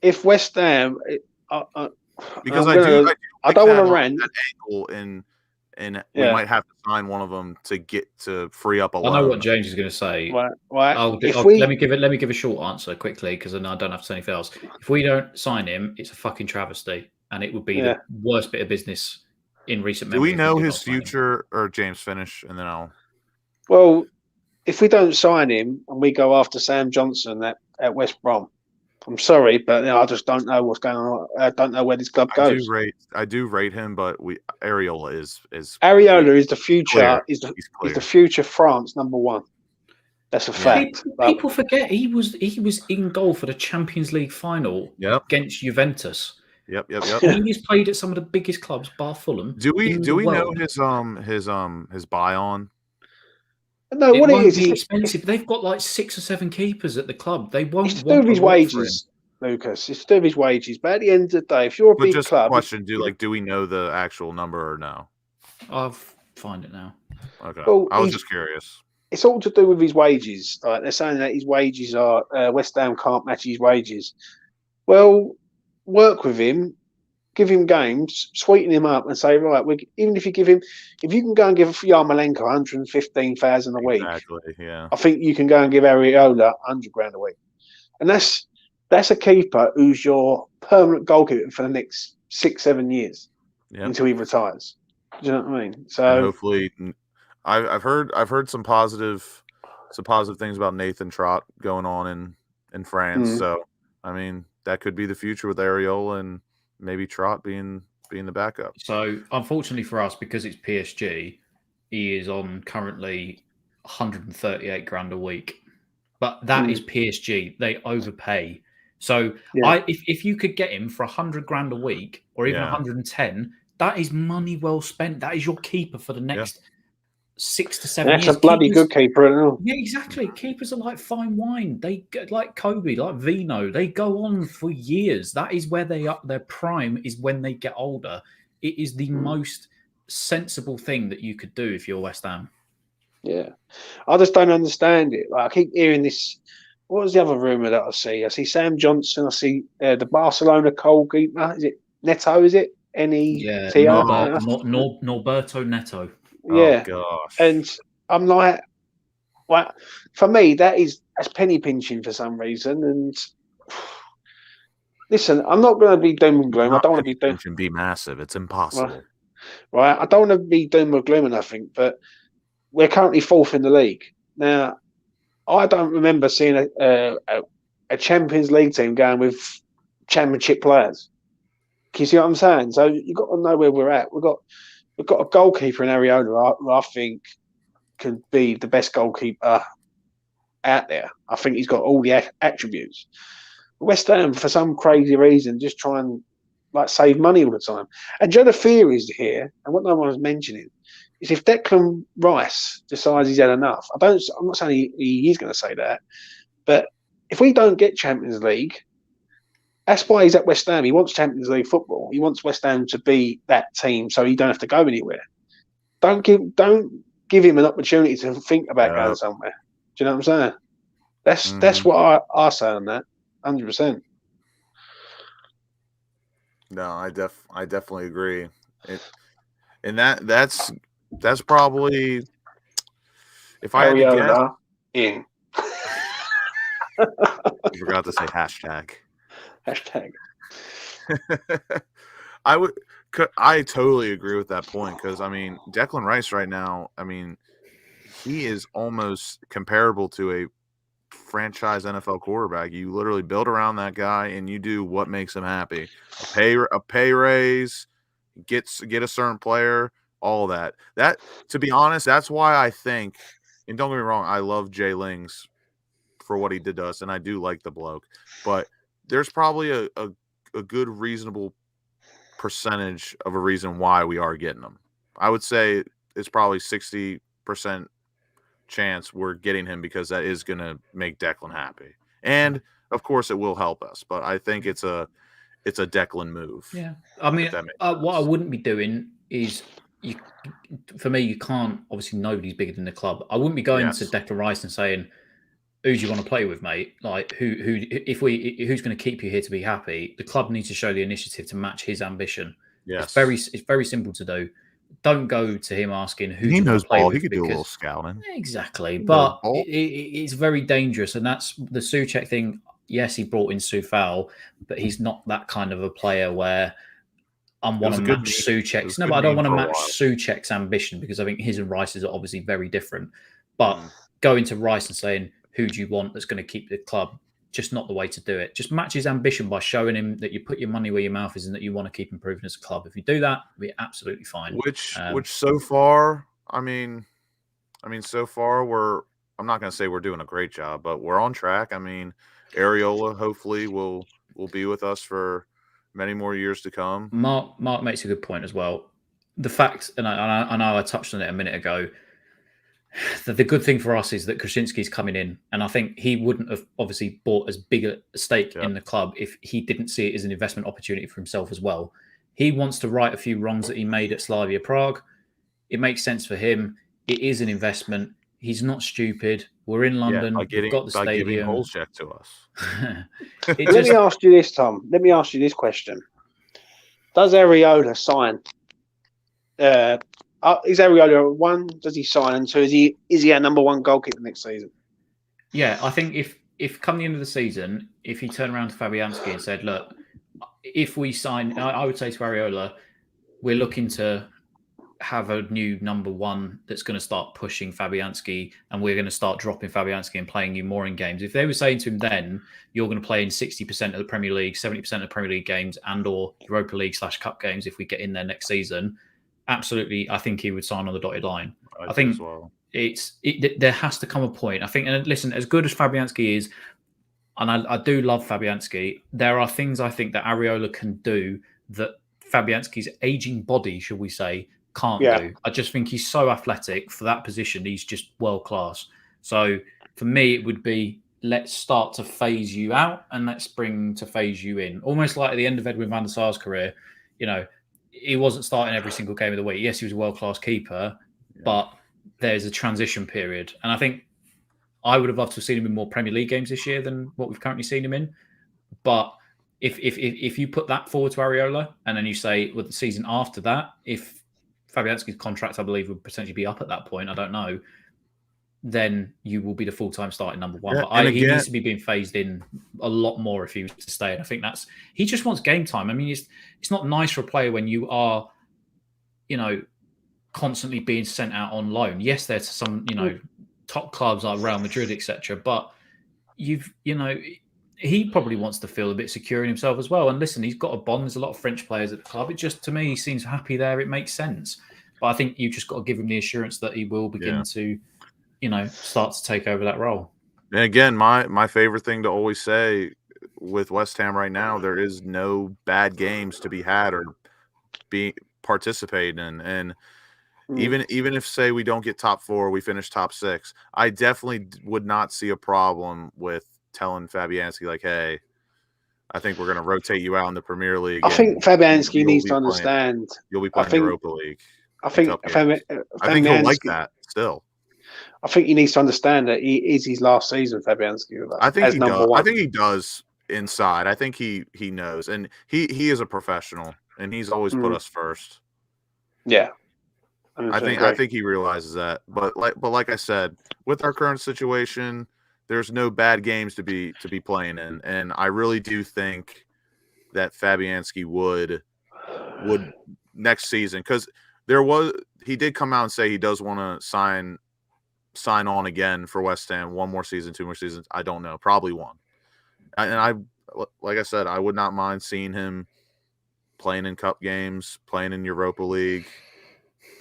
If West Ham, because I don't want to rant that angle and we might have to sign one of them to get to free up a loan. I know what James is going to say. Right. Let me give a short answer quickly because then I don't have to say anything else. If we don't sign him, it's a fucking travesty, and it would be the worst bit of business in recent memory. Do we know his future, or James finish, and then I'll. Well, if we don't sign him and we go after Sam Johnson at West Brom, I'm sorry, but I just don't know what's going on. I don't know where this club goes. I do rate him, but Areola is Areola is the future. Clear. Is the future France #1. That's a fact. People forget he was in goal for the Champions League final against Juventus. Yep. He's played at some of the biggest clubs, bar Fulham. Do we know his buy on? No, what it is expensive. They've got like 6 or 7 keepers at the club. They won't. It's to do with his wages, Lucas. It's to do with his wages. But at the end of the day, if you're a big club, question: do we know the actual number or no? I'll find it now. Okay, well, I was just curious. It's all to do with his wages. Like they're saying that his wages are West Ham can't match his wages. Well, work with him. Give him games, sweeten him up, and say, right, even if you can go and give Yarmolenko 115,000 a week, I think you can go and give Areola 100 grand a week, and that's a keeper who's your permanent goalkeeper for the next 6-7 years until he retires. Do you know what I mean? So and hopefully, I've heard some positive things about Nathan Trott going on in France. So I mean, that could be the future with Areola and maybe Trott being the backup. So unfortunately for us, because it's PSG, he is on currently 138 grand a week. But that is PSG. They overpay. So if you could get him for 100 grand a week or even 110, that is money well spent. That is your keeper for the next 6 to 7 years. That's a bloody good keeper. Yeah, exactly. Keepers are like fine wine. They like Kobe, like Vino. They go on for years. That is where they are. Their prime is when they get older. It is the most sensible thing that you could do if you're West Ham. Yeah, I just don't understand it. Like I keep hearing this. What was the other rumor that I see? I see Sam Johnson. I see the Barcelona goalkeeper. Is it Neto? Is it Norberto Neto. Yeah, oh, gosh. And I'm like, well, for me, that's penny pinching for some reason. And listen, I'm not going to be doom and gloom. I don't want to be doom. Can be massive. It's impossible. Right. I don't want to be doom or gloom or nothing, but we're currently 4th in the league now. I don't remember seeing a Champions League team going with Championship players. Can you see what I'm saying? So you've got to know where we're at. We've got a goalkeeper in Areola who I think could be the best goalkeeper out there. I think he's got all the attributes. West Ham, for some crazy reason, just try and save money all the time. And the fear is here, and what no one was mentioning, is if Declan Rice decides he's had enough. I'm not saying he's going to say that, but if we don't get Champions League, that's why he's at West Ham. He wants Champions League football. He wants West Ham to be that team, so he don't have to go anywhere. Don't give him an opportunity to think about going somewhere. Do you know what I'm saying? That's what I say on that, 100%. No, I definitely agree. That's probably, if I had to guess, in. I forgot to say hashtag. I totally agree with that point because I mean Declan Rice right now, I mean he is almost comparable to a franchise NFL quarterback. You literally build around that guy and you do what makes him happy. A pay raise, get a certain player, all that. That, to be honest, that's why I think, and don't get me wrong, I love Jay Lings for what he did to us, and I do like the bloke, but there's probably a good, reasonable percentage of a reason why we are getting him. I would say it's probably 60% chance we're getting him because that is going to make Declan happy. And, of course, it will help us. But I think it's a Declan move. Yeah. I mean, what I wouldn't be doing is, for me, you can't – obviously, nobody's bigger than the club. I wouldn't be going to Declan Rice and saying, who do you want to play with, mate? Like, who's going to keep you here to be happy? The club needs to show the initiative to match his ambition. Yeah, it's very simple to do. don't go to him asking who He do you want knows to play ball. with. He could do a little Because scouting. exactly, knows but ball. it's very dangerous, and that's the Souček thing. Yes, he brought in Soufal, but he's not that kind of a player where I want was to a good match meme. It Souček's. was a No, good but I don't meme want to for a match while. Souček's ambition, because I think his and Rice's are obviously very different. But Mm. going to Rice and saying, who do you want that's going to keep the club? Just not the way to do it. Just match his ambition by showing him that you put your money where your mouth is and that you want to keep improving as a club. If you do that, we're absolutely fine. Which so far, I mean, so far I'm not going to say we're doing a great job, but we're on track. I mean, Areola hopefully will be with us for many more years to come. Mark makes a good point as well. The fact, and I know I touched on it a minute ago, the good thing for us is that Krasinski's coming in, and I think he wouldn't have obviously bought as big a stake in the club if he didn't see it as an investment opportunity for himself as well. He wants to right a few wrongs that he made at Slavia Prague. It makes sense for him. It is an investment. He's not stupid. We're in London. We've got the stadium. Giving Holzcheck to us. Let me ask you this, Tom. Let me ask you this question. Does Areola sign? Is Areola one? Does he sign? And two, is he our number one goalkeeper next season? Yeah, I think if come the end of the season, if he turned around to Fabianski and said, look, if we sign, I would say to Areola, we're looking to have a new number one that's going to start pushing Fabianski, and we're going to start dropping Fabianski and playing you more in games. If they were saying to him then, you're going to play in 60% of the Premier League, 70% of the Premier League games and or Europa League / Cup games if we get in there next season, absolutely, I think he would sign on the dotted line. I think as well. There has to come a point. I think, and listen, as good as Fabianski is, and I do love Fabianski, there are things I think that Areola can do that Fabianski's aging body, shall we say, can't do. I just think he's so athletic for that position. He's just world class. So for me, it would be, let's start to phase you out and let's bring to phase you in. Almost like at the end of Edwin van der Sar's career, he wasn't starting every single game of the week. Yes, he was a world class keeper, but there's a transition period. And I think I would have loved to have seen him in more Premier League games this year than what we've currently seen him in. But if you put that forward to Areola and then you say, well, the season after that, if Fabianski's contract, I believe, would potentially be up at that point, I don't know, then you will be the full-time starting number one. But he needs to be being phased in a lot more if he was to stay. And I think he just wants game time. I mean, it's not nice for a player when you are, constantly being sent out on loan. Yes, there's some, top clubs like Real Madrid, etc. But he probably wants to feel a bit secure in himself as well. And listen, he's got a bond. There's a lot of French players at the club. It just, to me, he seems happy there. It makes sense. But I think you've just got to give him the assurance that he will begin to, start to take over that role. And again, my favorite thing to always say with West Ham right now, there is no bad games to be had or participate in. And even if, say, we don't get top 4, we finish top 6, I definitely would not see a problem with telling Fabianski, like, hey, I think we're going to rotate you out in the Premier League. I think Fabianski needs to understand. You'll be playing Europa League. I think he'll like that still. I think he needs to understand that he is his last season, Fabianski. With us, I think he does. I think he does inside. I think he knows, and he is a professional, and he's always put us first. Yeah. I think he realizes that. But like I said, with our current situation, there's no bad games to be playing in, and I really do think that Fabianski would next season, because he did come out and say he does want to sign on again for West Ham, 1 more season, 2 more seasons. I don't know, probably 1. And like I said, I would not mind seeing him playing in cup games, playing in Europa League,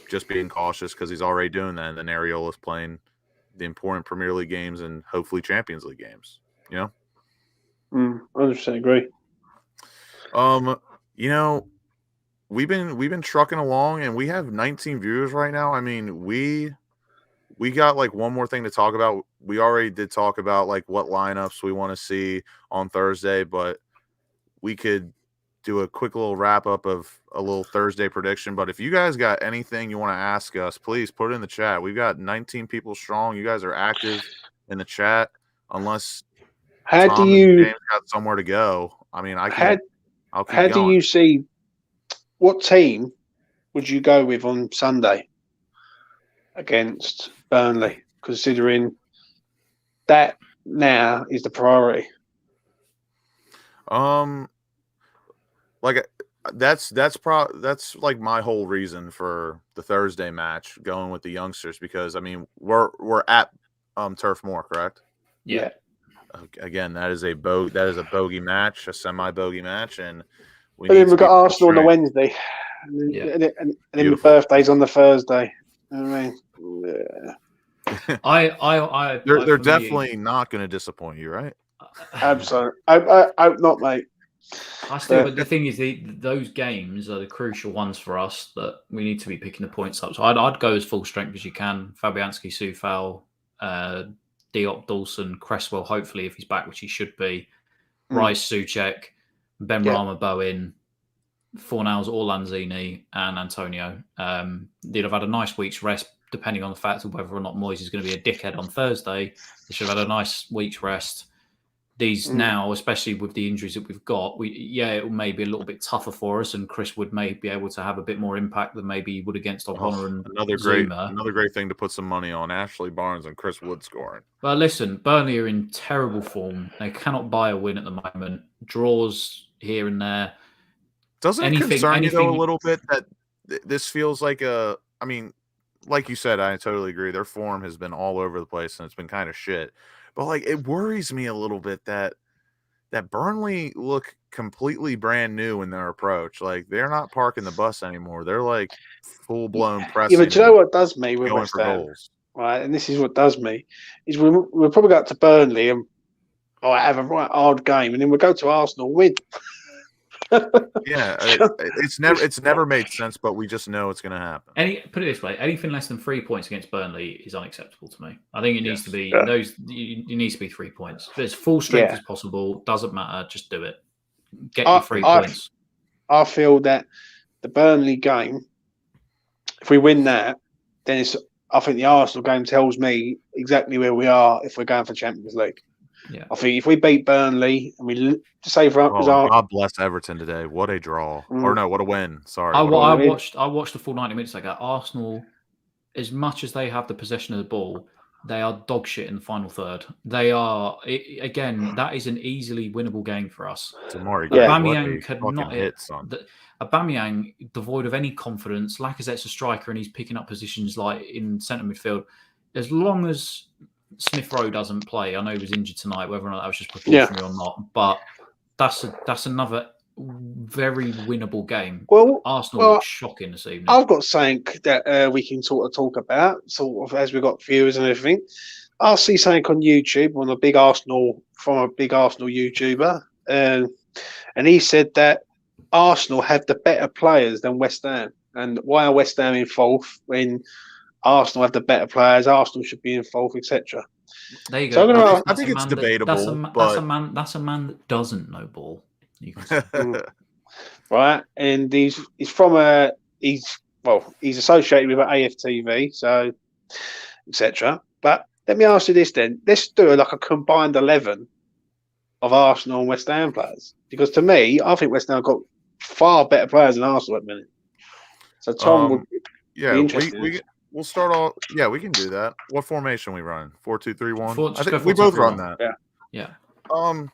just being cautious because he's already doing that. And then Areola's playing the important Premier League games and hopefully Champions League games. 100% agree. We've been trucking along, and we have 19 viewers right now. I mean, we got like one more thing to talk about. We already did talk about like what lineups we want to see on Thursday, but we could do a quick little wrap up of a little Thursday prediction. But if you guys got anything you want to ask us, please put it in the chat. We've got 19 people strong. You guys are active in the chat, unless Tom and James got somewhere to go. I mean, I can. I'll keep going. Do you see what team would you go with on Sunday against Burnley, considering that now is the priority? Like that's like my whole reason for the Thursday match going with the youngsters, because I mean we're at Turf Moor, correct? Yeah. Again, that is a bogey match, a semi-bogey match, and But then we've got Arsenal on the strength. Wednesday, and then the Beautiful. birthday's on the Thursday. I mean, yeah. They're definitely not going to disappoint you, right? Absolutely. I hope not, mate. But the thing is, those games are the crucial ones for us that we need to be picking the points up. So I'd go as full strength as you can. Fabianski, Soufal, Diop, Dawson, Cresswell, hopefully if he's back, which he should be. Rice, Souček, Ben Rama, Bowen, Fornals, or Lanzini, and Antonio. They'd have had a nice week's rest, depending on the fact of whether or not Moyes is going to be a dickhead on Thursday. They should have had a nice week's rest. These now, especially with the injuries that we've got, it may be a little bit tougher for us, and Chris Wood may be able to have a bit more impact than maybe he would against O'Connor and Zouma. Another great thing to put some money on: Ashley Barnes and Chris Wood scoring. But listen, Burnley are in terrible form. They cannot buy a win at the moment. Draws here and there. Doesn't it concern you though a little bit that this feels like a? I mean, like you said, I totally agree. Their form has been all over the place, and it's been kind of shit. But like, it worries me a little bit that Burnley look completely brand new in their approach. Like, they're not parking the bus anymore. They're like full blown pressing. Yeah, but you know what does me with going West for Ham, goals, right? And this is what does me is we'll probably go up to Burnley and have a right hard game, and then we'll go to Arsenal and win. Yeah, it's never made sense, but we just know it's going to happen. Put it this way: anything less than 3 points against Burnley is unacceptable to me. I think it needs to be those. It needs to be 3 points. If it's full strength as possible, doesn't matter. Just do it. Get your 3 points. I feel that the Burnley game, if we win that, then I think the Arsenal game tells me exactly where we are if we're going for Champions League. Yeah, I think if we beat Burnley and we say for God bless Everton today. What a draw, or no, what a win. Sorry, I watched the full 90 minutes. Arsenal, as much as they have the possession of the ball, they are dog shit in the final third. They are again. That is an easily winnable game for us. Aubameyang could not hit. Aubameyang, devoid of any confidence. Lacazette's a striker and he's picking up positions like in centre midfield. As long as Smith Rowe doesn't play, I know he was injured tonight, whether or not that was just precautionary or not, but that's another very winnable game. Well, Arsenal look shocking this evening. I've got something that we can sort of talk about, sort of as we've got viewers and everything. I see something on YouTube from a big Arsenal YouTuber, and he said that Arsenal have the better players than West Ham, and why are West Ham in fourth when Arsenal have the better players? Arsenal should be in fourth, etc. There you go. So I think it's debatable. That's a man that doesn't know ball. Right, and he's associated with AFTV, so etc. But let me ask you this then: let's do like a combined 11 of Arsenal and West Ham players, because to me, I think West Ham got far better players than Arsenal at the minute. So Tom would be interested. We'll start off. Yeah, we can do that. What formation we run? 4-2-3-1. I think 4-2-3-1. we both run that. Yeah. All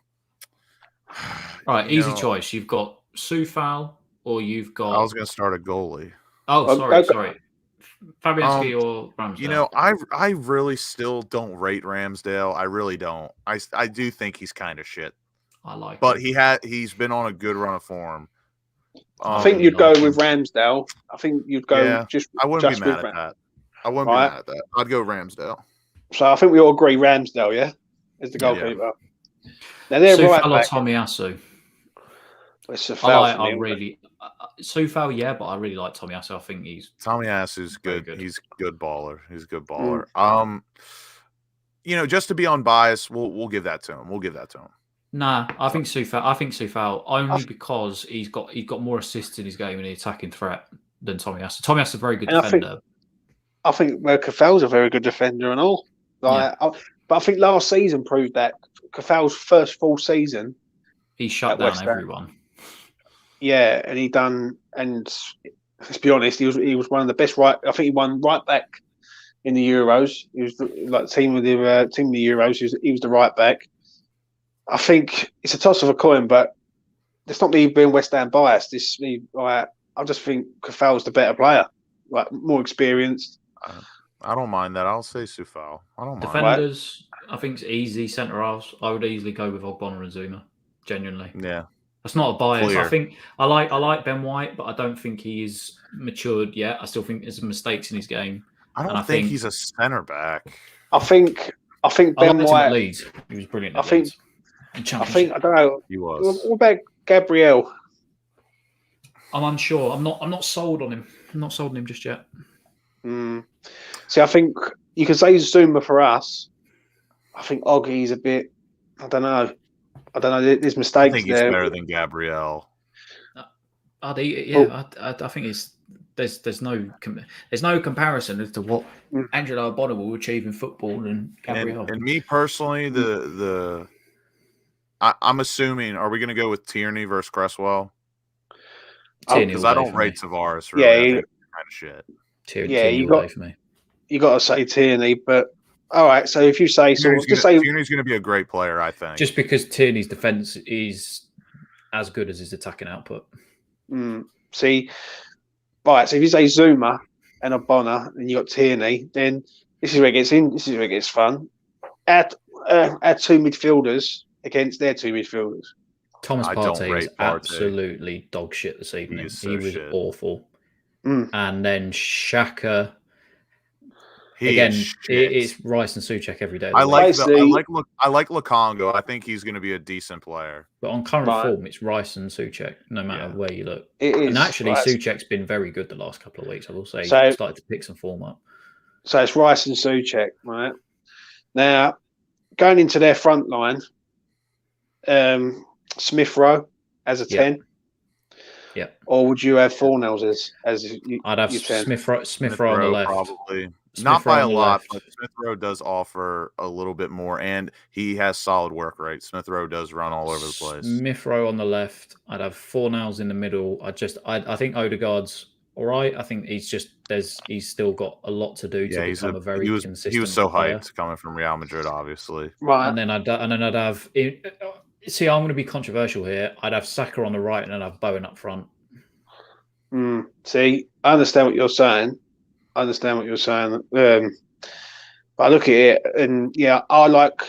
right, easy choice. You've got Soufal, or you've got. I was going to start a goalie. Oh, sorry. Fabianski or Ramsdale. I really still don't rate Ramsdale. I really don't. I do think he's kind of shit. I like. But he's been on a good run of form. I think you'd go with Ramsdale. I think you'd go I wouldn't be mad at that. I wouldn't be mad at that. I'd go Ramsdale. So I think we all agree Ramsdale, yeah, is the goalkeeper. Yeah. Now they're Soufal right back. Tomiyasu. I really Soufal, but I really like Tomiyasu. I think Tomiyasu's good. He's a good baller. He's a good baller. Just to be unbiased, we'll give that to him. Nah, I think Soufal only because he's got more assists in his game in the attacking threat than Tomiyasu. Tomiyasu is a very good defender. I think Cafal's a very good defender and all. But I think last season proved that. Cafal's first full season, he shut down everyone. Yeah, and he done, and let's be honest, he was one of the best right. I think he won right back in the Euros. He was like team of the Euros. He was the right back. I think it's a toss of a coin, but it's not me being West Ham biased. I just think Cafal's the better player, like more experienced. I don't mind that. I'll say Sufal. I don't mind. Defenders, I think it's easy. Centre halves, I would easily go with Ogbonna and Zouma. Genuinely, Yeah, that's not a bias. Clear. I think I like Ben White, but I don't think he's matured yet. I still think there's some mistakes in his game. I don't think he's a centre back. I think Ben White. At Leeds. He was brilliant. At Leeds. I don't know. He was. What about Gabriel? I'm unsure. I'm not sold on him. I'm not sold on him just yet. See, I think you can say Zouma for us. I think Oggy's a bit. I don't know. There's mistakes I think he's better than Gabriel. I think there's no comparison as to what Angelo Ogbonna will achieve in football and Gabriel. And me personally, I'm assuming. Are we going to go with Tierney versus Cresswell? Because I don't rate Tavares. Really. Yeah, kind of shit. Tierney you got for me. You got to say Tierney, but all right. So if you say Tierney's going to be a great player, I think. Just because Tierney's defense is as good as his attacking output. See, right. So if you say Zouma and Ogbonna, and you got Tierney, then this is where it gets in. This is where it gets fun. Add two midfielders against their two midfielders. Thomas Partey is absolutely dog shit this evening. He was awful. And then Xhaka. It's Rice and Souček every day. I like Lukonga. I think he's going to be a decent player. But on current form, it's Rice and Souček, no matter where you look. And actually, Souček's been very good the last couple of weeks, I will say. He's started to pick some form up. So it's Rice and Souček, right? Now, going into their front line, Smith Rowe as a 10. Yeah. Or would you have Fornells as you? I'd have Smith Rowe on the left. Probably. Not by a lot, but Smith Rowe does offer a little bit more, and he has solid work rate. Smith Rowe does run all over the place. Smith Rowe on the left. I'd have Fornells in the middle. I think Odegaard's all right. I think he's still got a lot to do to become a very consistent. He was so player. hyped coming from Real Madrid, obviously. Right. And then I'd have. See, I'm going to be controversial here. I'd have Saka on the right, and then I'd have Bowen up front. See, I understand what you're saying. But I look at it, and I like.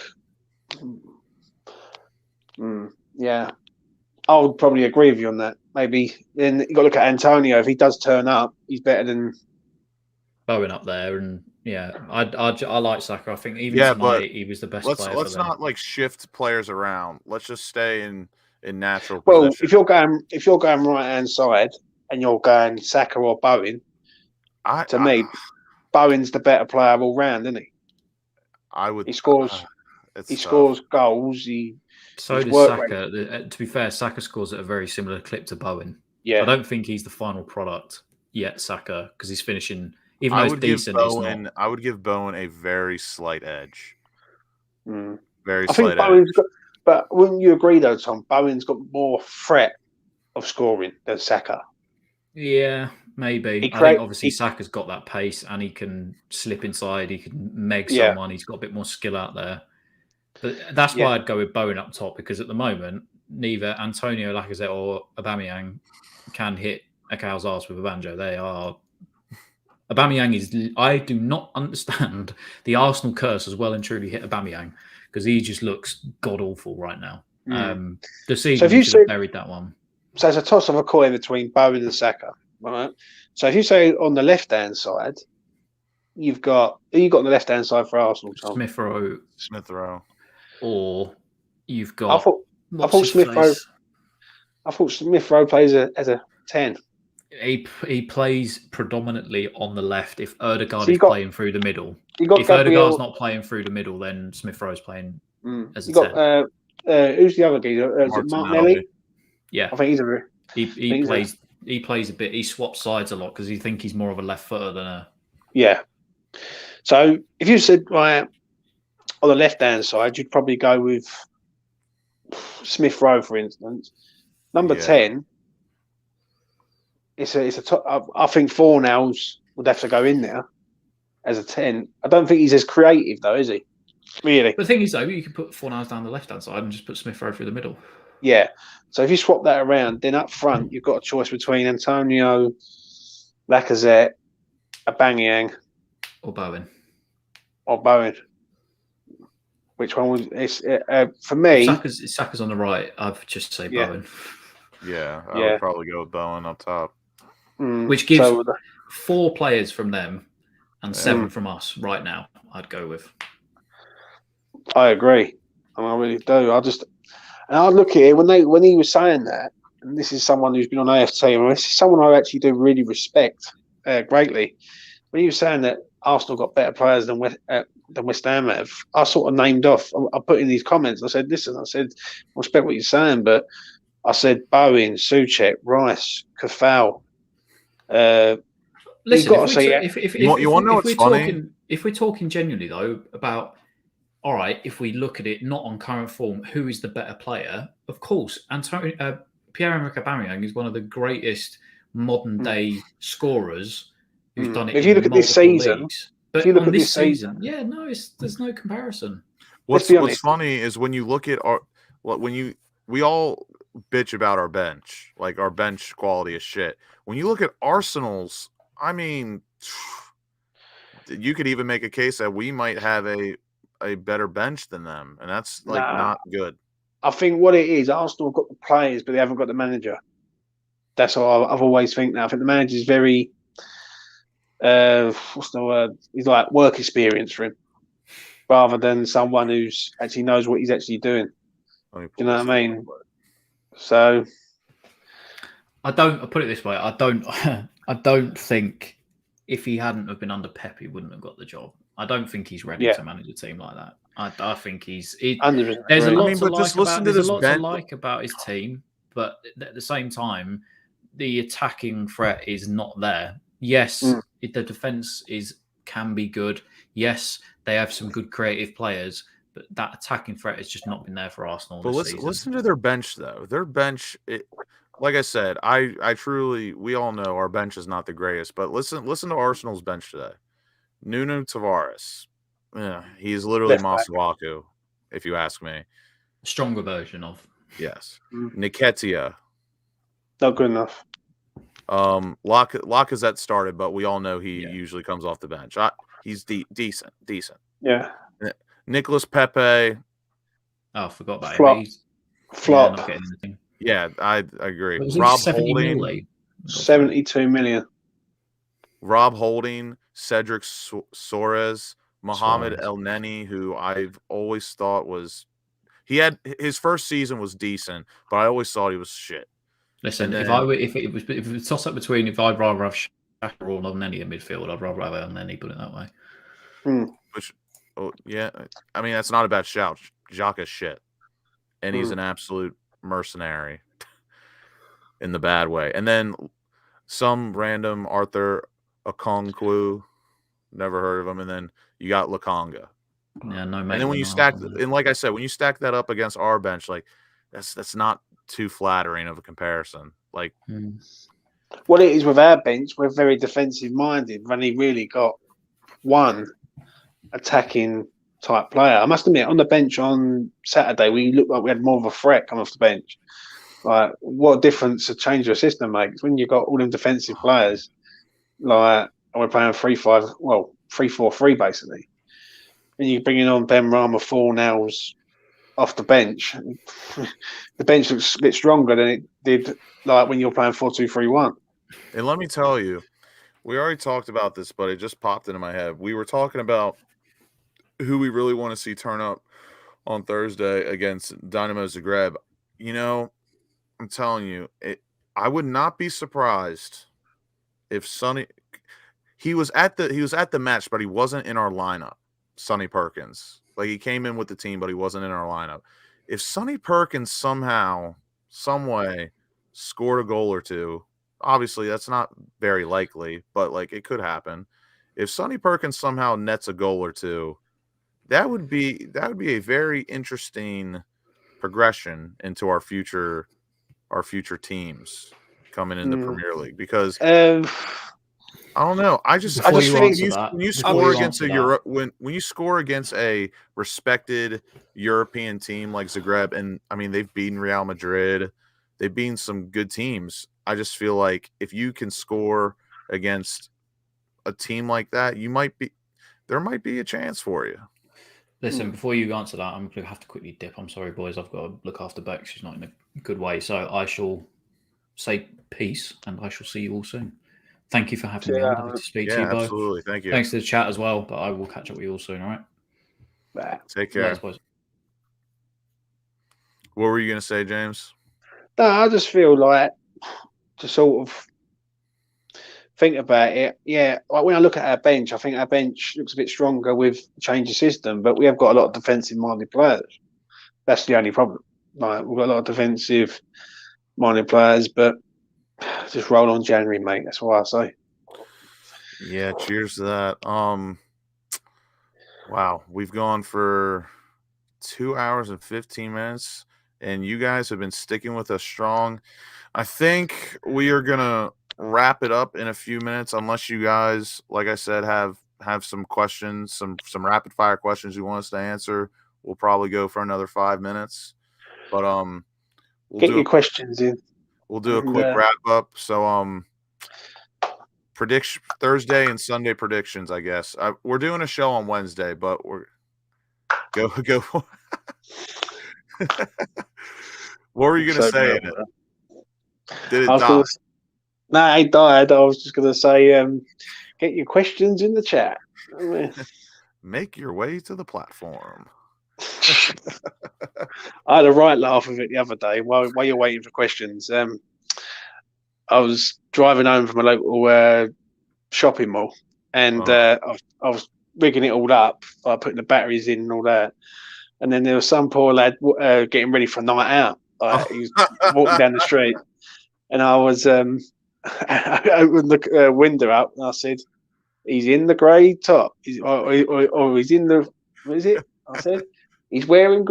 I would probably agree with you on that. Maybe then you got to look at Antonio. If he does turn up, he's better than Bowen up there, and I like Saka. I think even tonight he was the best player. Let's not shift players around. Let's just stay in natural position. Well, if you're going right hand side and you're going Saka or Bowen, to me, Bowen's the better player all round, isn't he? I would. He scores. He scores goals. So does Saka. To be fair, Saka scores at a very similar clip to Bowen. Yeah, I don't think he's the final product yet, Saka, because he's finishing. Even though he's decent, I would give Bowen a very slight edge. Very slight edge. But wouldn't you agree, though, Tom? Bowen's got more threat of scoring than Saka. Yeah, maybe. I think obviously Saka's got that pace, and he can slip inside. He can meg someone. He's got a bit more skill out there. But that's why I'd go with Bowen up top, because at the moment, neither Antonio, Lacazette, or Aubameyang can hit a cow's arse with a banjo. They are. Aubameyang is. I do not understand the Arsenal curse as well and truly hit Aubameyang, because he just looks god awful right now. The season should have buried that one. So it's a toss of a coin between Bowen and Saka, right? So if you say on the left hand side, who you got on the left hand side for Arsenal, Tom? Smith Rowe. Or you've got. I thought Smith Rowe plays as a 10. He plays predominantly on the left. If Odegaard is playing through the middle, if Odegaard's not playing through the middle, then Smith Rowe's playing as a 10. Who's the other geezer? Martinelli? Yeah, I think he plays a bit. He swaps sides a lot because he thinks he's more of a left footer than a. Yeah. So if you said on the left hand side, you'd probably go with Smith Rowe, for instance. Number 10. it's a top. I think Fornals would have to go in there as a 10. I don't think he's as creative though, is he? Really? But the thing is, though, you can put Fornals down the left-hand side and just put Smith Rowe through the middle. Yeah. So if you swap that around, then up front you've got a choice between Antonio, Lacazette, Aubameyang, Or Bowen. or Bowen. Which one was? It's for me. Saka's on the right. I'd just say Bowen. Yeah, I would probably go with Bowen up top. Which gives 4 players from them and 7 from us right now. I'd go with. I agree. I really do. I look at it when he was saying that, and this is someone who's been on AFT, and this is someone I actually do really respect greatly. When he was saying that Arsenal got better players than West Ham have, I sort of named off. I put in these comments. I said, "Listen," I said, "I respect what you're saying, but I said Bowen, Souček, Rice, Kafal." Listen, you want to know what's funny? If we're talking genuinely though about, all right, if we look at it not on current form, who is the better player? Of course, Pierre-Emerick Aubameyang is one of the greatest modern day scorers who's done it. If you look at this season, but on this season, there's no comparison. What's funny is when you look at we all bitch about our bench, like our bench quality is shit. When you look at Arsenal's, I mean, you could even make a case that we might have a better bench than them, and that's not good. I think what it is, Arsenal have got the players, but they haven't got the manager. That's what I've always think now. I think the manager is very, what's the word? He's like work experience for him, rather than someone who's actually knows what he's actually doing. You know what I mean? So, I'll put it this way. I don't think if he hadn't have been under Pep, he wouldn't have got the job. I don't think he's ready to manage a team like that. I think there's a lot to like about his team, but at the same time, the attacking threat is not there. Yes, the defense can be good. Yes, they have some good creative players, but that attacking threat has just not been there for Arsenal. But listen to their bench though. Their bench, like I said, I truly, we all know our bench is not the greatest, but listen to Arsenal's bench today. Nuno Tavares. Yeah, he's literally Masuaku, if you ask me. Stronger version of. Yes. Nketiah. Not good enough. Lacazette started, but we all know he usually comes off the bench. He's decent. Yeah. Nicholas Pepe. Oh, I forgot about him. Flop. Not getting anything. Yeah, I agree. Rob Holding. 72 million. Rob Holding, Cedric Soares, Mohamed El Neni, who I've always thought his first season was decent, but I always thought he was shit. Listen, if it was toss up between if I'd rather have Xhaka or El Neni in midfield, I'd rather have El Neni, put it that way. I mean that's not a bad shout. Xhaka's shit, and he's an absolute mercenary in the bad way. And then some random Arthur Okonkwo, never heard of him, and then you got Lokonga. Yeah, no. And then when you stack, and like I said, when you stack that up against our bench, like that's not too flattering of a comparison. Like, what it is with our bench, we're very defensive minded. We've only really got one attacking type player. I must admit, on the bench on Saturday, we looked like we had more of a threat coming off the bench. Like, what a difference a change of system makes when you've got all them defensive players. Like, we're playing 3-4-3 basically. And you're bringing on Ben Rama, Fornals off the bench. The bench looks a bit stronger than it did like when you're playing 4-2-3-1. And let me tell you, we already talked about this, but it just popped into my head. We were talking about who we really want to see turn up on Thursday against Dynamo Zagreb. You know, I'm telling you, I would not be surprised if Sonny. He was at the match, but he wasn't in our lineup. Sonny Perkins, like he came in with the team, but he wasn't in our lineup. If Sonny Perkins somehow, some way, scored a goal or two, obviously that's not very likely, but like it could happen. If Sonny Perkins somehow nets a goal or two, that would be a very interesting progression into our future teams. coming into Premier League because Um, I don't know. I just Before you think answer that- when you before score you against answer a that- Euro, when you score against a respected European team like Zagreb, and I mean they've beaten Real Madrid, they've beaten some good teams. I just feel like if you can score against a team like that, there might be a chance for you. Listen, before you answer that, I'm going to have to quickly dip. I'm sorry, boys. I've got to look after Beck. She's not in a good way. So I shall say peace, and I shall see you all soon. Thank you for having me on. Lovely to speak to you both. Absolutely. Thank you. Thanks to the chat as well, but I will catch up with you all soon, all right? Take care. Later, boys. What were you going to say, James? No, I just feel like to sort of think about it. Yeah, like when I look at our bench, I think our bench looks a bit stronger with change of system, but we have got a lot of defensive-minded players. That's the only problem. Like we've got a lot of defensive-minded players, but just roll on January, mate. That's what I say. Yeah, cheers to that. Wow, we've gone for 2 hours and 15 minutes, and you guys have been sticking with us strong. I think we are gonna wrap it up in a few minutes, unless you guys, like I said, have some questions, some rapid fire questions you want us to answer. We'll probably go for another 5 minutes, but Get your questions in. we'll do a quick wrap up. So prediction Thursday and Sunday predictions, I guess. We're doing a show on Wednesday, but we're go. What were you gonna say in it? Did it die? No, I died. I was just gonna say, get your questions in the chat. Make your way to the platform. I had a right laugh of it the other day while you're waiting for questions. I was driving home from a local shopping mall, and I was rigging it all up by putting the batteries in and all that. And then there was some poor lad getting ready for a night out. He was walking down the street, and I was I opened the window up and I said, "He's in the grey top, or he's in the what is it?" I said, "He's wearing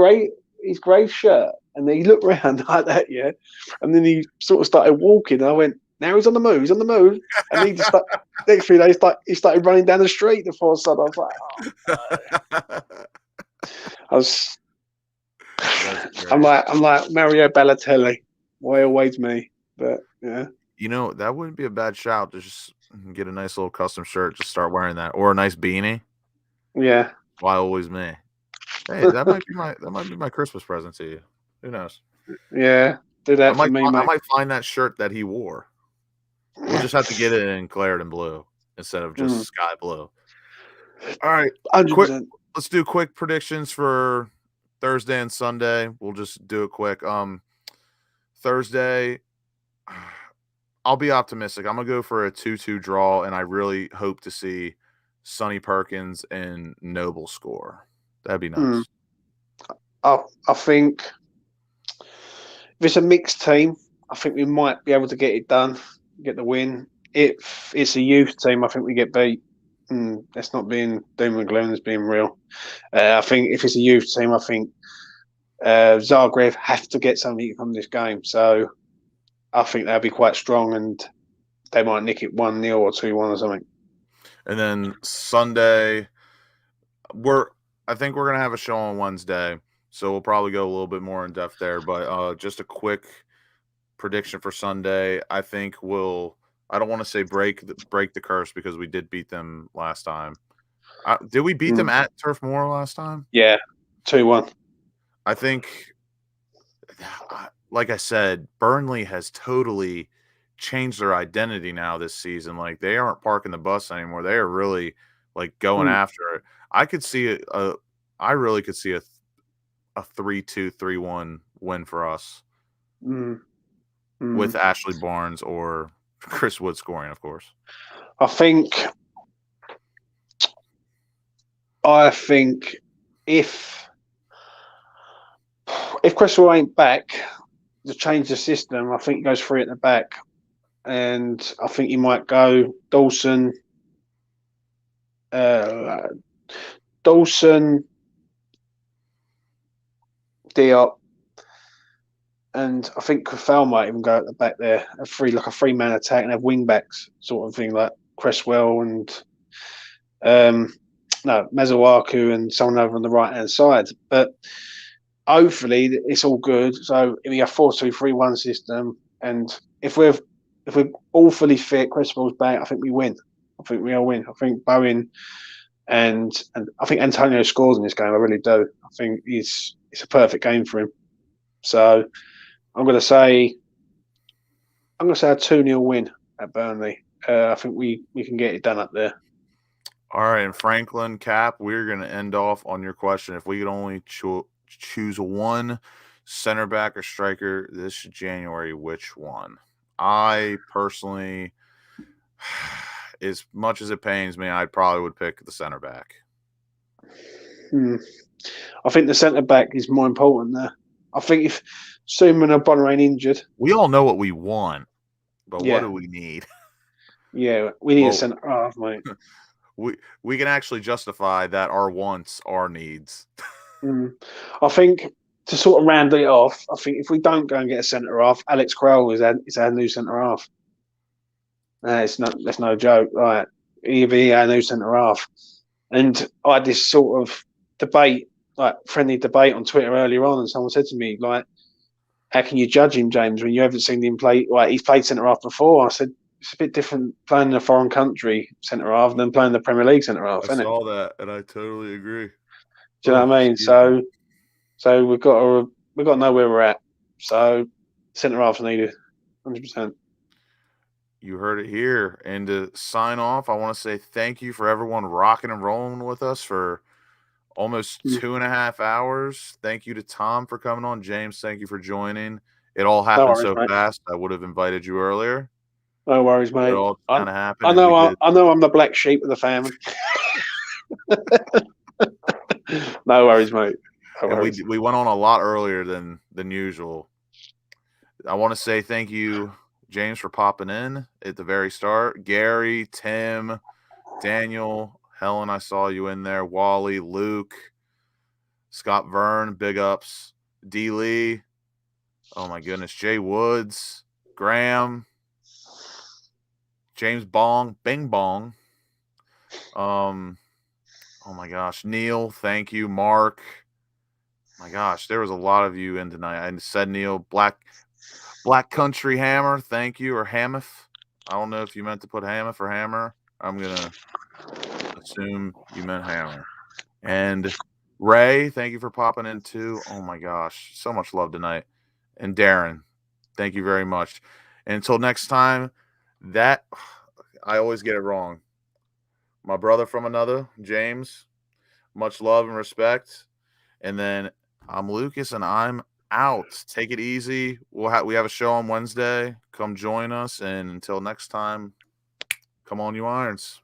his grey shirt." And then he looked around like that, yeah. And then he sort of started walking. I went, "Now he's on the move. He's on the move." And he just next few days, he started running down the street. The fourth son, I was like, oh. I'm like Mario Balotelli. Why always me? But yeah, that wouldn't be a bad shout to just get a nice little custom shirt, just start wearing that, or a nice beanie. Yeah. Why always me? Hey, that might be my Christmas present to you. Who knows? Yeah, do that for me, mate. I might find that shirt that he wore. We'll just have to get it in Clarendon blue instead of just sky blue. All right, 100%. Let's do quick predictions for Thursday and Sunday. We'll just do it quick. Thursday, I'll be optimistic. I'm gonna go for a 2-2 draw, and I really hope to see Sonny Perkins and Noble score. That'd be nice. I think if it's a mixed team, I think we might be able to get it done, get the win. If it's a youth team, I think we get beat. That's not being doom and gloom, it's being real. I think if it's a youth team, I think Zagreb have to get something from this game. So I think they'll be quite strong and they might nick it 1-0 or 2-1 or something. And then Sunday, I think we're gonna have a show on Wednesday, so we'll probably go a little bit more in depth there. But just a quick prediction for Sunday. I think I don't want to say break the curse because we did beat them last time. Did we beat them at Turf Moor last time? Yeah, 2-1. I think, like I said, Burnley has totally changed their identity now this season. Like they aren't parking the bus anymore. They are really like going after it. I could see I really could see a 3-2, 3-1 win for us with Ashley Barnes or Chris Wood scoring, of course. I think if Cresswell ain't back to change the system, I think he goes 3 at the back, and I think he might go Dawson, Diop, 3 at the And I think Crefel might even go at the back there, a three-man attack, and have wing backs sort of thing, like Cresswell and Mazuaku and someone over on the right hand side. But hopefully it's all good. So we have 4-2-3-1 system, and if we're all fully fit, Cresswell's back, I think we win. I think we all win. I think Bowen and I think Antonio scores in this game. I really do. I think it's a perfect game for him. So I'm going to say a 2-0 win at Burnley. I think we can get it done up there. All right, and Franklin, Cap, we're going to end off on your question. If we could only choose one center back or striker this January, which one? I personally, as much as it pains me, I probably would pick the center back. I think the centre back is more important there. I think if Zouma and Bonner ain't injured, we all know what we want, but what do we need? Yeah, we need a centre half, mate. We can actually justify that our wants are needs. I think to sort of round it off, I think if we don't go and get a centre half, Alex Crowell is our new centre half. That's no joke, right? He'll be our new centre half. And I had this sort of debate, like friendly debate on Twitter earlier on, and someone said to me, like, how can you judge him, James, when you haven't seen him play? Like, he's played centre half before. I said, it's a bit different playing in a foreign country centre half than playing the Premier League centre half. I saw that, and I totally agree. Do you know what I mean? So we've got to know where we're at. So centre half's needed, 100%. You heard it here. And to sign off, I want to say thank you for everyone rocking and rolling with us for almost 2.5 hours. Thank you to Tom for coming on. James, thank you for joining. It all happened so fast. I would have invited you earlier. No worries, mate. It all kind of happened. I know I'm the black sheep of the family. No worries, mate. No worries. We went on a lot earlier than usual. I want to say thank you, James, for popping in at the very start. Gary, Tim, Daniel, Helen, I saw you in there. Wally, Luke, Scott Verne, big ups. D. Lee, oh my goodness, Jay Woods, Graham, James Bong, Bing Bong. Oh my gosh, Neil, thank you. Mark, my gosh, there was a lot of you in tonight. I said Neil, Black Country Hammer, thank you, or Hamath. I don't know if you meant to put Hamath or Hammer. I'm gonna assume you meant Hammer. And Ray, thank you for popping in too. Oh my gosh, so much love tonight. And Darren, thank you very much. And until next time, that I always get it wrong. My brother from another, James, much love and respect. And then I'm Lucas, and I'm out. Take it easy. We have a show on Wednesday. Come join us. And until next time, come on, you Irons.